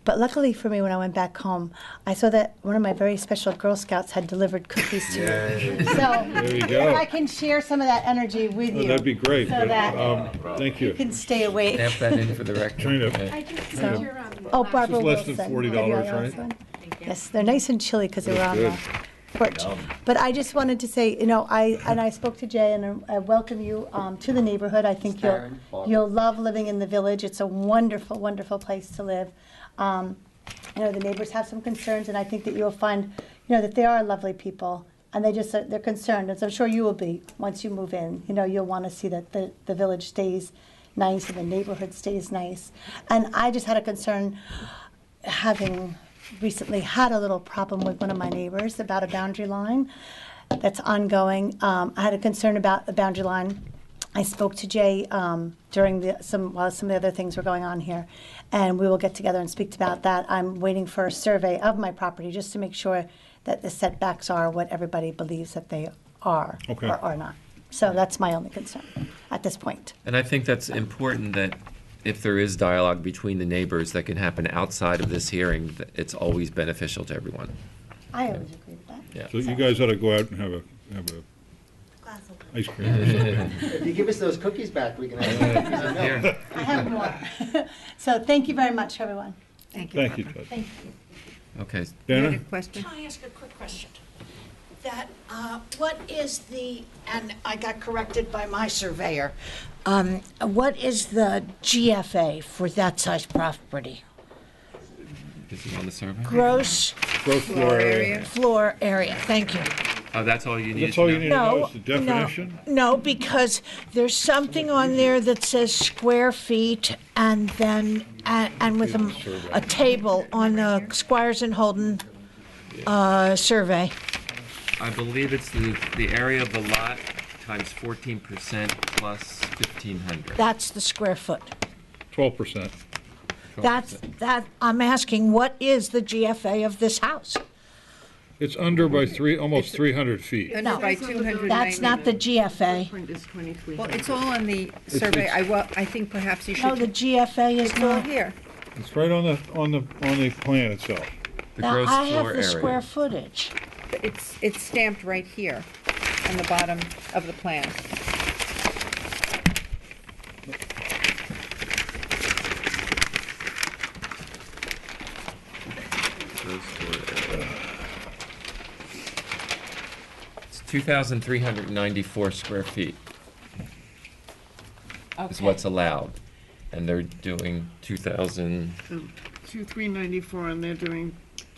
But luckily for me, when I went back home, I saw that one of my very special Girl Scouts had delivered cookies to me. So There you go. if I can share some of that energy with Oh, you. that'd be great, So but, that thank you you. can stay awake. Stamp that in for the record. Trying to- Okay. So, oh, Barbara This is less than Wilson. $40, Have you right? one? Yes, they're nice and chilly because they were on Good. the porch. But I just wanted to say, you know, I spoke to Jay, and I welcome you to the neighborhood. I think you'll love living in the village. It's a wonderful, wonderful place to live. You know, the neighbors have some concerns, and I think that you'll find, you know, that they are lovely people, and they're concerned, as I'm sure you will be once you move in. You know, you'll want to see that the village stays nice and the neighborhood stays nice. And I just had a concern, having recently had a little problem with one of my neighbors about a boundary line that's ongoing. I had a concern about the boundary line. I spoke to Jay during while some of the other things were going on here, and we will get together and speak about that. I'm waiting for a survey of my property just to make sure that the setbacks are what everybody believes that they are Okay. or are not. So that's my only concern at this point. And I think that's important, that if there is dialogue between the neighbors that can happen outside of this hearing, that it's always beneficial to everyone. I always agree with that. Yeah. So you guys ought to go out and have a ice cream or something. If you give us those cookies back, we can have cookies and milk. I have more. So thank you very much, everyone. Thank Thank you, Ted. Thank you. Okay. Dana? Question? Can I ask a quick question? That, what is the, and I got corrected by my surveyor, what is the GFA for that size property? This is on the survey? Gross Gross floor area. floor area, thank you. Oh, that's all you need That's to all know? you need to know is the definition? No, because there's something on there that says square feet and then, and with a table on the Squires and Holden survey. I believe it's the area of the lot times 14% plus 1,500. That's the square foot. 12%. That, I'm asking, what is the GFA of this house? It's under by almost 300 feet. Under by 290. That's not the GFA. Well, it's all on the survey. I think perhaps you should. No, the GFA is It's all not. here. It's right on the plan itself. The Now, gross I have floor the area. square footage. It's stamped right here on the bottom of the plan. Gross floor area. It's 2,394 square feet is Okay. what's allowed. And they're doing 2,000, 2,394, and they're doing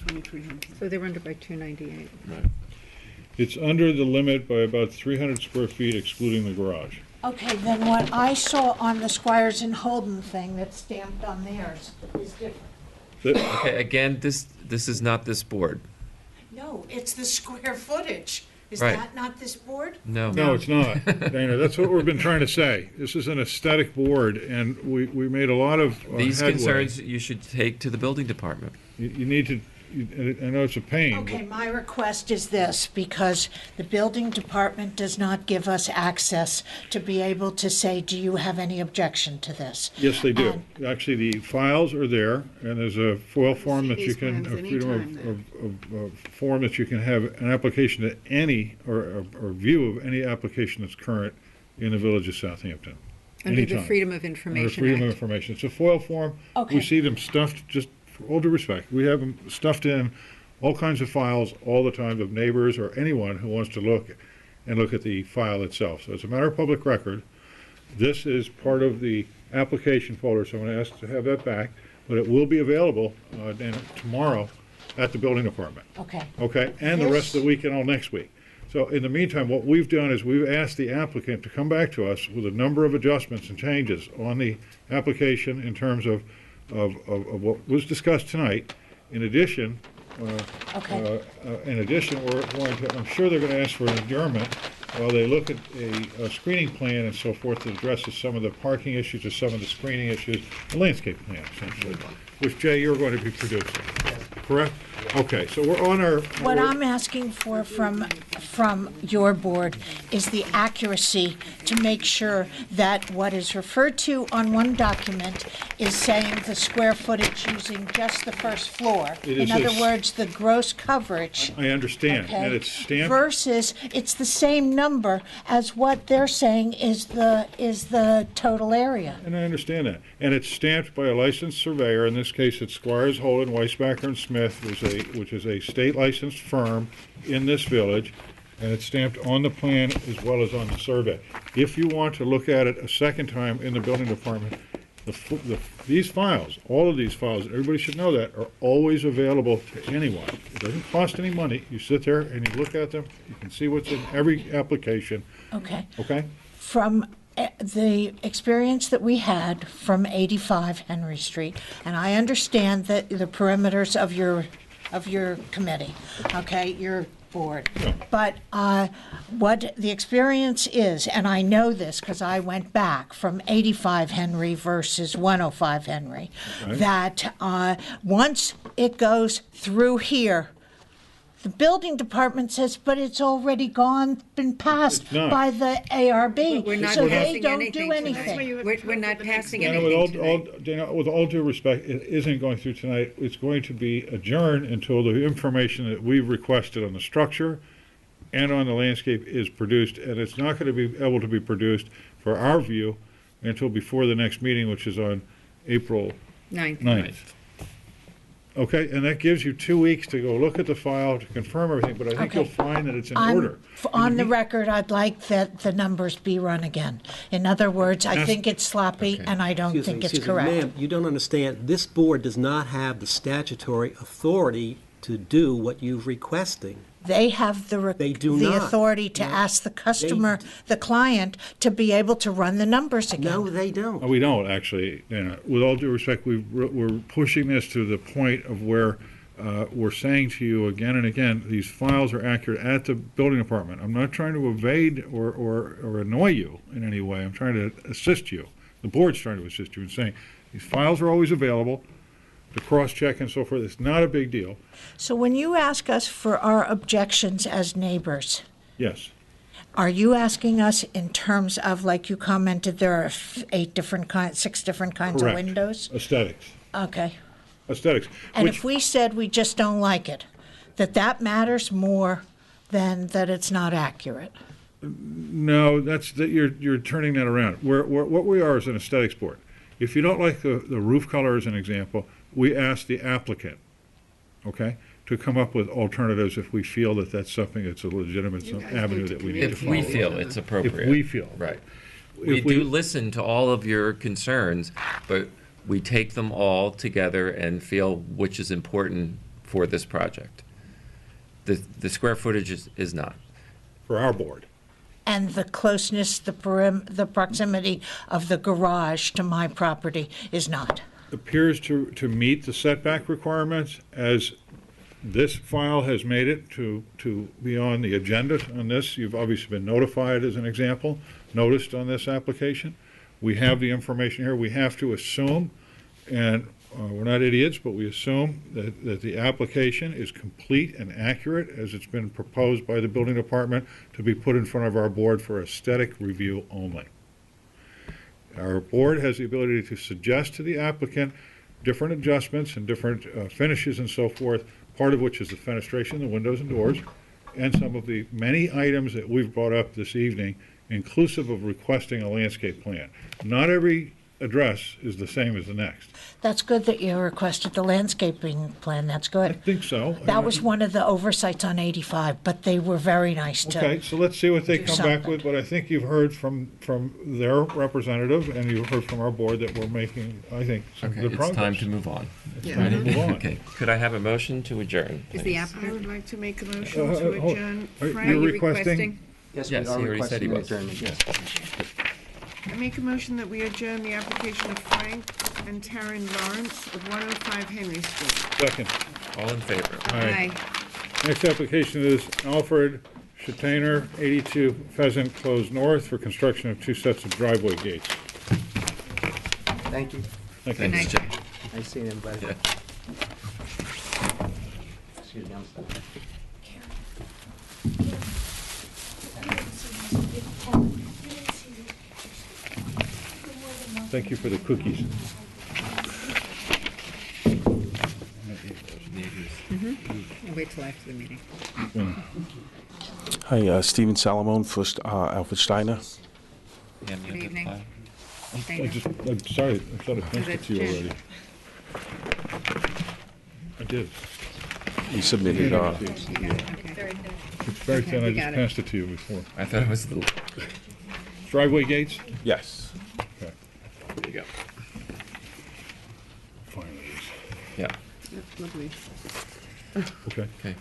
2,300. So they were under by 298. right. It's under the limit by about 300 square feet excluding the garage. Okay, then what I saw on the Squires and Holden thing that's stamped on theirs is different. Okay, again, this is not this board. No, it's the square footage. Is Right. that not this board? No. No, it's not, Dana. That's what we've been trying to say. This is an aesthetic board, and we made a lot of These headway. concerns you should take to the building department. You need to, I know it's a pain. Okay, my request is this, because the building department does not give us access to be able to say, do you have any objection to this? Yes, they do. Actually, the files are there, and there's a FOIL form that you these can, plans a freedom of form that you can have an application to any, or view of any application that's current in the village of Southampton. Under the Anytime. Freedom of Under Information Freedom of Act. Information. It's a FOIL form. Okay. We see them stuffed, just for all due respect, we have them stuffed in all kinds of files all the time of neighbors or anyone who wants to look at the file itself. So it's a matter of public record. This is part of the application folder, so I'm going to ask to have that back, but it will be available tomorrow at the building department. Okay. Okay, and the rest of the week and all next week. So in the meantime, what we've done is we've asked the applicant to come back to us with a number of adjustments and changes on the application in terms of what was discussed tonight. In addition, we're going to, I'm sure they're going to ask for an adjournment while they look at a screening plan and so forth that addresses some of the parking issues or some of the screening issues, the landscape plan essentially, which Jay, you're going to be producing. Correct? Okay, so we're on our. What I'm asking for from your board is the accuracy to make sure that what is referred to on one document is saying the square footage using just the first floor. It In is other this- words, the gross coverage. I understand, Okay, and it's stamped. versus it's the same number as what they're saying is the total area. And I understand that. And it's stamped by a licensed surveyor. In this case, it's Squires, Holden, Weisbacher, and Smith, which is a state licensed firm in this village. And it's stamped on the plan as well as on the survey. If you want to look at it a second time in the building department, these files, all of these files, everybody should know that, are always available to anyone. It doesn't cost any money. You sit there and you look at them. You can see what's in every application. Okay. Okay? From the experience that we had from 85 Henry Street, and I understand that the perimeters of your committee, okay, your board. But what the experience is, and I know this because I went back from 85 Henry versus 105 Henry, Okay. that once it goes through here, the building department says, but it's already been passed It's not. by the ARB, But we're not so they passing don't anything do tonight. anything. We're not passing Dana, anything tonight. Dana, with all due respect, it isn't going through tonight. It's going to be adjourned until the information that we've requested on the structure and on the landscape is produced, and it's not going to be able to be produced for our view until before the next meeting, which is on April 9th. Okay, and that gives you 2 weeks to go look at the file to confirm everything, but I think Okay. you'll find that it's in I'm- order. On the record, I'd like that the numbers be run again. In other words, I That's- think it's sloppy, and I don't Excuse me, think it's excuse me, correct. Ma'am, you don't understand. This board does not have the statutory authority to do what you're requesting. They have the do not. authority to ask the customer, the client, to be able to run the numbers again. No, they don't. We don't, actually, Dana. With all due respect, we're pushing this to the point of where we're saying to you again and again, these files are accurate at the building department. I'm not trying to evade or annoy you in any way. I'm trying to assist you. The board's trying to assist you in saying, these files are always available, the cross-check and so forth. It's not a big deal. So when you ask us for our objections as neighbors, Yes. are you asking us in terms of, like you commented, there are 6 different kinds of Correct. windows? Aesthetics. Okay. Aesthetics. And which- if we said we just don't like it, that matters more than that it's not accurate. No, you're turning that around. What we are is an aesthetics board. If you don't like the roof color as an example, we ask the applicant, okay, to come up with alternatives if we feel that that's something that's a legitimate avenue that we need to If follow. we feel it's appropriate. If we feel. Right. We If we- do listen to all of your concerns, but we take them all together and feel which is important for this project. The square footage is not. For our board. And the closeness, the proximity of the garage to my property is not. Appears to meet the setback requirements as this file has made it to be on the agenda on this. You've obviously been notified, as an example, noticed on this application. We have the information here. We have to assume, and we're not idiots, but we assume that the application is complete and accurate as it's been proposed by the building department to be put in front of our board for aesthetic review only. Our board has the ability to suggest to the applicant different adjustments and different finishes and so forth, part of which is the fenestration, the windows and doors, and some of the many items that we've brought up this evening, inclusive of requesting a landscape plan. Not every address is the same as the next. That's good that you requested the landscaping plan. That's good. I think so. That was one of the oversights on 85, but they were very nice to. Okay, so let's see what they do come back something. with, but I think you've heard from their representative, and you've heard from our board that we're making, I think, some Okay, good it's progress. time to move on. It's time to move on. Okay, could I have a motion to adjourn? Is the please? applicant? I would like to make a motion Uh, to hold- adjourn. are Frank, you Are you requesting? Yes, Yes, we are he already said he requesting was. adjournment, yes. I make a motion that we adjourn the application of Frank and Taryn Lawrence of 105 Henry Street. Second. All in favor? Aye. Next application is Alfred Shatner, 82 Pheasant Close North, for construction of 2 sets of driveway gates. Thank you. Thank you. Thanks, Jim. Nice seeing everybody. Yeah. Excuse me, I'm sorry. Thank you for the cookies. I'll wait till after the meeting. Hi, Stephen Salamone, first Alfred Steiner. Yeah, Good evening. I'm sorry, I thought I passed it to you already. I did. You submitted, It's very Okay, thin, I we just got it. passed it to you before. I thought it was the, Driveway gates? yes. Okay. there you go. Finally. Yeah, That's lovely. Okay. okay.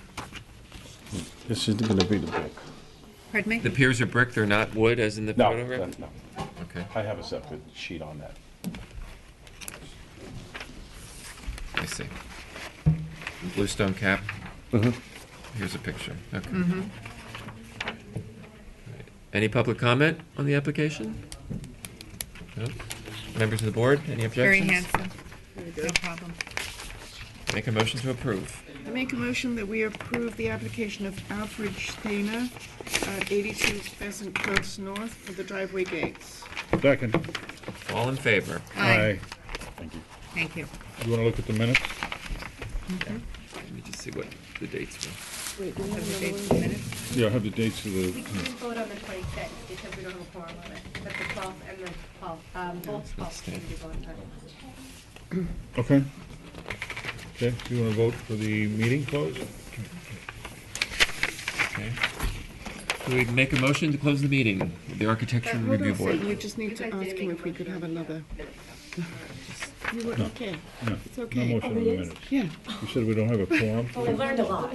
This is gonna be the brick. Pardon me? The piers are brick, they're not wood as in the No, photo? no. Okay, I have a separate sheet on that. I see. Bluestone cap? Mhm. Here's a picture, okay. Any public comment on the application? No? Members of the board, any Very objections? handsome. No problem. Make a motion to approve. I make a motion that we approve the application of Alfred Steiner at 82 Pheasant Close North for the driveway gates. Second. All in favor? Aye. Thank you. Thank you. You want to look at the minutes? Let me just see what the dates were. Wait, do we Have have the another dates one? in the minutes? Yeah, I have the dates of We the, couldn't vote on the 26th because we don't have a quorum on it, but the 12th and the 12th, both 12th can be voted on. okay. Okay, do you want to vote for the meeting close? Okay. Do we make a motion to close the meeting, the Architecture Hold Review on a second, Board? we just need to ask him if we could have another. You were okay. No, It's no okay. motion on the minutes. Yeah. You said we don't have a quorum? Well, we learned a lot.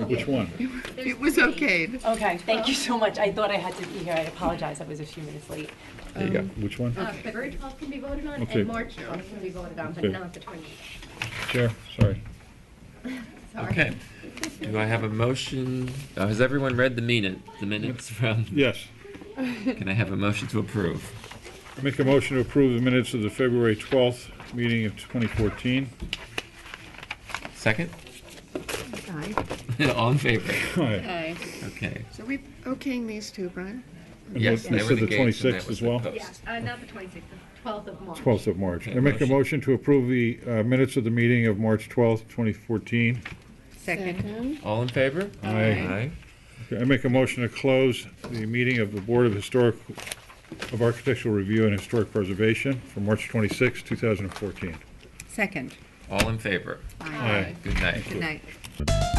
Which one? It was okay. Okay, thank you so much. I thought I had to be here. I apologize, I was a few minutes late. There you go. Which one? February 12th can be voted on, Okay. and March 12th can be voted on, but Okay. not the 28th. Chair, sorry. Sorry. Okay. Do I have a motion? Has everyone read the minutes from? Yes. Can I have a motion to approve? I make a motion to approve the minutes of the February 12th meeting of 2014. Second? Aye. All in favor? Aye. Aye. Okay. So we okaying these two, Brian? Yes, You they said were the engaged and that 26th was as well? proposed. Yeah, not the 26th, the 12th of March. 12th of March. Okay, I make a motion to approve the minutes of the meeting of March 12th, 2014. Second. All in favor? Aye. Okay, I make a motion to close the meeting of the Board of Architectural Review and Historic Preservation for March 26, 2014. Second. All in favor? Aye. Good night. Good night.